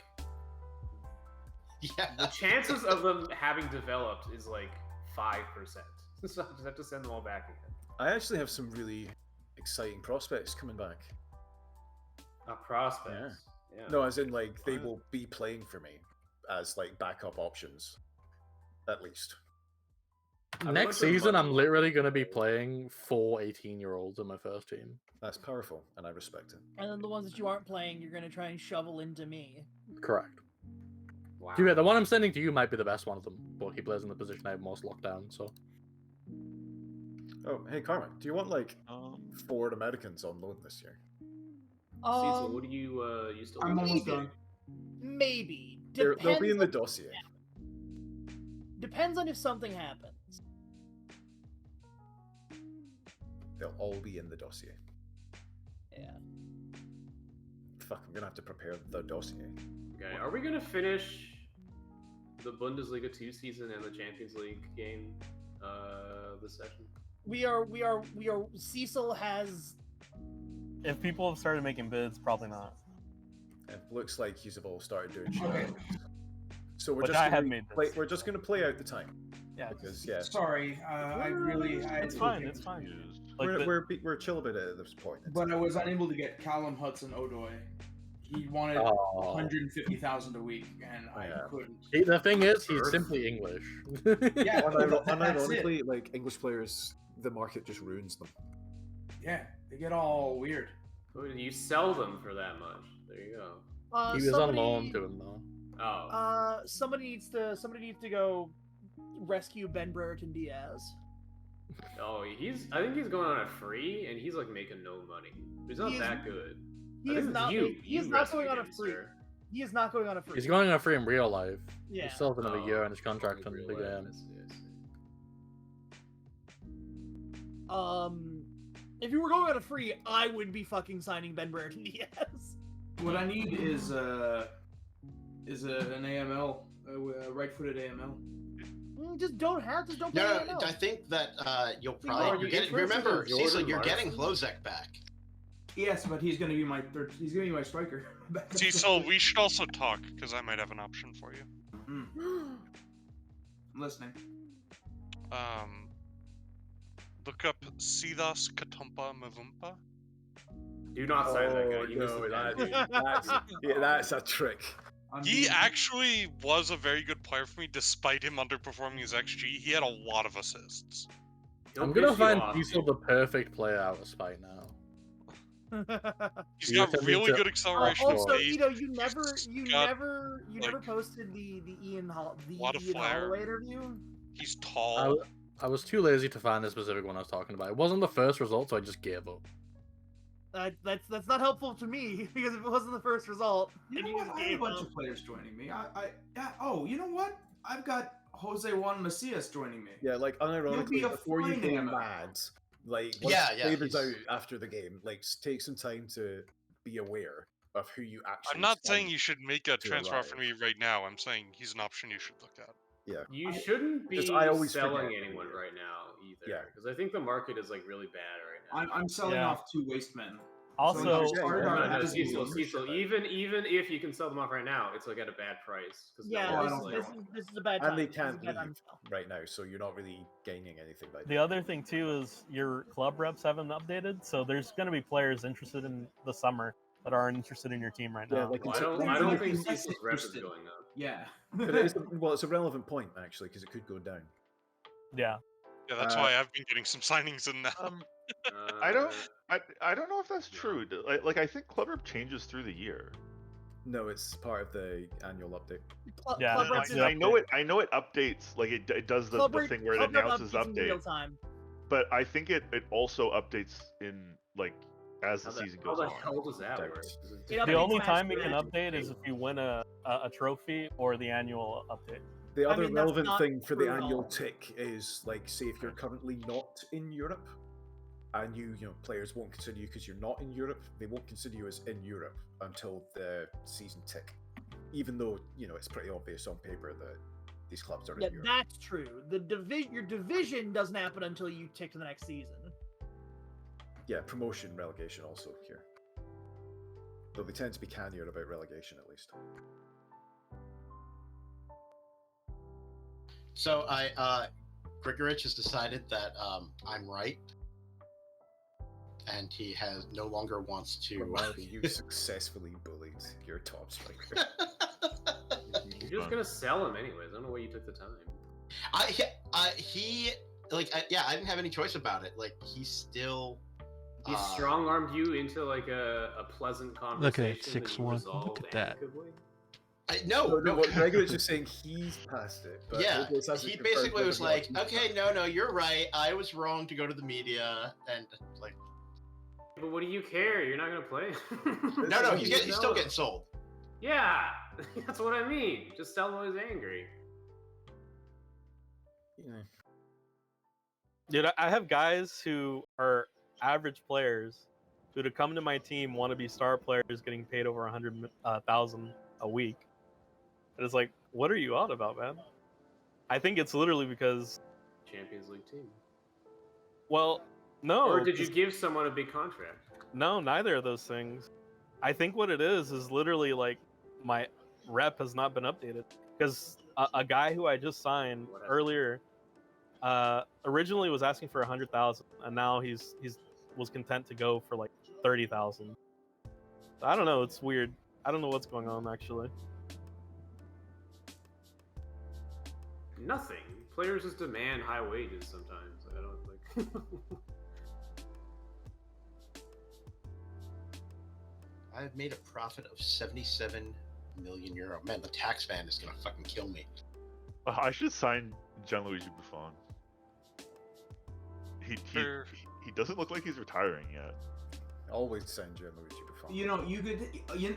Yeah. the chances of them having developed is like 5%. So I just have to send them all back again. I actually have some really exciting prospects coming back. Prospects. Yeah. No, as in like they What? will be playing for me as like backup options, at least. I mean, Next like the season, I'm money- literally going to be playing 4 18-year-olds in my first team. That's powerful, and I respect it. And then the ones that you aren't playing, you're gonna try and shovel into me. Correct. Wow. Yeah, the one I'm sending to you might be the best one of them, but he plays in the position I have most locked down, so... Oh, hey Carmen, do you want like Um, 4 Americans on loan this year? Cecil, what do you still? I'm looking almost at? done. Maybe. They'll be in the Depends dossier. Depends on if something happens. They'll all be in the dossier. Yeah. Fuck, I'm gonna have to prepare the dossier. Okay, are we gonna finish the Bundesliga 2 season and the Champions League game this session? We are. Cecil has. If people have started making bids, probably not. It looks like you've all started doing shit. Okay. So we're Which just I have gonna made play, bids. we're just gonna play out the time Yeah, because yeah, Sorry, I it's fine. It's fine. used. Like, we're chill about it at this point. But I was unable to get Callum Hudson-Odoi. He wanted Oh. 150,000 a week, and I Yeah. couldn't. The thing is, he's Earth. simply English. Yeah, that's it. Unironically, like English players, the market just ruins them. Yeah, they get all weird. You sell them for that much. There you go. He was on loan to him, though. Oh. Somebody needs to go rescue Ben Brereton Diaz. Oh, I think he's going on a free, and he's like making no money. He's not He is- that good. He I is think not. you. He is You not going on a rescued him, free. sir. He is not going on a free. He's going on free in real life. Yeah. He still has another year on his Oh, contract in real the life, game. I see, I see. If you were going on a free, I would be fucking signing Ben Brereton Diaz. What I need is an AML, right-footed AML. Just don't play No, AML. I think that you'll Think probably about you're it. getting. Interested in Remember, Jordan Cecil, you're getting Larson? Hlozek back. Yes, but he's gonna be my third. He's gonna be my striker. Cecil, we should also talk, because I might have an option for you. I'm listening. Look up Sidas Katumpa Mavumpa. Do not sign that guy. Oh, You missed no, the that- penalty. that's a trick. I'm He being- actually was a very good player for me, despite him underperforming his XG. He had a lot of assists. He'll I'm gonna piss you find off. Cecil the perfect player out of spite now. He's You got attempted really to- good acceleration. Also, pace. you never got, like, posted the Ian lot of flair. Holloway interview. He's tall. I was too lazy to find the specific one I was talking about. It wasn't the first result, so I just gave up. That's not helpful to me because if it wasn't the first result, You and know what? just I have a gave bunch up. of players joining me. Oh, you know what? I've got Jose Juan Macias joining me. Yeah, like He'll unironically, be a before you fine go AML. mad, like once Yeah, David's out he's- after the game, like take some time to be aware of who you actually. I'm not saying sign. you should make a to transfer offer arrive. to me right now. I'm saying he's an option you should look at. You shouldn't be Just- I always selling forget. anyone right now either. Yeah. Because I think the market is like really bad right now. I'm selling Yeah. off 2 waste men. Also, So, Yeah, Sardar yeah, No, has Cecil, the Cecil, ownership. even if you can sell them off right now, it's like at a bad price. 'cause Yeah, no I one's, don't like- care. this is a bad time. And they This is a can't bad time leave to sell. right now, so you're not really gaining anything by the other thing too is your club reps haven't updated, so there's going to be players interested in the summer that aren't interested in your team right Yeah, now. like Well, I it's a- don't Like, think he's less Cecil's rep is interested. going up. Yeah. But it's it's a relevant point actually because it could go down. Yeah. Yeah, that's why I've been getting some signings in now. I don't. Uh, I don't know if that's true. Like I think Club Rep changes through the year. No, it's part of the annual update. Yeah, Club I- reps is I know it. I know it updates. Like it does the Club rep- thing where it Club rep announces updates in real update. time. But I think it also updates in like as the season How goes the on. hell does that work? It The updates only match time it day. can update is if you win a trophy or the annual update. The I other mean, that's relevant not thing for the true at annual all. tick is, like, say if you're currently not in Europe, and you know, players won't consider you because you're not in Europe, they won't consider you as in Europe until the season tick. Even though, you know, it's pretty obvious on paper that these clubs are Yeah, in Europe. that's true. Your division doesn't happen until you tick to the next season. Yeah, promotion, relegation also here. Though they tend to be cannier about relegation at least. So Grigorich has decided that I'm right, and he has no longer wants to. Ronaldo, you successfully bullied your top striker. You're just gonna sell him anyways. I don't know why you took the time. He I didn't have any choice about it. Like, he's still. He strong-armed you into like a pleasant conversation. Look at it, that you 6-1. resolved Look at that. amicably. No. What Gregorich is saying, he's past it. But Yeah, Oblitz hasn't he confirmed basically was whether or like, not he's okay, no, you're right. I was wrong to go to the media, and like, But what do you care? You're not gonna play. no, he's still getting sold. Yeah, that's what I mean. Just tell him he's angry. Yeah. Dude, I have guys who are average players who, to come to my team, want to be star players getting paid over 100,000 a week. And it's like, what are you on about, man? I think it's literally because, Champions League team. well, no. Or did you give someone a big contract? No, neither of those things. I think what it is literally like my rep has not been updated. Because a guy who I just signed earlier originally was asking for 100,000, and now he's was content to go for like 30,000. I don't know. It's weird. I don't know what's going on actually. Nothing. Players just demand high wages sometimes. I don't like. I've made a profit of 77 million euro. Man, the tax man is gonna fucking kill me. I should sign Gianluigi Buffon. He doesn't look like he's retiring yet. Always send Gianluigi Buffon. You know,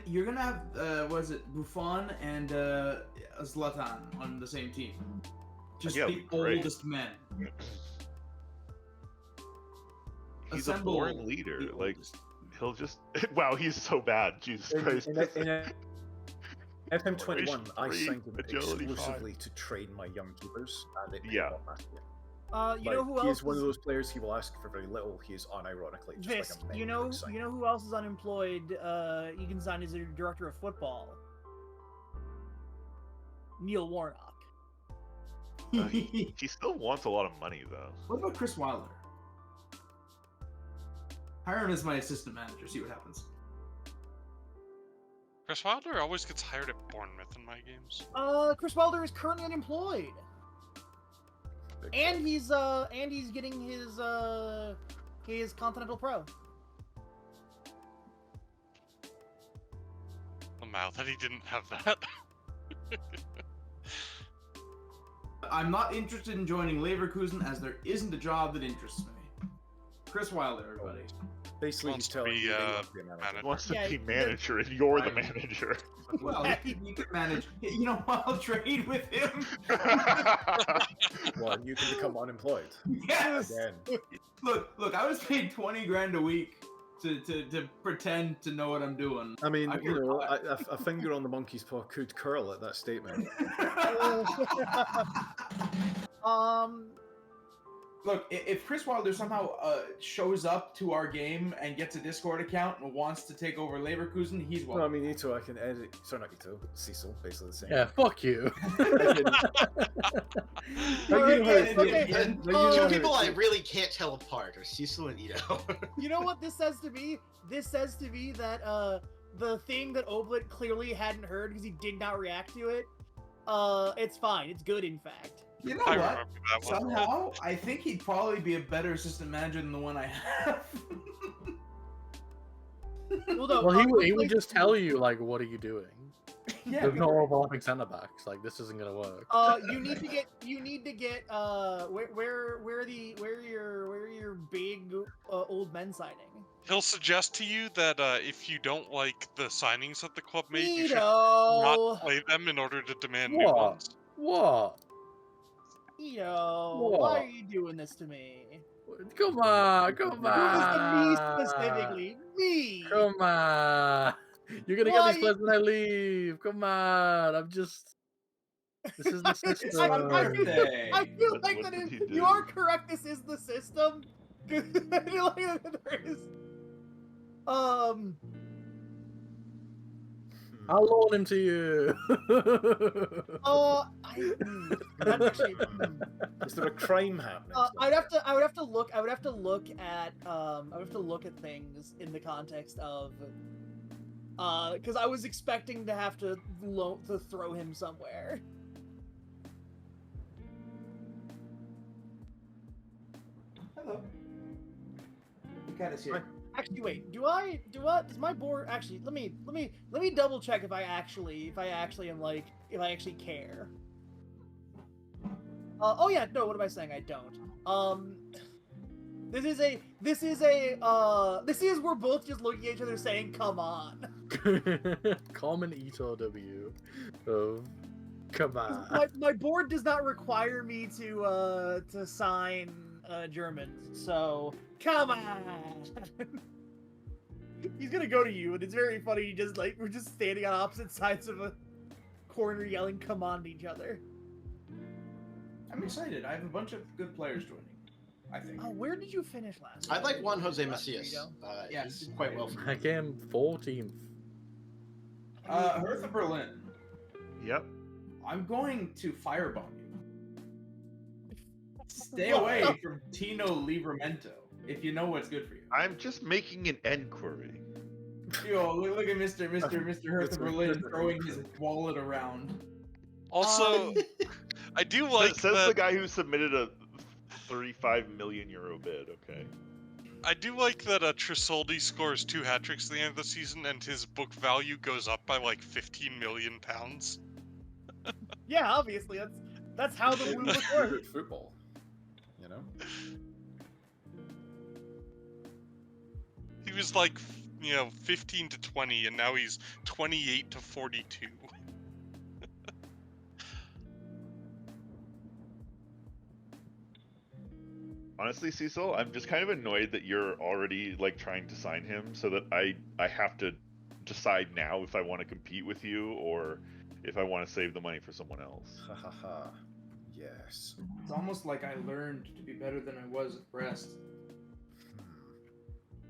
you're gonna have was it Buffon and Zlatan on the same team? Just Yeah, the great. oldest men. He's Assemble a boring leader. the Like, oldest. he'll just wow, he's so bad. Jesus Christ. In FM21, I Free signed him agility exclusively to train my young keepers, and it Yeah. not matter. You know who he else? is one of is- those players. He will ask for very little. He is unironically just This, like a you know who else is unemployed? You can sign as a director of football. Neil Warnock. He still wants a lot of money though. What about Chris Wilder? Hire him as my assistant manager. See what happens. Chris Wilder always gets hired at Bournemouth in my games. Chris Wilder is currently unemployed, and he's getting his Continental Pro. I'm out that he didn't have that. I'm not interested in joining Leverkusen as there isn't a job that interests me. Chris Wilder, everybody. Basically, Wants he's to telling be, you they want to be a manager. manager. He wants to Yeah, be the- manager, and you're the manager. Well, you can manage. You know, I'll trade with him. Well, you can become unemployed Yes. again. Look. I was paid 20 grand a week to pretend to know what I'm doing. I mean, I you could- know, a finger on the monkey's paw could curl at that statement. Look, if Chris Wilder somehow shows up to our game and gets a Discord account and wants to take over Leverkusen, he's Well, I welcome. mean, Ito, I can edit. Sorry, not Ito. Cecil, basically the same. Yeah, fuck you. Two people I really can't tell apart are Cecil and Ito. You know what this says to me? This says to me that the thing that Oblit clearly hadn't heard because he did not react to it, it's fine. It's good, in fact. You know I what? remember that one. Somehow, I think he'd probably be a better assistant manager than the one I have. Well, no, Well, he let's would like- just tell you like, what are you doing? Yeah, There's no overlapping centre backs. Like this isn't gonna work. You need to get where are your big old men signing? He'll suggest to you that if you don't like the signings that the club made, you should Ito! not play them in order to demand new What? ones. What? Ito, why are you doing this to me? Come on, come Do this to me on. specifically. Me! Come on. You're gonna get Why? these players when I leave. Come on. I'm just. This is the system. It's my birthday. I feel What- like what that did he you do? are correct. This is the system. I feel like there is. I'll loan him to you. That's actually. Is there a crime happening? I would have to look at things in the context of, because I was expecting to have to throw him somewhere. Hello. The cat is here. Actually, wait. Does my board actually? Let me double check if I actually care. Oh yeah, no. What am I saying? I don't. This is we're both just looking at each other saying, "Come on." Common Ito W. Of come on. My board does not require me to sign Germans, so come on. He's gonna go to you, and it's very funny. We're just standing on opposite sides of a corner, yelling "come on" to each other. I'm excited. I have a bunch of good players joining. I think. Oh, where did you finish last? I'd like Juan Jose Last Macias. Dorito? Yes. He did quite well for I me. came 14th. Hertha Berlin. Yep. I'm going to firebomb you. Stay away from Tino Livramento, if you know what's good for you. I'm just making an enquiry. Yo, look at Mr. Hertha Berlin throwing his wallet around. Also, I do like Says that. the guy who submitted a 35 million euro bid. Okay. I do like that Trisoldi scores 2 hat-tricks at the end of the season, and his book value goes up by like 15 million pounds. Yeah, obviously that's how the blue book works. Good football, you know. He was like, 15 to 20, and now he's 28 to 42. Honestly, Cecil, I'm just kind of annoyed that you're already like trying to sign him, so that I have to decide now if I want to compete with you or if I want to save the money for someone else. Ha ha ha. Yes. It's almost like I learned to be better than I was at Brest.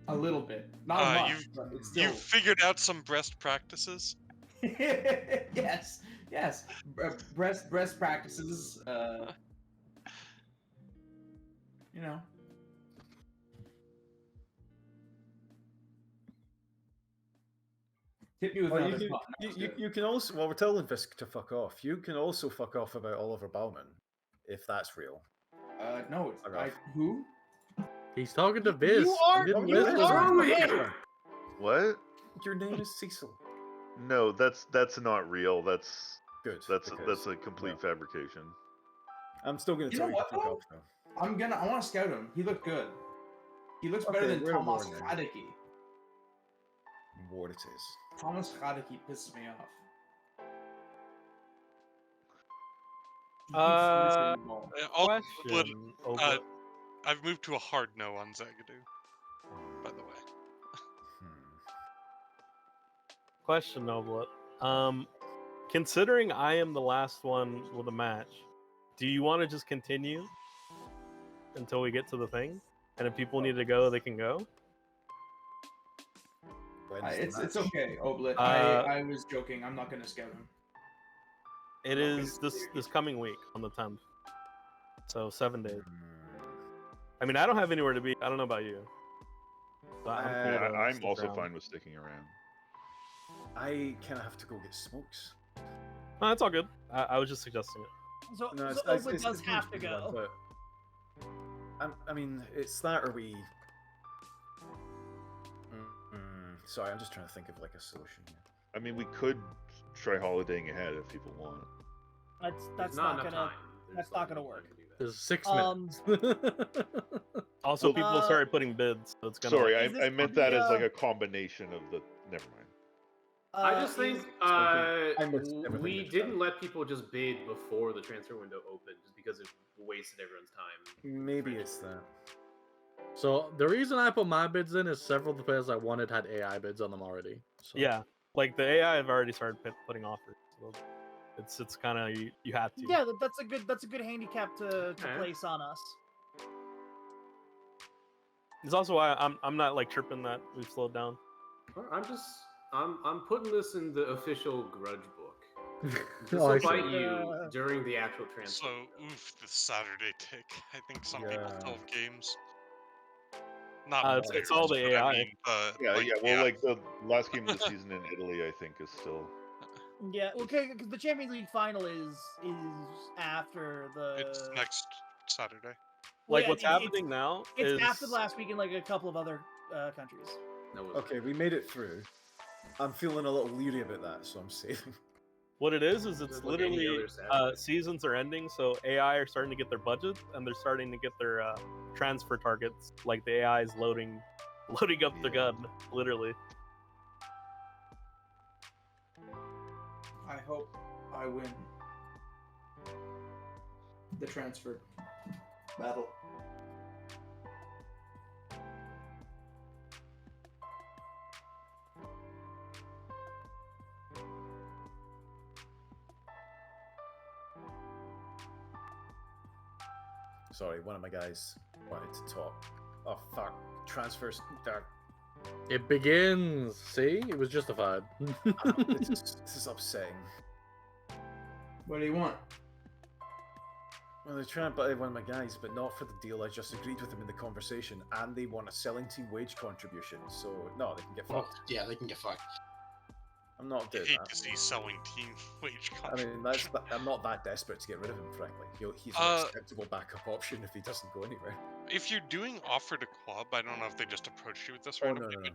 A little bit. Not much, but it's still... You've figured out some breast practices? Yes. Breast practices, you know. Hit me with Well, another you can also, well, we're telling Visk to fuck off. You can also fuck off about Oliver Baumann, if that's real. No, it's Fuck off. who? He's talking to Biz. You are- He didn't you listen. are right. What? Your name is Cecil. No, that's not real. That's Good. that's because- a complete yeah. fabrication. I'm still going to You tell know you to what, fuck though? off now. I want to scout him. He looked good. He looks better Okay, than we're Thomas warned then. Radecki. What it is. Thomas Radecki pisses me off. He keeps missing the ball. Question. I've moved to a hard no on Zagadou, by the way. Question, Noblet. Considering I am the last one with a match, do you want to just continue until we get to the thing? And if people need to go, they can go? It's okay, Oblit. I was joking. I'm not going to scout him. It is this coming week on the 10th. So 7 days. I mean, I don't have anywhere to be. I don't know about you. So I'm stick also around. fine with sticking around. I kind of have to go get smokes. No, that's all good. I was just suggesting it. So, No, so Oakland does have to go. But I mean, it's that or we. Sorry, I'm just trying to think of like a solution here. I mean, we could try holidaying ahead if people want. That's There's not enough gonna. time. That's not gonna work. There's 6 Um, minutes. Also, Well, people started putting bids, so it's gonna. Sorry, Is this I meant gonna that be, as like a combination of the. Never mind. I just think I'm with everything we that's didn't done. let people just bid before the transfer window opened, just because it wasted everyone's time. Maybe it's that. So the reason I put my bids in is several of the players I wanted had AI bids on them already. So. Yeah, like the AI have already started putting offers. So it's kind of you have to. yeah, that's a good handicap to Okay. place on us. It's also why I'm not like tripping that we've slowed down. I'm putting this in the official grudge book. This Oh, I will see. bite you during the actual transfer. So, oof, the Saturday tick. I think some people still have games. Not it's all the players, but I AI. mean, Yeah, like, yeah. Well, like the last game of the season in Italy, I think is still. Yeah, okay, because the Champions League final is after the. It's next Saturday. Well, Like yeah, what's it's happening now It's is after last week in like a couple of other countries. That was Okay, we made it through. I'm feeling a little leery about that, so I'm saving. what it is it's Just like any literally other Saturday. seasons are ending, so AI are starting to get their budgets and they're starting to get their transfer targets. Like the AI is loading up the gun, literally. I hope I win the transfer battle. Sorry, one of my guys wanted to talk. Oh fuck! Transfers. It begins. See, it was justified. This is upsetting. What do you want? Well, they're trying to buy one of my guys, but not for the deal I just agreed with them in the conversation, and they want a selling team wage contribution. So no, they can get fucked. Yeah, they can get fucked. I'm not I doing hate that. to see selling team wage I mean, contribution. I'm not that desperate to get rid of him, frankly. He's an acceptable backup option if he doesn't go anywhere. If you're doing offer to club, I don't know if they just approached you with this Oh randomly, no. but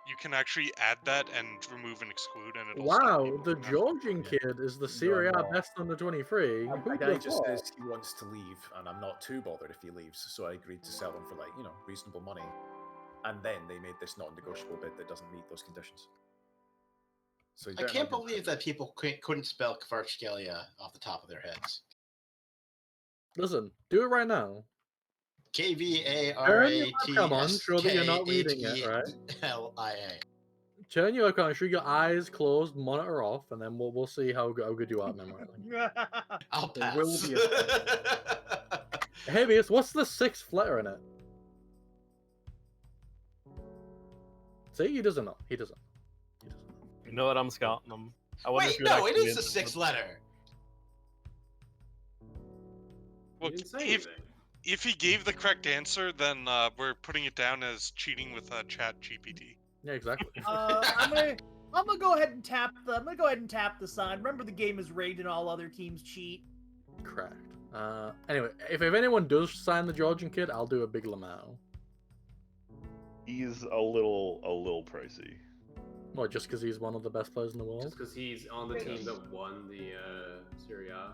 you can actually add that and remove and exclude, and it'll Wow, stop people the from having- Georgian kid is the Serie A no. best under 23. My Who guy the just fuck? says he wants to leave, and I'm not too bothered if he leaves. So I agreed to sell him for reasonable money, and then they made this non-negotiable bid that doesn't meet those conditions. So I can't believe that people couldn't spell Kvaratskhelia off the top of their heads. Listen, do it right now. Come on, show that you're not reading it, right? Kvaratskhelia. Turn your account, show your eyes closed, monitor off, and then we'll see how good you are at memorizing. I'll There pass. will be a Habeas, what's the 6th letter in it? See, he doesn't know. He doesn't. You know what? I'm scouting them. I wonder Wait, if you'd no, it actually is the be sixth letter. Look, You didn't say anything. if he gave the correct answer, then we're putting it down as cheating with Chat GPT. Yeah, exactly. I'm gonna go ahead and tap the sign. Remember, the game is rigged and all other teams cheat. Correct. Anyway, if anyone does sign the Georgian kid, I'll do a big Lamau. He's a little pricey. What, just because he's one of the best players in the world? Just because he's on the team that won the Serie A.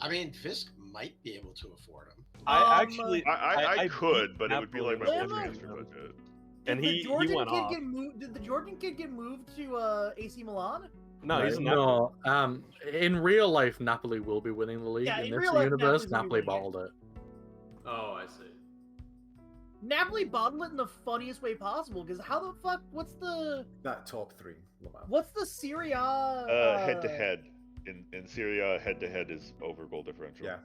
I mean, Fisk might be able to afford him. I actually, I could, beat but it would be like my Napoli whole last transfer year. budget. And Did the he Georgian went kid off. get moved? Did the Georgian kid get moved to AC Milan? No, he's in no. In real life, Napoli will be winning the league. Yeah, in in this real life, universe, Napoli's gonna be Napoli winning it. bottled it. Oh, I see. Napoli bottled it in the funniest way possible. Because how the fuck? What's the top three. Lamau. what's the Serie A? Head to head in Syria, head to head is over goal differential. Yeah.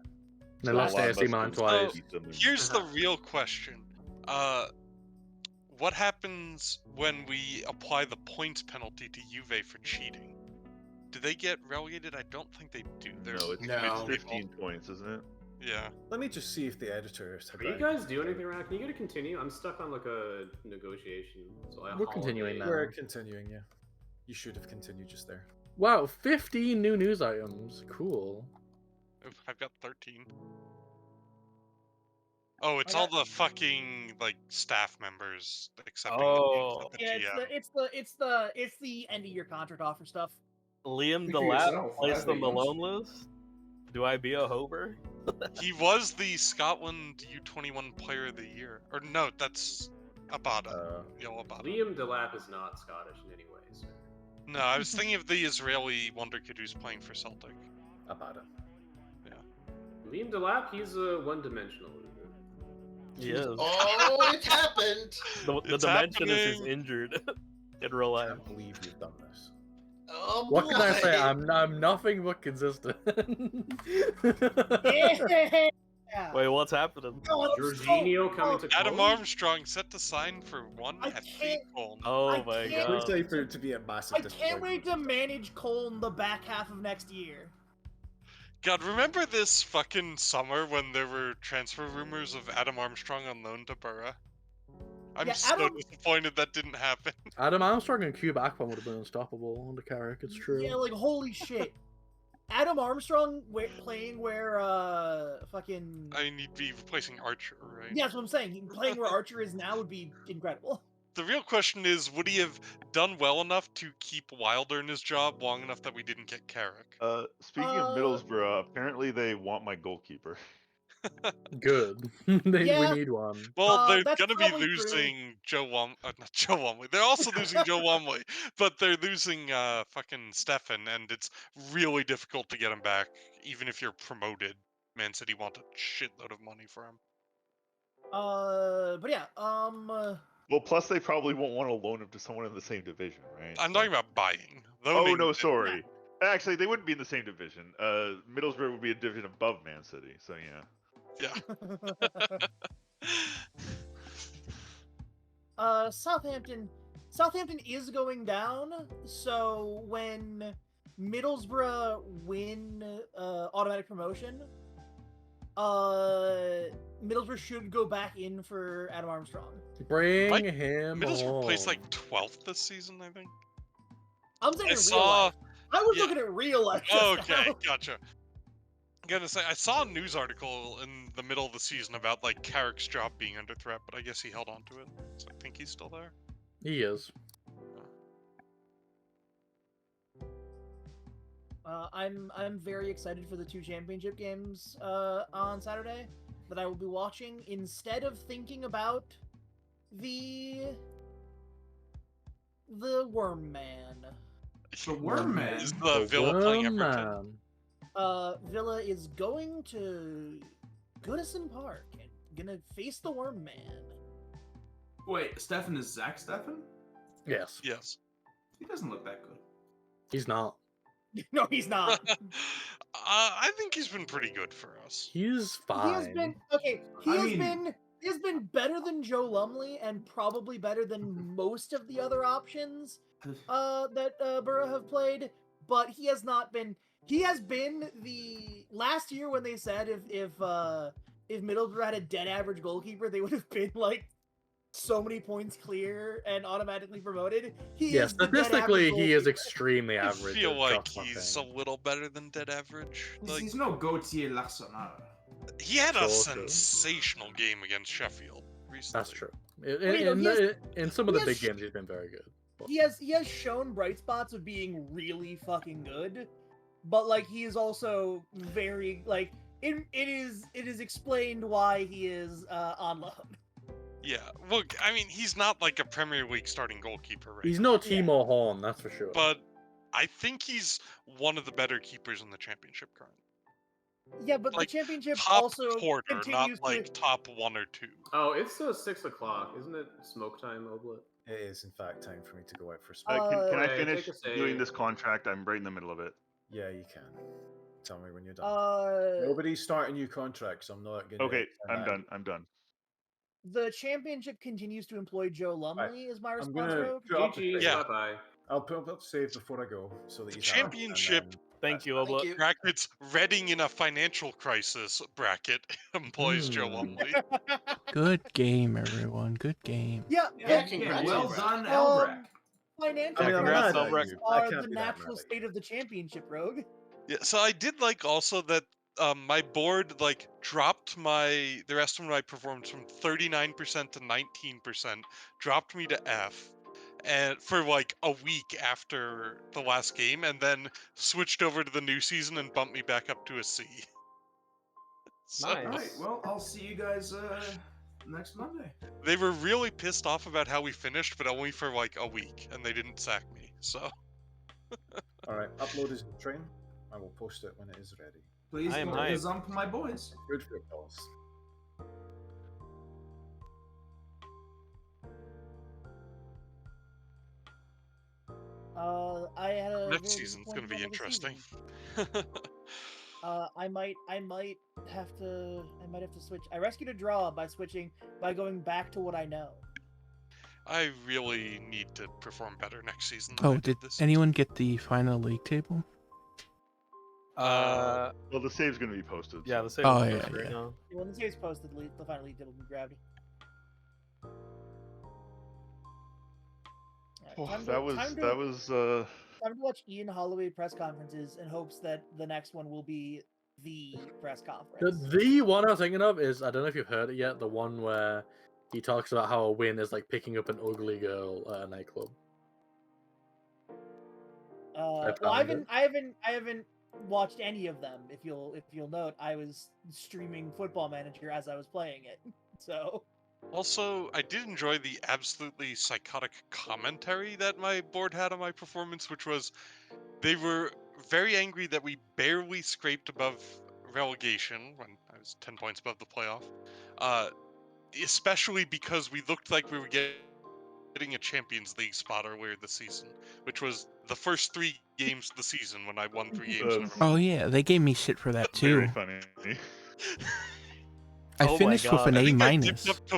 They So lost a lot to of AC us Milan can twice. beat them and- Here's the real question. What happens when we apply the points penalty to Juve for cheating? Do they get relegated? I don't think they do. No, it's No. 15 points, isn't it? Yeah. Let me just see if the editors have. Are you guys doing anything right now? Can you get a continue? I'm stuck on like a negotiation. So We're continuing now. We're continuing, yeah. You should have continued just there. Wow, 15 new news items. Cool. I've got 13. Oh, it's I all got- the fucking like staff members accepting Oh. the Yeah, GM. it's the end of your contract offer stuff. Liam Speak for DeLapp yourself, placed I on the think. loan list. Do I be a hober? He was the Scotland U21 Player of the Year. Or no, that's Abada. Yo, Abada. Liam DeLapp is not Scottish in any way. So. No, I was thinking of the Israeli wonder kid who's playing for Celtic. Abada. Liam DeLapp, he's a one-dimensional. He is. Oh, it's happened. The It's dimension is he's happening. injured in real I life. can't believe you've done this. Oh, What can I say? boy. I'm nothing but consistent. Yeah. Wait, what's happening? Oh, I'm Jorginho coming to Adam Cologne? Armstrong set to sign for one I FC can't- Cologne. Oh I my can't- Looks god. like for it to be a massive I can't wait to manage Colne the back half of next year. God, remember this fucking summer when there were transfer rumors of Adam Armstrong on loan to Borough? I'm Yeah, so Adam- disappointed that didn't happen. Adam Armstrong and Cube Akpom would have been unstoppable on the Carrick, it's true. Yeah, like holy shit. Adam Armstrong playing where fucking I mean, he'd be replacing Archer, right? yeah, that's what I'm saying. Playing where Archer is now would be incredible. The real question is, would he have done well enough to keep Wilder in his job long enough that we didn't get Carrick? Speaking of Middlesbrough, apparently they want my goalkeeper. Good. Yeah. We need one. Well, they're that's gonna be probably true. losing not Joe Womley. They're also losing Joe Womley, but they're losing fucking Stefan, and it's really difficult to get him back, even if you're promoted. Man City want a shitload of money for him. But yeah, Well, plus they probably won't want to loan him to someone in the same division, right? I'm talking about buying. Oh Loaning no, is- sorry. Actually, they wouldn't be in the same division. Middlesbrough would be a division above Man City, so yeah. Yeah. Southampton is going down, so when Middlesbrough win automatic promotion, Middlesbrough should go back in for Adam Armstrong. Bring Mike, him Middlesbrough placed home. like 12th this season, I think. I'm saying I in real saw. life. I was yeah. looking at real life. just Okay, now. gotcha. I'm gonna say I saw a news article in the middle of the season about like Carrick's job being under threat, but I guess he held on to it. So I think he's still there. He is. I'm very excited for the two championship games on Saturday that I will be watching instead of thinking about the Worm Man. The Worm Man. Is the Villa playing Worm Everton? Man. Villa is going to Goodison Park and gonna face the Worm Man. Wait, Stefan is Zach Stefan? Yes. Yes. He doesn't look that good. He's not. No, he's not. I think he's been pretty good for us. He's He has fine. been okay. He I has mean- been better than Joe Lumley and probably better than most of the other options that Borough have played. But he has not been. He has been the last year when they said if Middlesbrough had a dead average goalkeeper, they would have been like so many points clear and automatically promoted. He Yeah, is the dead statistically, average he is goalkeeper. extremely I average. feel at like just he's nothing. a little better than dead average. Like He's no Gautier Larsonneur. he had a Sure. sensational game against Sheffield recently. That's true. Wait, no, In some of the he big has- games, he's been very good. He has shown bright spots of being really fucking good, but like he is also very like it is explained why he is on loan. Yeah. Look, I mean, he's not like a Premier League starting goalkeeper, right? He's no Timo Horn, that's for sure. But I think he's one of the better keepers in the championship currently. Yeah, but Like, the championship Top also quarter, continues not like top 1 or 2. Oh, it's 6 o'clock, isn't it? Smoke time, Oblet. It is, in fact, time for me to go out for smoke. Can I Okay, finish take a save. doing this contract? I'm right in the middle of it. Yeah, you can. Tell me when you're done. Nobody's starting new contracts. I'm not going to. Okay, I'm done. I'm done. The championship continues to employ Joe Lumley is my I'm response. gonna Rogue. put up the GG, save. Yeah. bye-bye. I'll put up save before I go, so that The you championship- Thank you, Thank Oblet. you. Brackets, Reading in a financial crisis bracket employs Joe Lumley. Good game, everyone. Good game. Yeah, Yeah, but, congrats, well Albrecht. done, Albrecht. financial I mean, I'm Congrats, mad at Albrecht. you. I are can't the be that natural mad at state of the championship, Rogue. Yeah, so I did like also that my board like dropped the rest of my performance from 39% to 19%, dropped me to F, and for like a week after the last game, and then switched over to the new season and bumped me back up to a C. So All right. Nice. Well, I'll see you guys next Monday. they were really pissed off about how we finished, but only for like a week, and they didn't sack me. So All right, upload is the train. I will post it when it is ready. Please I am go hyped. zump my boys. Good for your calls. I had a next very season's gonna disappointing be end of the interesting. season. I might have to switch. I rescued a draw by going back to what I know. I really need to perform better next season. Oh, I did this season. anyone get the final league table? Well, the save's gonna be posted. Yeah, so- the save Oh, is yeah, posted right yeah. now. When the save's posted, the final league table will be grabbed. Oh, Alright, that was time to watch Ian Holloway press conferences in hopes that the next one will be the press conference. The one I was thinking of is, I don't know if you've heard it yet, the one where he talks about how a win is like picking up an ugly girl at a nightclub. Well, I haven't watched any of them. If you'll note, I was streaming Football Manager as I was playing it. So Also, I did enjoy the absolutely psychotic commentary that my board had on my performance, which was they were very angry that we barely scraped above relegation when I was 10 points above the playoff. Especially because we looked like we were getting a Champions League spot earlier this season, which was the first 3 games of the season when I won 3 games in a row. Oh yeah, they gave me shit for that too. very funny. I Oh my finished with God. an I A think I dipped minus. up to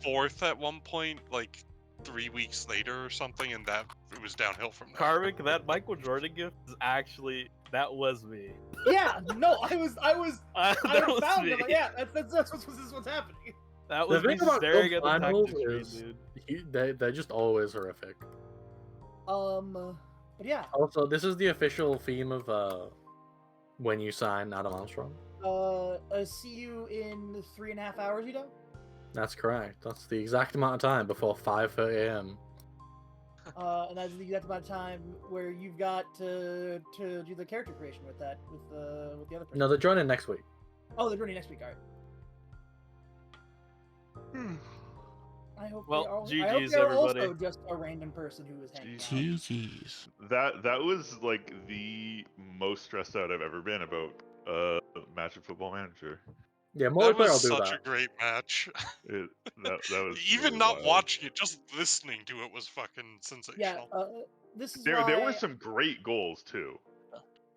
4th at one point, like 3 weeks later or something, and that it was downhill from there. Karvik, that Michael Jordan gift is actually that was me. yeah, no, I That was found me. it. Like, yeah, that's what's happening. That The was me thing about staring club at the finals tactic screen, is dude. they're just always horrific. But yeah, Also, this is the official theme of when you sign Adam Armstrong. see you in 3.5 hours, you know? That's correct. That's the exact amount of time before 5:30 a.m. And that's the exact amount of time where you've got to do the character creation with the other person. No, they're joining next week. Oh, they're joining next week. All right. I hope Well, they are, I hope GGs, they're everybody. also just a random person who is hanging out. GG's. That was like the most stressed out I've ever been about match of Football Manager. Yeah, That multiplayer I'll was do such that. a great match. That was Even really not wild. watching it, just listening to it was fucking Yeah, sensational. this is There why were some great goals too.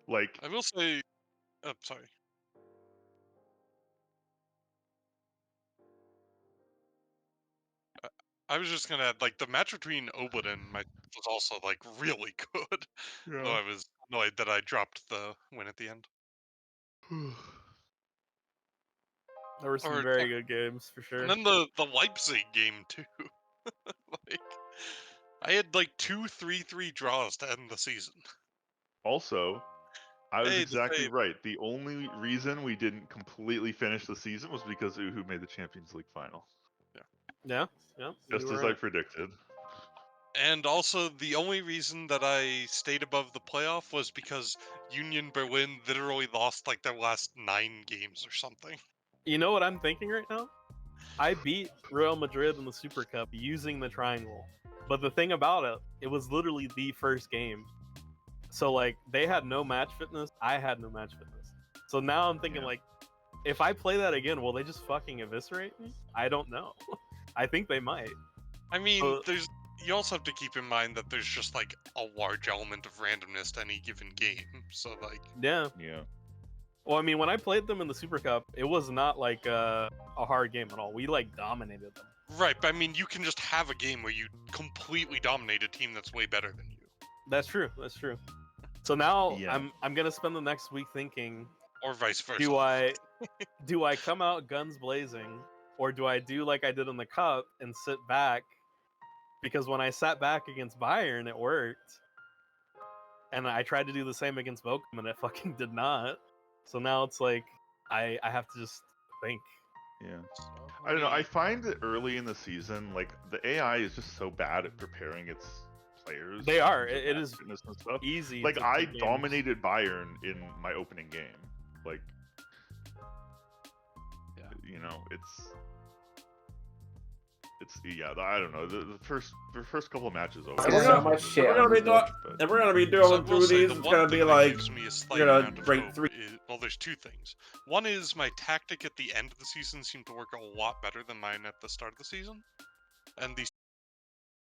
Like I will say, sorry. I was just gonna add, like, the match between Oblit and my was also like really good. Though I was annoyed that I dropped the win at the end. There were some Or- very good games for sure. And then the Leipzig game too. Like, I had like 2 3-3 draws to end the season. Also, I was Hey, the exactly save. right. The only reason we didn't completely finish the season was because Uhu made the Champions League final. Yeah, Just you were as I right. predicted. And also, the only reason that I stayed above the playoff was because Union Berlin literally lost like their last 9 games or something. You know what I'm thinking right now? I beat Real Madrid in the Super Cup using the triangle. But the thing about it, it was literally the first game. So like they had no match fitness, I had no match fitness. So now I'm thinking Yeah. like, if I play that again, will they just fucking eviscerate me? I don't know. I think they might. I mean, you also have to keep in mind that there's just like a large element of randomness to any given game. So like, Yeah. Yeah. Well, I mean, when I played them in the Super Cup, it was not like a hard game at all. We like dominated them. right, but I mean, you can just have a game where you completely dominate a team that's way better than you, That's true. That's true. So now Yeah. I'm gonna spend the next week thinking: or vice versa. do I come out guns blazing, or do I do like I did in the cup and sit back? Because when I sat back against Bayern, it worked, and I tried to do the same against Bochum, and it fucking did not. So now it's like I have to just think. Yeah. I don't know. I find that early in the season, like the AI is just so bad at preparing its players. They are. in terms of It match is fitness and stuff. easy. Like to I games. dominated Bayern in my opening game. Like, Yeah. you know, it's yeah. I don't know. The first couple of matches over. There's so much shit. We're gonna be So I going will through say these. the It's one gonna thing be that like gives me a slight gonna amount of rank hope 3. well, there's two things. One is my tactic at the end of the season seemed to work a lot better than mine at the start of the season. And the